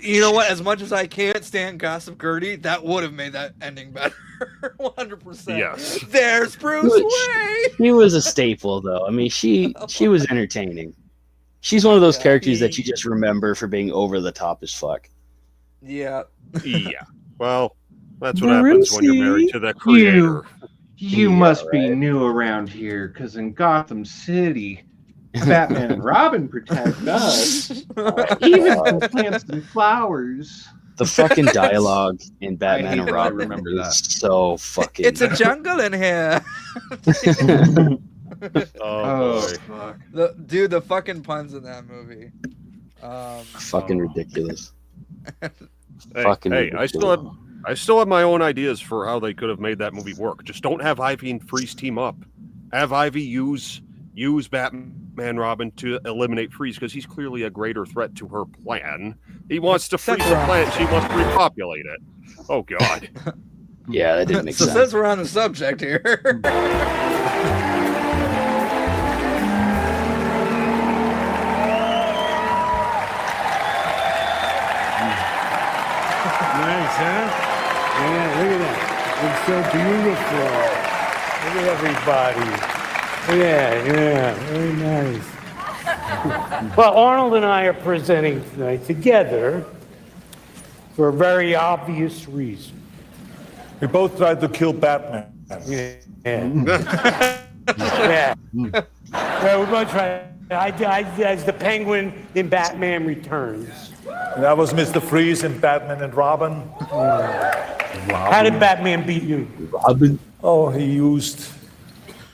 You know what? As much as I can't stand Gossip Gertie, that would have made that ending better. 100%. Yes. There's Bruce Wayne. She was a staple, though. I mean, she was entertaining. She's one of those characters that you just remember for being over the top as fuck. Yeah. Yeah. Well, that's what happens when you're married to the creator. You must be new around here, because in Gotham City, Batman and Robin protect us. Even from plants and flowers. The fucking dialogue in Batman and I Robin remember that. is so fucking. It's a jungle in here. Oh, boy. Fuck. The fucking puns in that movie. Fucking ridiculous. Hey, I still have my own ideas for how they could have made that movie work. Just don't have Ivy and Freeze team up. Have Ivy use Batman Robin to eliminate Freeze, because he's clearly a greater threat to her plan. He wants to freeze the planet. She must repopulate it. Oh, God. Yeah, that didn't make sense. So since we're on the subject here. Nice, huh? Yeah, look at that. It's so beautiful. Look at everybody. Yeah, very nice. Well, Arnold and I are presenting tonight together for a very obvious reason. We both tried to kill Batman. Yeah. Yeah. Well, we're both trying. I as the Penguin in Batman Returns. And I was Mr. Freeze in Batman and Robin. How did Batman beat you? Robin? Oh, he used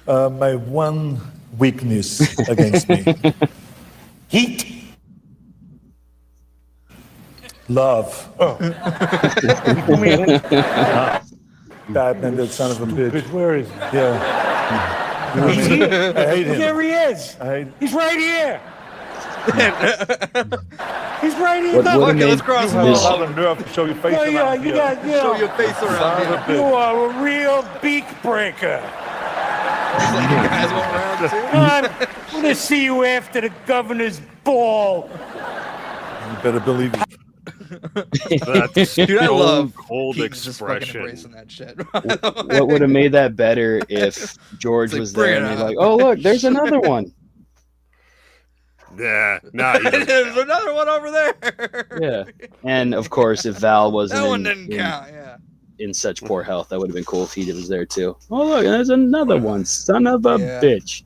my one weakness against me. Heat. Love. Oh. Batman, that son of a bitch. Where is he? Yeah. Is he? I hate him. There he is. He's right here. He's right here. Okay, let's cross the You wall. have the nerve to show your face Yeah, around you here. got, Show your face Son around of a here. You bitch. are a real beak breaker. You guys went around too? I'm gonna see you after the governor's ball. You better believe it. That's Dude, I love cold Keaton's just fucking expression. embracing that shit. What would have made that better if George like, was bring there it and he's on. like, "Oh, look, there's another one." Yeah, nah, he doesn't There's count. another one over there. Yeah, and of course, if Val wasn't That one in, didn't count. Yeah. in such poor health, that would have been cool if he was there too. Oh, look, there's another one, son of a Yeah. bitch.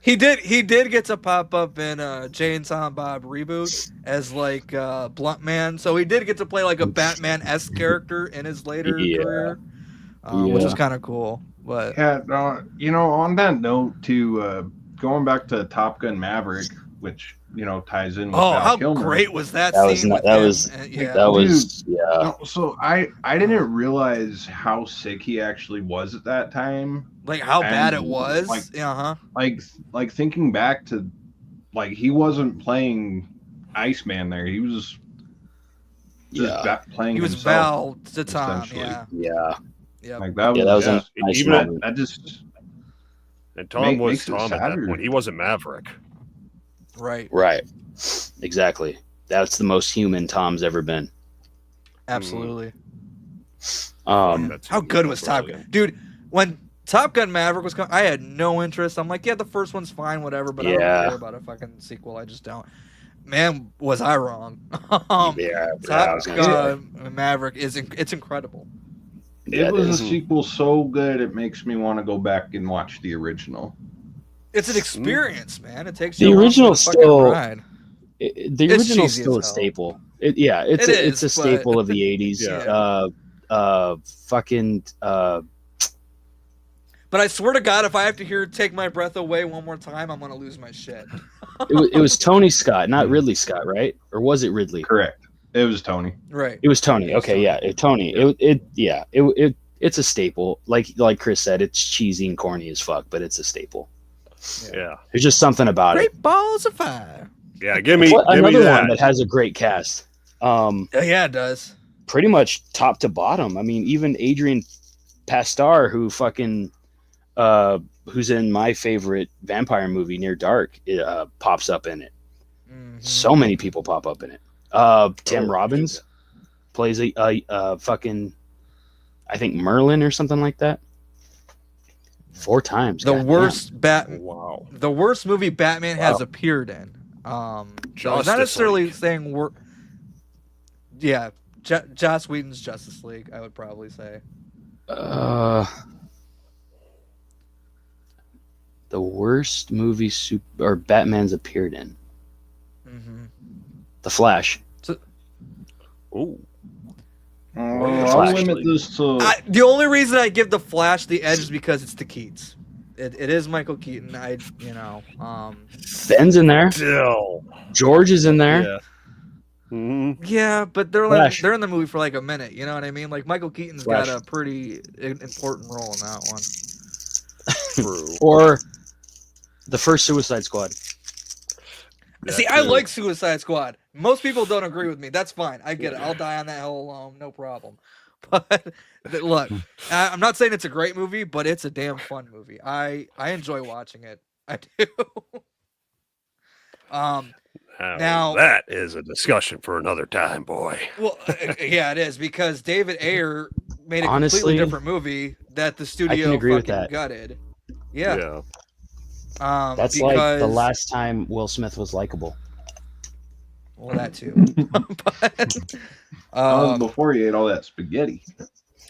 He did get to pop up in Jay and Silent Bob reboot as like Blunt Man, so he did get to play like a Batman-esque character in his later career, which was kind of cool. But Yeah, on that note, too, going back to Top Gun Maverick, which ties in with Val how Kilmer. great was that That was scene? not, with that him? was Yeah. that was Dude, yeah. So I didn't realize how sick he actually was at that time. Like how bad it And, was. like- Uh-huh. Like thinking back to, like, he wasn't playing Iceman there. He was just playing He was himself, Val to Tom. essentially. Yeah. Yeah. Like that was, Yeah, that was a nice even moment. that just And Tom was makes it Tom at that sadder. point. He wasn't Maverick. Right. Right. Exactly. That's the most human Tom's ever been. Absolutely. That's How good was Top Gun? Dude, when Top Gun Maverick was coming, I had no interest. I'm like, yeah, the first one's fine, whatever, but I don't Yeah. care about a fucking sequel. I just don't. Man, was I wrong. Yeah, I Top was gonna say. Gun Maverick it's incredible. Yeah, it was a is. sequel so good it makes me want to go back and watch the original. It's an experience, man. It takes The you along for original's the fucking still- ride. The It's original's cheesy still a as hell. staple. It's It it's a is, but- staple of the 80s. Yeah. But I swear to God, if I have to hear "Take My Breath Away" one more time, I'm gonna lose my shit. It was Tony Scott, not Ridley Scott, right? Or was it Ridley? Correct. It was Tony. Right. It was Tony. Okay, yeah, Tony. It's a staple. Like Chris said, it's cheesy and corny as fuck, but it's a staple. Yeah. There's just something about it. Great balls of fire. Yeah, give me Another that. one that has a great cast. Yeah, it does. Pretty much top to bottom. I mean, even Adrian Pastar, who fucking who's in my favorite vampire movie, Near Dark, pops up in it. Mm-hmm. So many people pop up in it. Tim Robbins plays a fucking, I think Merlin or something like that. 4 times. The goddamn. worst Wow. The worst movie Batman has appeared in. So it's not Justice necessarily League. saying we're. Yeah, Joss Whedon's Justice League, I would probably say. The worst movie or Batman's appeared in. Mm-hmm. The Flash. Ooh. I'll limit this to. The only reason I give the Flash the edge is because it's the Keats. It is Michael Keaton. Ben's in there. Still. George is in there. Yeah. Mm-hmm. Yeah, but they're Flash. they're in the movie for like a minute. You know what I mean? Like Michael Keaton's Flash. got a pretty important role in that one. True. Or the first Suicide Squad. See, I like Suicide Squad. Most people don't agree with me. That's fine. I get it. I'll die on that hill alone. No problem. But look, I'm not saying it's a great movie, but it's a damn fun movie. I enjoy watching it. I do. Now that is a discussion for another time, boy. Well, yeah, it is because David Ayer made a Honestly, completely different movie that the studio agree with fucking that. gutted. Yeah. That's because, like the last time Will Smith was likable. Well, that too. Before he ate all that spaghetti.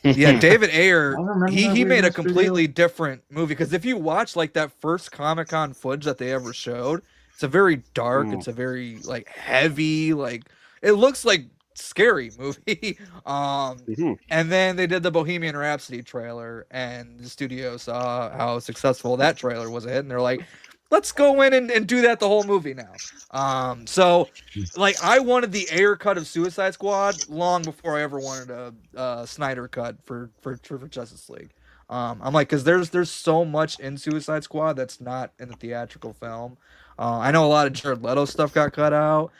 Yeah, David Ayer, remember he that made a radio completely different movie because if you watch like that first Comic-Con footage that they ever showed, it's a very dark, it's a very like heavy, like it looks like scary movie. And then they did the Bohemian Rhapsody trailer and the studio saw how successful that trailer was a hit and they're like, let's go in and do that the whole movie now. So like I wanted the Ayer cut of Suicide Squad long before I ever wanted a Snyder cut for Justice League. I'm like, because there's so much in Suicide Squad that's not in the theatrical film. I know a lot of Jared Leto stuff got cut out.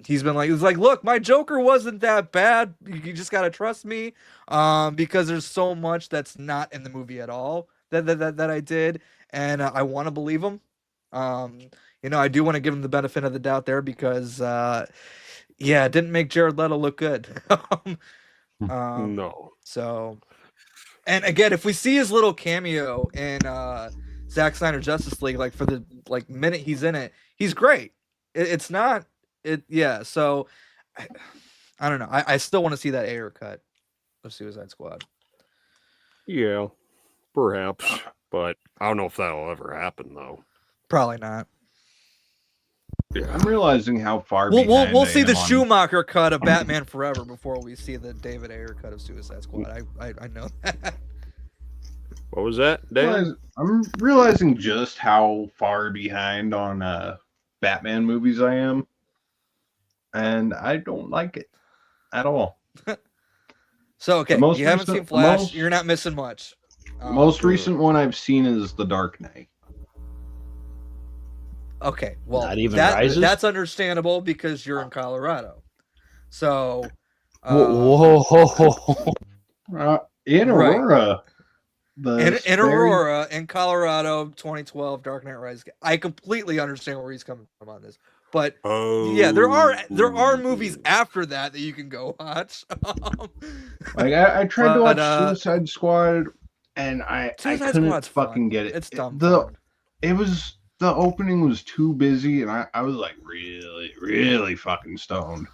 He's like, look, my Joker wasn't that bad. You just gotta trust me. Because there's so much that's not in the movie at all that I did, and I want to believe him. I do want to give him the benefit of the doubt there because, it didn't make Jared Leto look good. No. So, and again, if we see his little cameo in Zack Snyder Justice League, like for the minute he's in it, he's great. It's not it. Yeah. So, I don't know. I still want to see that Ayer cut of Suicide Squad. Yeah, perhaps, but I don't know if that'll ever happen though. Probably not. Yeah. I'm realizing how far we'll see the Schumacher cut of Batman Forever before we see the David Ayer cut of Suicide Squad. I know that. What was that, Dan? I'm realizing just how far behind on Batman movies I am, and I don't like it at all. So okay, you haven't seen Flash. You're not missing much. Most recent one I've seen is The Dark Knight. Okay, well, Not even Rises? That's understandable because you're in Colorado. So, in Aurora, in Aurora, in Colorado, 2012, Dark Knight Rises. I completely understand where he's coming from on this, but yeah, there are movies after that you can go watch. Like I tried to watch Suicide Squad, and I couldn't fucking get it. It's dumb. The opening was too busy, and I was like really, really fucking stoned.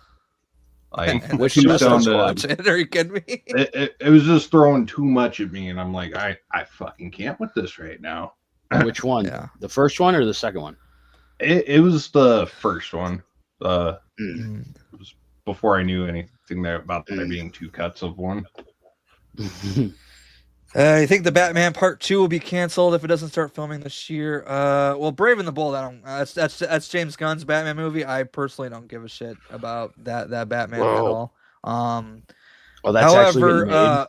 Like, which you stoned to watch it? Are you kidding me? It was just throwing too much at me, and I'm like, I fucking can't with this right now. Which one? Yeah. The first one or the second one? It was the first one. It was before I knew anything about there being two cuts of one. I think the Batman Part 2 will be canceled if it doesn't start filming this year. Well, Brave and the Bold, I don't. That's James Gunn's Batman movie. I personally don't give a shit about that Batman at all. Well, that's however,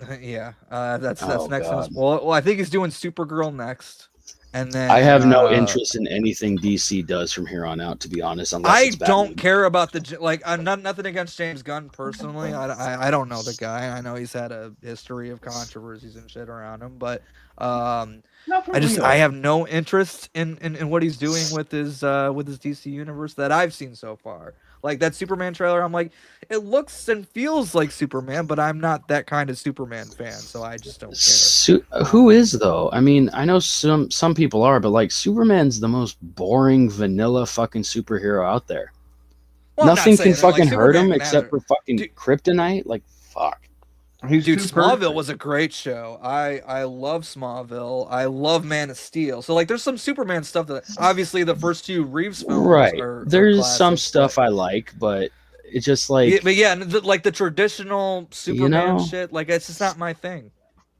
actually yeah, that's next. Well, I think he's doing Supergirl next, and then I have no interest in anything DC does from here on out, to be honest. I don't care about nothing against James Gunn personally. I don't know the guy. I know he's had a history of controversies and shit around him, but I have no interest in what he's doing with his DC universe that I've seen so far. Like that Superman trailer, I'm like, it looks and feels like Superman, but I'm not that kind of Superman fan, so I just don't care. Who is though? I mean, I know some people are, but like Superman's the most boring vanilla fucking superhero out there. Well, Nothing can fucking like, hurt him Superman except for fucking kryptonite. Like fuck. Dude, Smallville was a great show. I love Smallville. I love Man of Steel. So like, there's some Superman stuff that obviously the first two Reeves films Right. are There's classics, some stuff I like, but it's just like yeah, but yeah, like the traditional Superman know? shit, like it's just not my thing.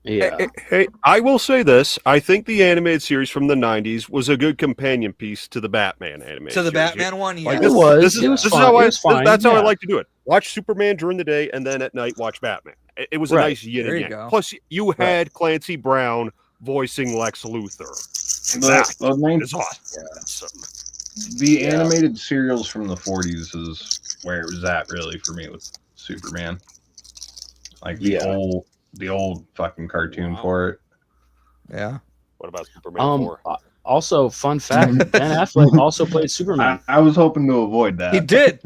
Yeah. Hey, I will say this. I think the animated series from the 90s was a good companion piece to the Batman animated To the series. Batman one, yeah. Like It was. This is, It was this fun. is how It I, was fine, that's how I yeah. like to do it. Watch Superman during the day, and then at night watch Batman. It was a Right. nice yin There and you yang. go. Plus, you had Clancy Brown voicing Lex Luthor. Is awesome. The animated serials from the 40s is where it was at really for me with Superman. Like the old fucking cartoon for it. Yeah. What about Superman 4? Also, fun fact: Ben Affleck also played Superman. I was hoping to avoid that. He did.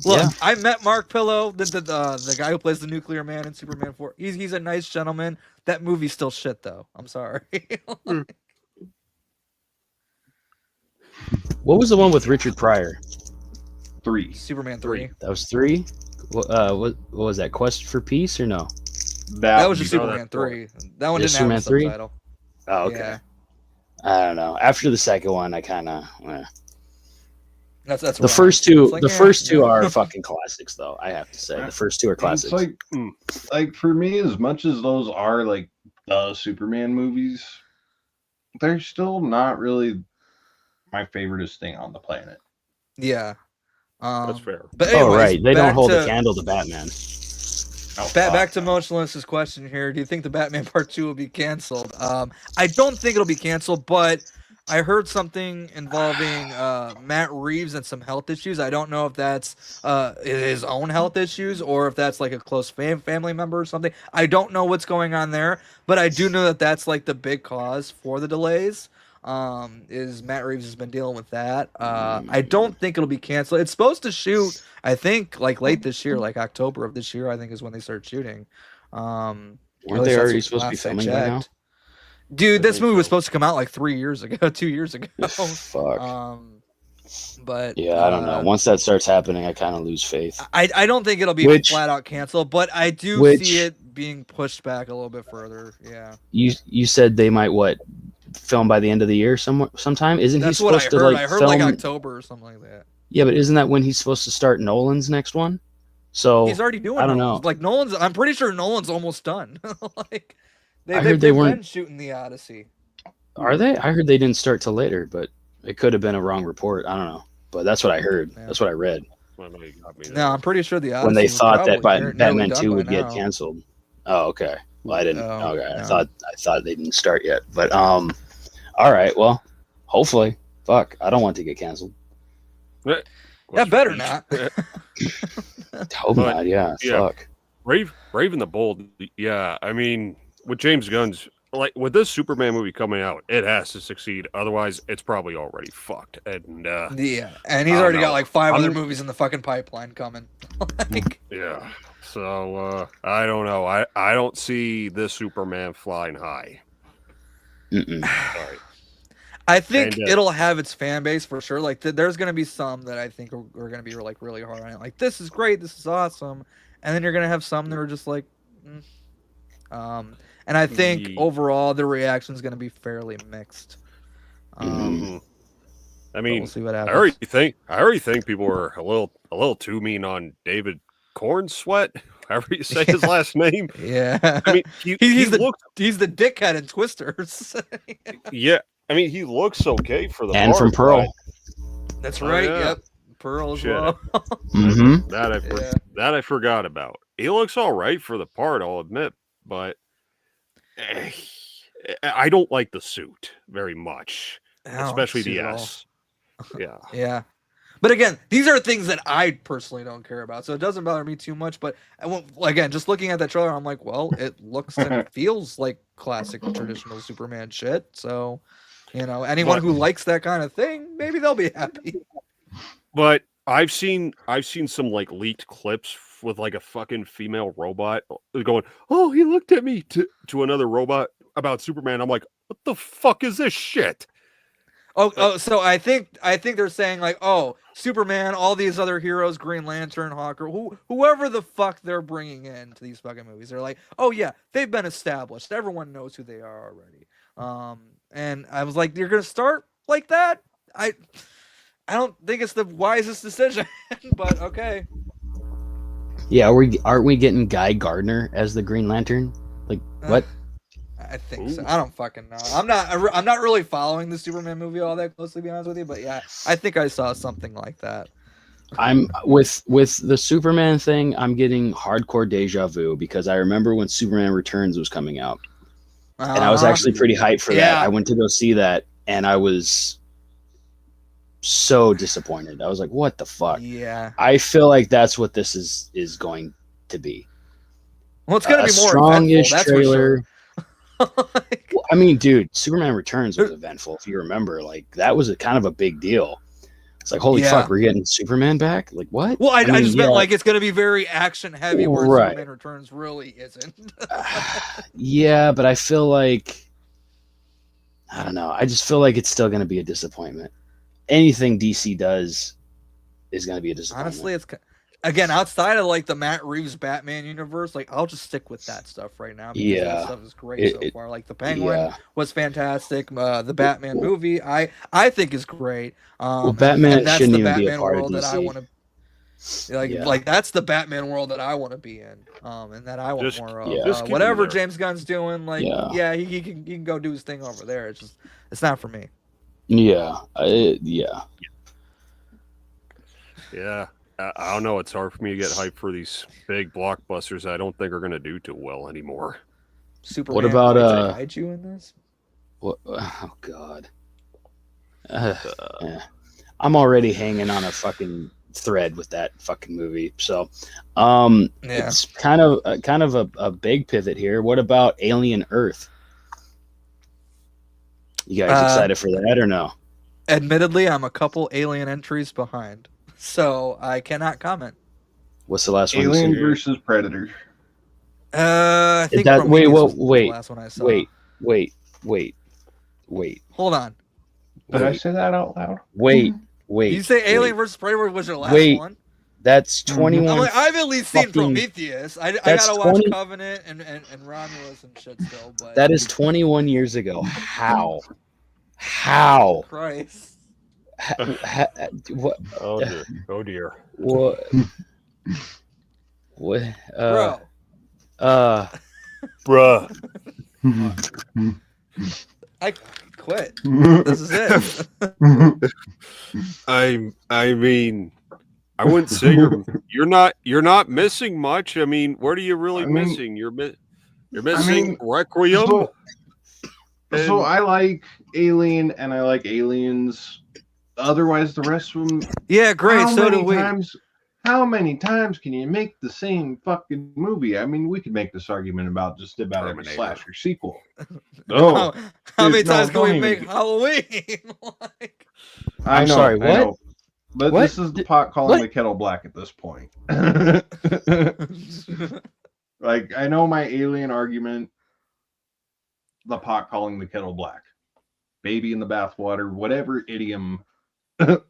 Look, Yeah. I met Mark Pillow, the guy who plays the Nuclear Man in Superman 4. He's a nice gentleman. That movie's still shit though. I'm sorry. What was the one with Richard Pryor? 3. Superman 3. That was 3. What was that? Quest for Peace or no? That was just Superman 3. That one Just didn't have a Superman 3? subtitle. Oh, okay. Yeah. I don't know. After the second one, I kind of. That's The wrong. first two. It's like, The yeah, first two yeah. are fucking classics, though. I have to say, the first two are classics. It's like for me, as much as those are like the Superman movies, they're still not really my favoriteest thing on the planet. Yeah. That's fair. But anyways, right. They don't back hold to, a candle to Batman. Back to Motionless's question here. Do you think the Batman Part 2 will be canceled? I don't think it'll be canceled, but I heard something involving Matt Reeves and some health issues. I don't know if that's his own health issues or if that's like a close family member or something. I don't know what's going on there, but I do know that that's like the big cause for the delays. Is Matt Reeves has been dealing with that. I don't think it'll be canceled. It's supposed to shoot, I think, like late this year, like October of this year, I think is when they start shooting. Weren't they already supposed to be filming by now? Dude, this movie was supposed to come out like 2 years ago. Fuck. But Yeah, I don't know. Once that starts happening, I kind of lose faith. I don't think it'll be flat out canceled, but I do see it being pushed back a little bit further. Yeah. You said they might film by the end of the year sometime? Isn't That's he what supposed I heard. to I heard film... like October or something like that. Yeah, but isn't that when he's supposed to start Nolan's next one? So he's already doing. I don't know. Like Nolan's. I'm pretty sure Nolan's almost done. Like I heard they weren't been shooting the Odyssey. Are they? I heard they didn't start till later, but it could have been a wrong report. I don't know, but that's what I heard. Yeah. That's what I read. No, I'm pretty sure the Odyssey when they thought that Batman Batman 2 would get canceled. Oh, okay. Well, I didn't. Oh, okay, no. I thought they didn't start yet, but all right. Well, hopefully. Fuck, I don't want to get canceled. Yeah, better not. Hope not. Yeah. Fuck. Raven the Bold. Yeah, I mean, with James Gunn's, like with this Superman movie coming out, it has to succeed. Otherwise, it's probably already fucked. And yeah, and he's already got like 5 other movies in the fucking pipeline coming. Like, yeah. So I don't know. I don't see this Superman flying high. Sorry. I think it'll have its fan base for sure. Like there's gonna be some that I think are gonna be like really hard on it. Like this is great, this is awesome, and then you're gonna have some that are just like, and I think overall the reaction is gonna be fairly mixed. I mean, we'll see what happens. I already think people are a little too mean on David Corn Sweat, however you say his last name. Yeah, I mean he's the dickhead in Twisters. Yeah. I mean, he looks okay for the and part, from Pearl. That's right. Yeah. Yep, Pearl as well. That I forgot about. He looks all right for the part, I'll admit, but I don't like the suit very much, especially the S. Yeah. Yeah. But again, these are things that I personally don't care about, so it doesn't bother me too much. But again, just looking at that trailer, I'm like, well, it looks and feels like classic traditional Superman shit. So, anyone who likes that kind of thing, maybe they'll be happy. But I've seen some like leaked clips with like a fucking female robot going, "Oh, he looked at me," to another robot about Superman. I'm like, what the fuck is this shit? So I think they're saying like, oh, Superman, all these other heroes, Green Lantern, Hawker, whoever the fuck they're bringing in to these fucking movies, they're like, oh yeah, they've been established. Everyone knows who they are already. And I was like, you're gonna start like that? I don't think it's the wisest decision, but okay. Yeah, aren't we getting Guy Gardner as the Green Lantern? Like what? I think so. I don't fucking know. I'm not really following the Superman movie all that closely, to be honest with you. But yeah, I think I saw something like that. I'm with the Superman thing. I'm getting hardcore deja vu because I remember when Superman Returns was coming out, and I was actually pretty hyped for that. I went to go see that, and I was so disappointed. I was like, "What the fuck?" Yeah. I feel like that's what this is going to be. Well, it's going to be more strongish eventful, that's trailer. for sure. Well, I mean, dude, Superman Returns was eventful. If you remember, like that was a kind of a big deal. It's like, holy fuck, we're getting Superman back? Like what? Well, I just meant like it's going to be very action heavy, where Superman Returns really isn't. Yeah, but I feel like I don't know. I just feel like it's still going to be a disappointment. Anything DC does is going to be a disappointment. Honestly, it's again outside of like the Matt Reeves Batman universe. Like I'll just stick with that stuff right now because that stuff is great so far. Like the Penguin was fantastic. The Batman movie I think is great. Well, Batman and that's shouldn't the even Batman be a part world of that I DC. want to. Like that's the Batman world that I want to be in, and that I want more of. Whatever James Gunn's doing, like he can go do his thing over there. It's not for me. Yeah. I don't know. It's hard for me to get hyped for these big blockbusters. I don't think are going to do too well anymore. Superman. What about Kaiju in this? What? Oh God. Yeah. I'm already hanging on a fucking thread with that fucking movie. So, it's kind of a big pivot here. What about Alien Earth? You guys excited for that or no? Admittedly, I'm a couple Alien entries behind, so I cannot comment. What's the last one? Alien versus Predator. I think that, wait, was the last one I saw. Wait. Hold on. Did I say that out loud? Wait. Did you say Alien versus Predator was your last one? That's 21. I'm like, I've at least seen Prometheus. I gotta watch Covenant and Romulus and shit still. But that is 21 years ago. How? Christ. What? Oh dear. What? What? Bruh. I quit. This is it. I mean, I wouldn't say you're not missing much. I mean, what are you really missing? You're missing Requiem. So I like Alien and I like Aliens. Otherwise, the rest of them. Yeah, great. So do we. How many times can you make the same fucking movie? I mean, we could make this argument about just about every slasher sequel. How many times can we make Halloween? I'm sorry, what? I know. But this is the pot calling the kettle black at this point. Like, I know my Alien argument, the pot calling the kettle black. Baby in the bathwater, whatever idiom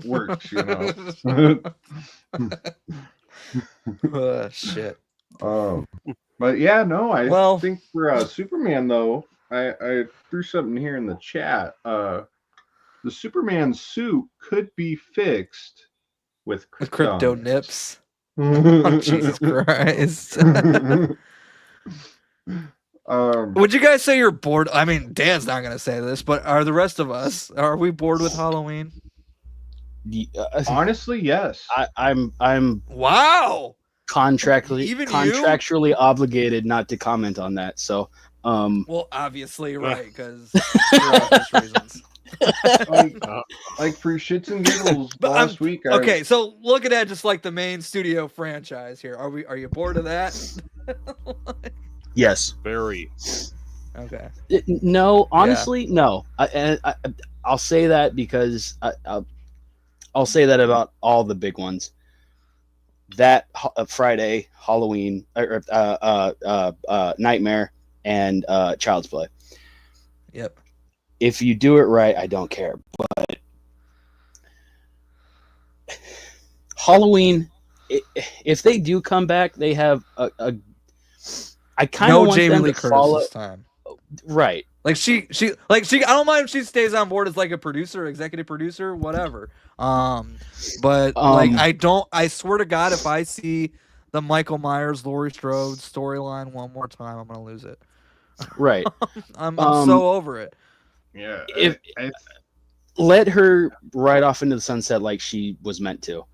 works, you know. Shit. But yeah, no, I think for Superman though, I threw something here in the chat. The Superman suit could be fixed with crypto nips. Oh, Jesus Christ. Would you guys say you're bored? I mean, Dan's not gonna say this, but are the rest of us? Are we bored with Halloween? Honestly, yes. I'm wow. Contractually obligated not to comment on that. So, well, obviously, right? Because for obvious reasons. like for shits and giggles last week. Okay, so looking at just like the main studio franchise here, are you bored of that? Yes. Very. Okay. No, honestly, no. I'll say that because I'll say that about all the big ones. That Friday, Halloween, Nightmare, and Child's Play. Yep. If you do it right, I don't care. But Halloween, if they do come back, they have a I kind of want Jamie them Lee to Curtis follow. this time. Right. Like she I don't mind if she stays on board as like a producer, executive producer, whatever. But like I swear to God, if I see the Michael Myers, Laurie Strode storyline one more time, I'm gonna lose it. Right. I'm so over it. Yeah. If let her ride off into the sunset like she was meant to.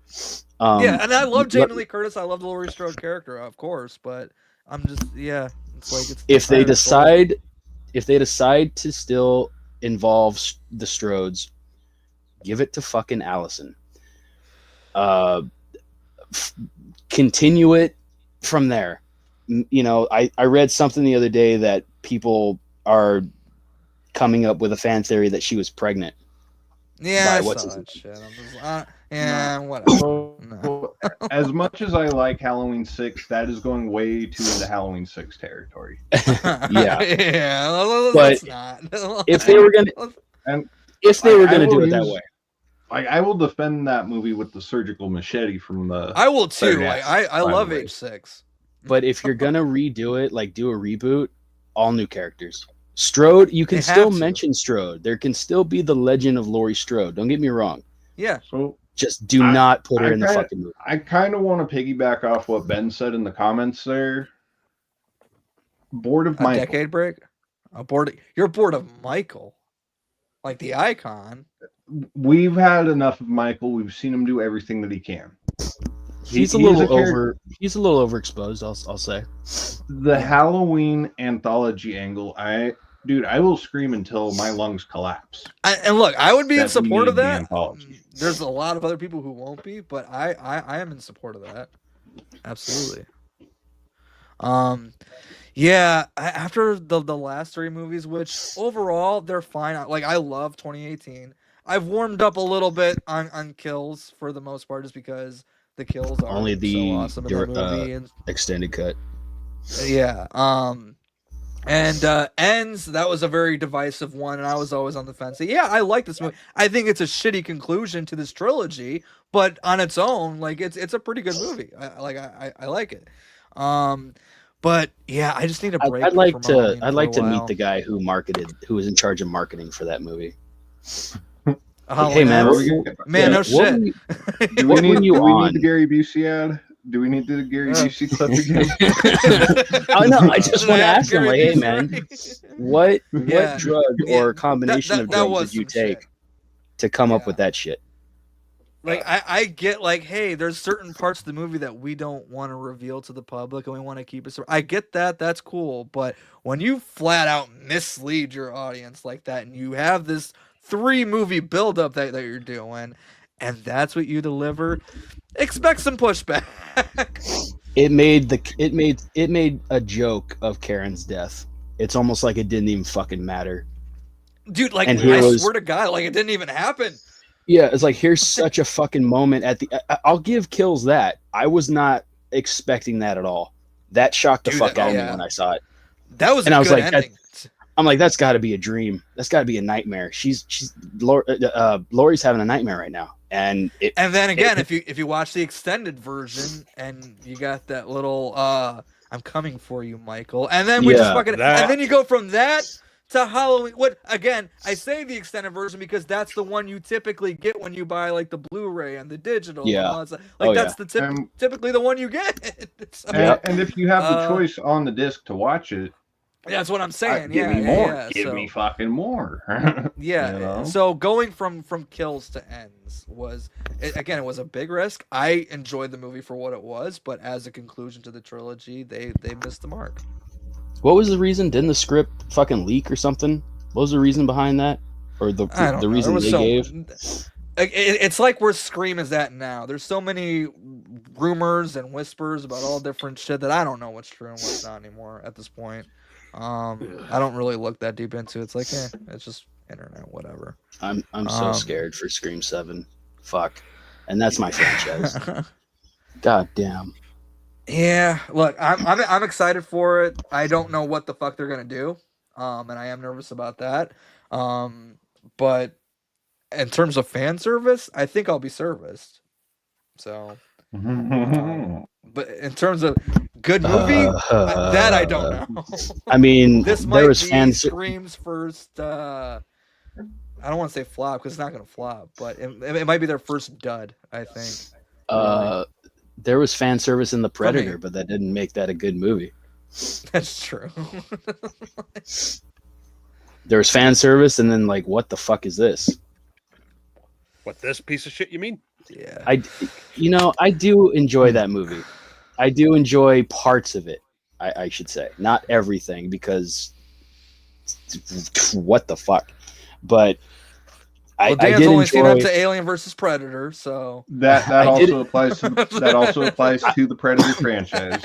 Yeah, and I love Jamie Lee Curtis. I love the Laurie Strode character, of course, but I'm just it's like it's if they decide to still involve the Strodes, give it to fucking Allison. Continue it from there. You know, I read something the other day that people are coming up with a fan theory that she was pregnant. Yeah, I saw that shit. I'm just, whatever. No. As much as I like Halloween 6, that is going way too into Halloween 6 territory. Yeah, but let's not. If they were gonna do it that way, like I will defend that movie with the surgical machete from the. I will too. Like I love H6. But if you're gonna redo it, like do a reboot, all new characters. Strode, you can still mention Strode. There can still be the legend of Laurie Strode. Don't get me wrong. Yeah. So just do not put her in the fucking movie. I kind of want to piggyback off what Ben said in the comments there. Bored of Michael. Decade break? You're bored of Michael. Like the icon. We've had enough of Michael. We've seen him do everything that he can. He's a little overexposed, I'll say. The Halloween anthology angle, I will scream until my lungs collapse. And look, I would be in support of that. There's a lot of other people who won't be, but I am in support of that. Absolutely. Yeah, after the last 3 movies, which overall they're fine. Like I love 2018. I've warmed up a little bit on kills for the most part, just because the kills are only so awesome in the movie and extended cut. Yeah. And Ends, that was a very divisive one, and I was always on the fence. Yeah, I like this movie. I think it's a shitty conclusion to this trilogy, but on its own, like it's a pretty good movie. I like it. But yeah, I just need a break. I'd like to meet the guy who was in charge of marketing for that movie. Hey man, no shit. Do we need the Gary Busey ad? Do we need the Gary Busey clip again? Oh no, I just want to ask him, like, hey man, what drug or combination of drugs did you take to come up with that shit? Like I get like, hey, there's certain parts of the movie that we don't want to reveal to the public and we want to keep it. I get that, that's cool, but when you flat out mislead your audience like that, and you have this 3-movie buildup that you're doing, and that's what you deliver, expect some pushback. It made a joke of Karen's death. It's almost like it didn't even fucking matter, dude. Like I swear to God, like it didn't even happen. Yeah, it's like here's such a fucking moment at the. I'll give Kills that. I was not expecting that at all. That shocked the fuck out of me when I saw it. That was, and a I was good like, ending. I'm like, that's got to be a dream. That's got to be a nightmare. Laurie's having a nightmare right now, and then again, if you watch the extended version, and you got that little "I'm coming for you, Michael," and then we just fucking, and then you go from that to Halloween. What again? I say the extended version because that's the one you typically get when you buy like the Blu-ray and the digital. Yeah. And all that stuff. Like that's the typically the one you get. And if you have the choice on the disc to watch it, that's what I'm saying. Give me more. Give me fucking more. Yeah. You know? So going from kills to ends was, again, it was a big risk. I enjoyed the movie for what it was, but as a conclusion to the trilogy, they missed the mark. What was the reason? Didn't the script fucking leak or something? What was the reason behind that? Or the reason they gave? It's like where Scream is at now. There's so many rumors and whispers about all different shit that I don't know what's true and what's not anymore at this point. I don't really look that deep into it. It's like, it's just internet, whatever. I'm so scared for Scream 7. Fuck. And that's my franchise. God damn. Yeah, look, I'm excited for it. I don't know what the fuck they're gonna do, and I am nervous about that. But in terms of fan service, I think I'll be serviced. So, but in terms of good movie, that I don't know. I mean, this there might was be fans. Scream's first. I don't want to say flop because it's not gonna flop, but it might be their first dud. I think. There was fan service in The For me. Predator, but that didn't make that a good movie. That's true. There was fan service, and then like, what the fuck is this? What, this piece of shit you mean? Yeah. I do enjoy that movie. I do enjoy parts of it. I should say, not everything, because what the fuck. But Well, I Dan's did only enjoy. seen up to Alien versus Predator, so That also applies to the Predator franchise.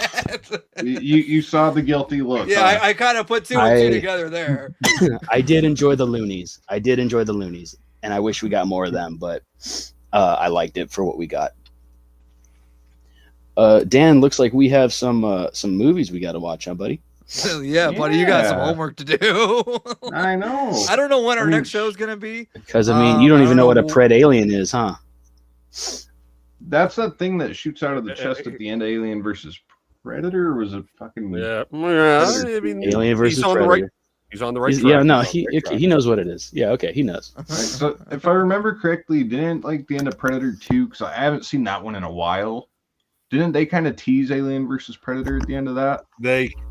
You saw the guilty look. yeah, huh? I kind of put two and two together there. I did enjoy the Loonies. And I wish we got more of them, but I liked it for what we got. Dan, looks like we have some movies we got to watch, huh, buddy? Yeah, buddy, you got some homework to do. I know. I don't know when our next show is gonna be. Because you don't even know what a pred alien is, huh? That's that thing that shoots out of the chest at the end of Alien versus Predator, or was it fucking I mean, Alien versus he's on Predator. He's on the right track. Yeah, no, he knows what it is. Yeah, okay, he knows. So if I remember correctly, didn't like the end of Predator 2, because I haven't seen that one in a while. Didn't they kind of tease Alien versus Predator at the end of that?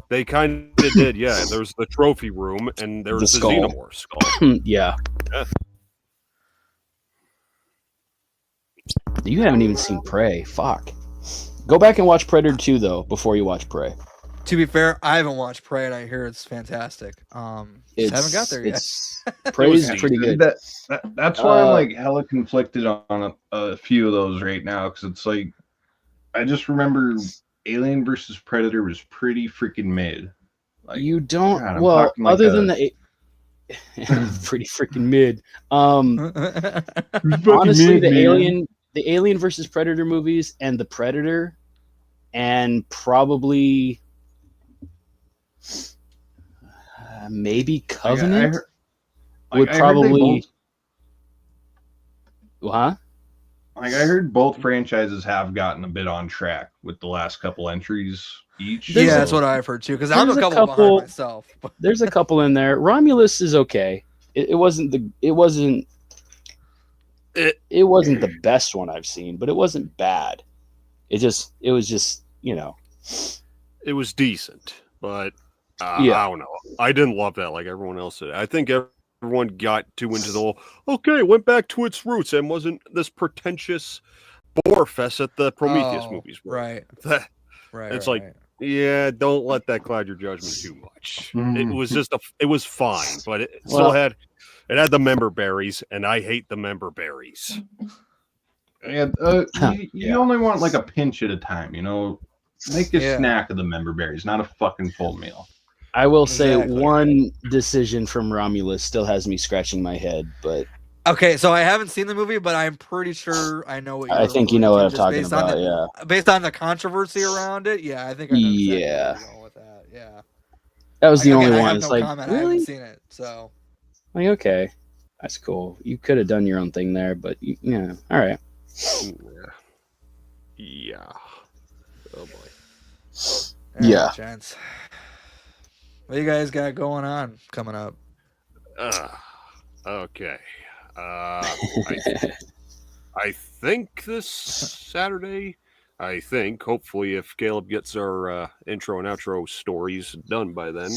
They kind of did, yeah. There's the trophy room, and there's the skull. xenomorph skull. Yeah. You haven't even seen Prey. Fuck. Go back and watch Predator 2 though before you watch Prey. To be fair, I haven't watched Prey, and I hear it's fantastic. Just haven't got there yet. Prey's pretty good. That's why I'm like hella conflicted on a few of those right now, because it's like I just remember Alien versus Predator was pretty freaking mid. Like, You don't. God, I'm well, talking like other a- than the pretty freaking mid. Honestly, the Alien versus Predator movies and the Predator, and probably maybe Covenant would probably. Huh? Like I heard both franchises have gotten a bit on track with the last couple entries each. Yeah, that's what I've heard too. Because I'm a couple behind myself. There's a couple in there. Romulus is okay. It wasn't the best one I've seen, but it wasn't bad. It was just It was decent, but Yeah. I don't know. I didn't love that like everyone else did. I think everyone got too into the whole, okay, it went back to its roots and wasn't this pretentious bore fest that the Prometheus movies were. Right. Right. It's yeah, don't let that cloud your judgment too much. It was just it was fine, but it still had the member berries, and I hate the member berries. Yeah, you only want like a pinch at a time, Make a snack of the member berries, not a fucking full meal. I will say one decision from Romulus still has me scratching my head, but Okay, so I haven't seen the movie, but I'm pretty sure I know what you're I think you know what I'm referring to, talking just based on about. based on the controversy around it, yeah, I think I know exactly where you're going with that. Yeah. That was the Again, only I one. have It's no like, comment. I really? haven't seen it, so Like, okay, that's cool. You could have done your own thing there, but yeah, all right. Yeah. Oh boy. Yeah. Gents. What you guys got going on coming up? Okay. I think this Saturday. Hopefully, if Caleb gets our intro and outro stories done by then,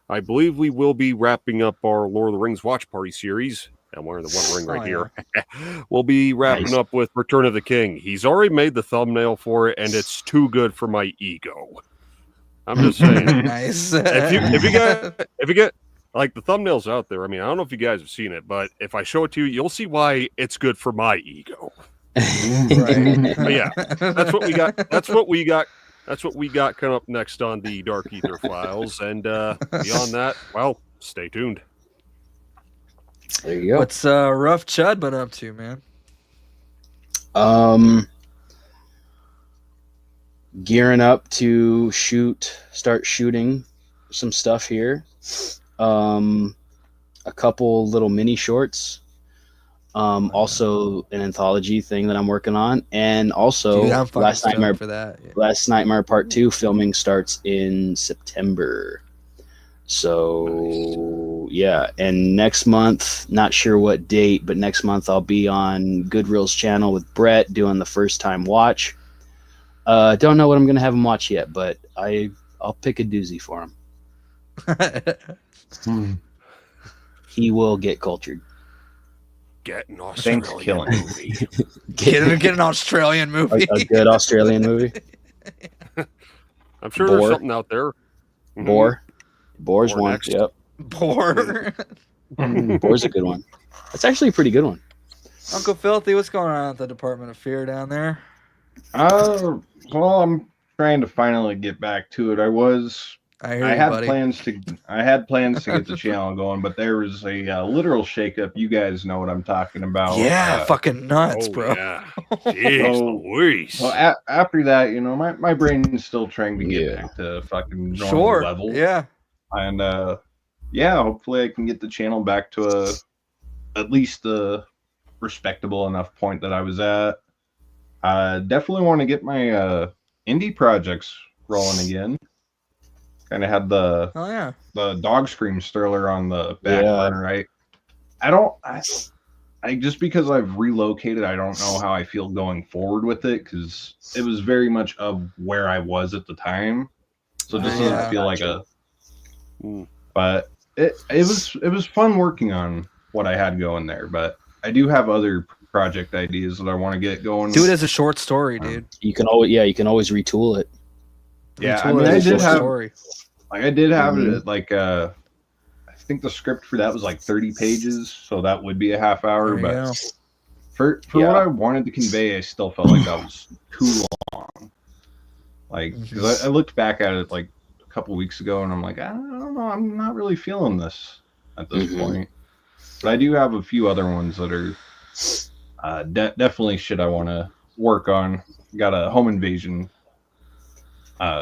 I believe we will be wrapping up our Lord of the Rings watch party series. I'm wearing the One Ring right here. We'll be wrapping up with Return of the King. He's already made the thumbnail for it, and it's too good for my ego. I'm just saying. Nice. If you get like the thumbnail's out there. I mean, I don't know if you guys have seen it, but if I show it to you, you'll see why it's good for my ego. Right. But yeah, that's what we got. That's what we got coming up next on the Dark Ether Files. And beyond that, well, stay tuned. There you go. What's Rough Chud been up to, man? Gearing up to start shooting some stuff here. A couple little mini shorts. Also an anthology thing that I'm working on, and also Dude, I'm fucking stoked for that. Yeah. Last Nightmare Part 2 filming starts in September. So yeah, and next month, not sure what date, but next month I'll be on Goodreel's channel with Brett doing the first time watch. Don't know what I'm gonna have him watch yet, but I'll pick a doozy for him. He will get cultured. Get an Australian movie. Get an Australian movie. A good Australian movie. I'm sure there's something out there. Boar's one. Next. Yep. Boar. Boar's a good one. That's actually a pretty good one. Uncle Filthy, what's going on at the Department of Fear down there? Well, I'm trying to finally get back to it. I had plans to get the channel going, but there was a literal shakeup. You guys know what I'm talking about. Yeah, fucking nuts, bro. Yeah. Jeez Louise. Well, after that, my brain's still trying to get back to fucking normal level. Yeah. And hopefully I can get the channel back to at least a respectable enough point that I was at. I definitely want to get my indie projects rolling again. Kind of had the dog scream stirrer on the back burner, right? I just because I've relocated, I don't know how I feel going forward with it, because it was very much of where I was at the time, so it just doesn't feel like But it was fun working on what I had going there. But I do have other project ideas that I want to get going. Do it as a short story, dude. You can always retool it. Yeah, I mean, I did have it like I think the script for that was like 30 pages, so that would be a half hour. But for what I wanted to convey, I still felt like that was too long. Like, 'cause I looked back at it like a couple weeks ago, and I'm like, I don't know, I'm not really feeling this at this point. But I do have a few other ones that are definitely shit I want to work on. Got a home invasion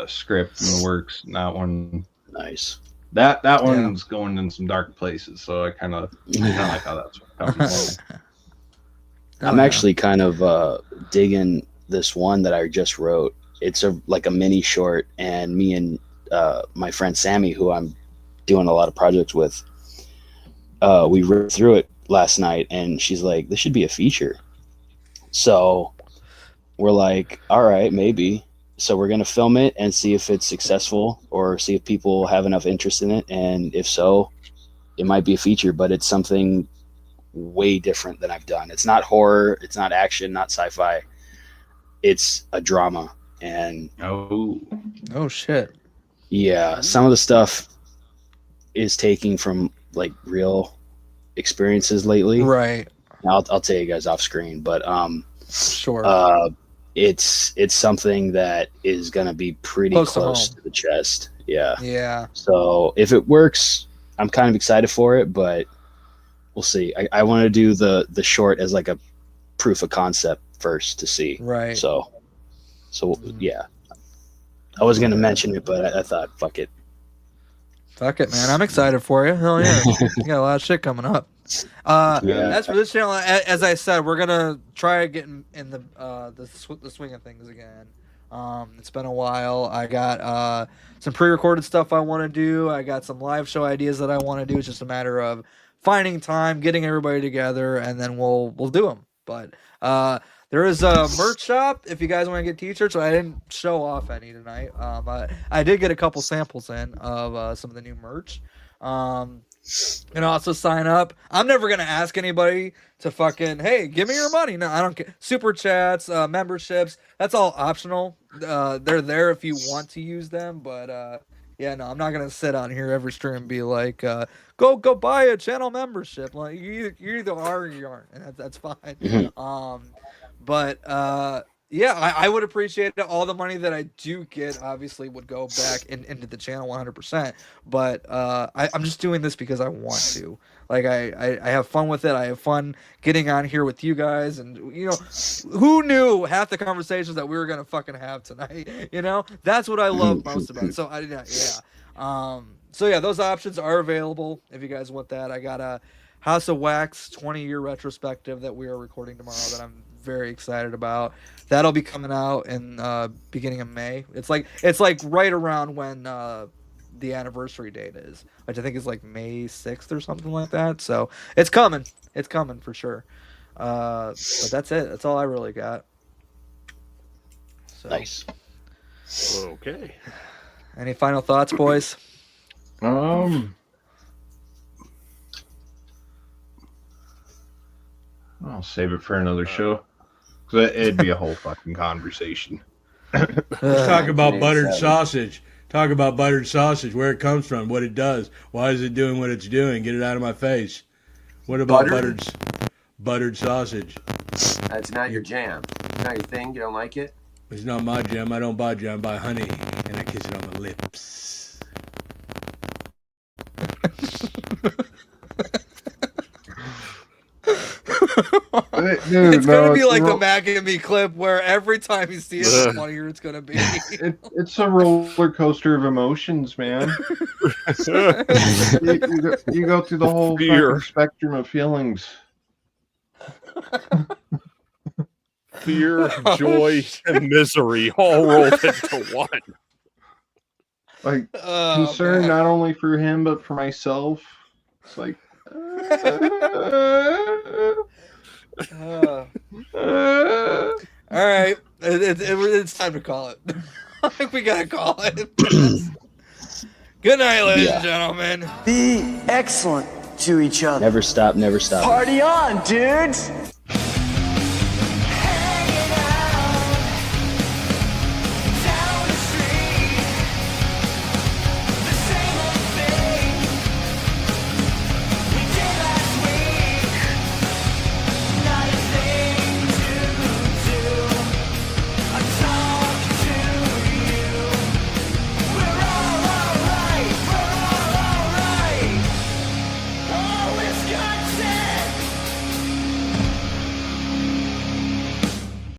script in the works, and that one that one's going in some dark places, so I kind of like how that's coming. I'm actually kind of digging this one that I just wrote. It's like a mini short, and me and my friend Sammy, who I'm doing a lot of projects with, we read through it last night, and she's like, this should be a feature. So we're like, all right, maybe. So we're going to film it and see if it's successful, or see if people have enough interest in it. And if so, it might be a feature, but it's something way different than I've done. It's not horror. It's not action, not sci-fi. It's a drama. And oh shit. Yeah. Some of the stuff is taking from like real experiences lately. Right. I'll tell you guys off screen, but sure. It's something that is going to be pretty close to the chest. Yeah. Yeah. So if it works, I'm kind of excited for it, but we'll see. I want to do the short as like a proof of concept first to see. Right. So yeah. I was going to mention it, but I thought, fuck it. Fuck it, man. I'm excited for you. Hell yeah. You got a lot of shit coming up. As for this channel, as I said, we're gonna try getting in the swing of things again. It's been a while. I got some pre-recorded stuff I want to do. I got some live show ideas that I want to do. It's just a matter of finding time, getting everybody together, and then we'll do them. But there is a merch shop if you guys want to get t-shirts. So I didn't show off any tonight. I did get a couple samples in of some of the new merch. And also sign up. I'm never gonna ask anybody to fucking, hey, give me your money. No, I don't care. Super chats, memberships, that's all optional. They're there if you want to use them, but yeah, no, I'm not gonna sit on here every stream and be like, go buy a channel membership. Like you either are or you aren't, and that's fine. But yeah, I would appreciate it. All the money that I do get obviously would go back into the channel 100%. But I'm just doing this because I want to. Like I have fun with it. I have fun getting on here with you guys, and who knew half the conversations that we were gonna fucking have tonight? That's what I love most about it. So so yeah, those options are available if you guys want that. I got a House of Wax 20-year retrospective that we are recording tomorrow that I'm very excited about. That'll be coming out in beginning of May. It's like right around when the anniversary date is, which I think is like May 6th or something like that. So it's coming for sure. But that's it. That's all I really got. So. Nice. Okay. Any final thoughts, boys? I'll save it for another show. Because it'd be a whole fucking conversation. Talk about buttered sausage. Talk about buttered sausage, where it comes from, what it does. Why is it doing what it's doing? Get it out of my face. What about buttered sausage? That's not your jam. It's not your thing. You don't like it? It's not my jam. I don't buy jam. I buy honey, and I kiss it on the lips. Dude, it's gonna be like the Mac and Me clip where every time you see it, the funnier it's gonna be. It's a roller coaster of emotions, man. you go through the whole fucking spectrum of feelings. Fear, joy, and misery all rolled into one. Like concern not only for him but for myself. It's like all right, it's time to call it. I think we gotta call it. Good night, ladies and gentlemen. Be excellent to each other. Never stop, never stop. Party on, dudes.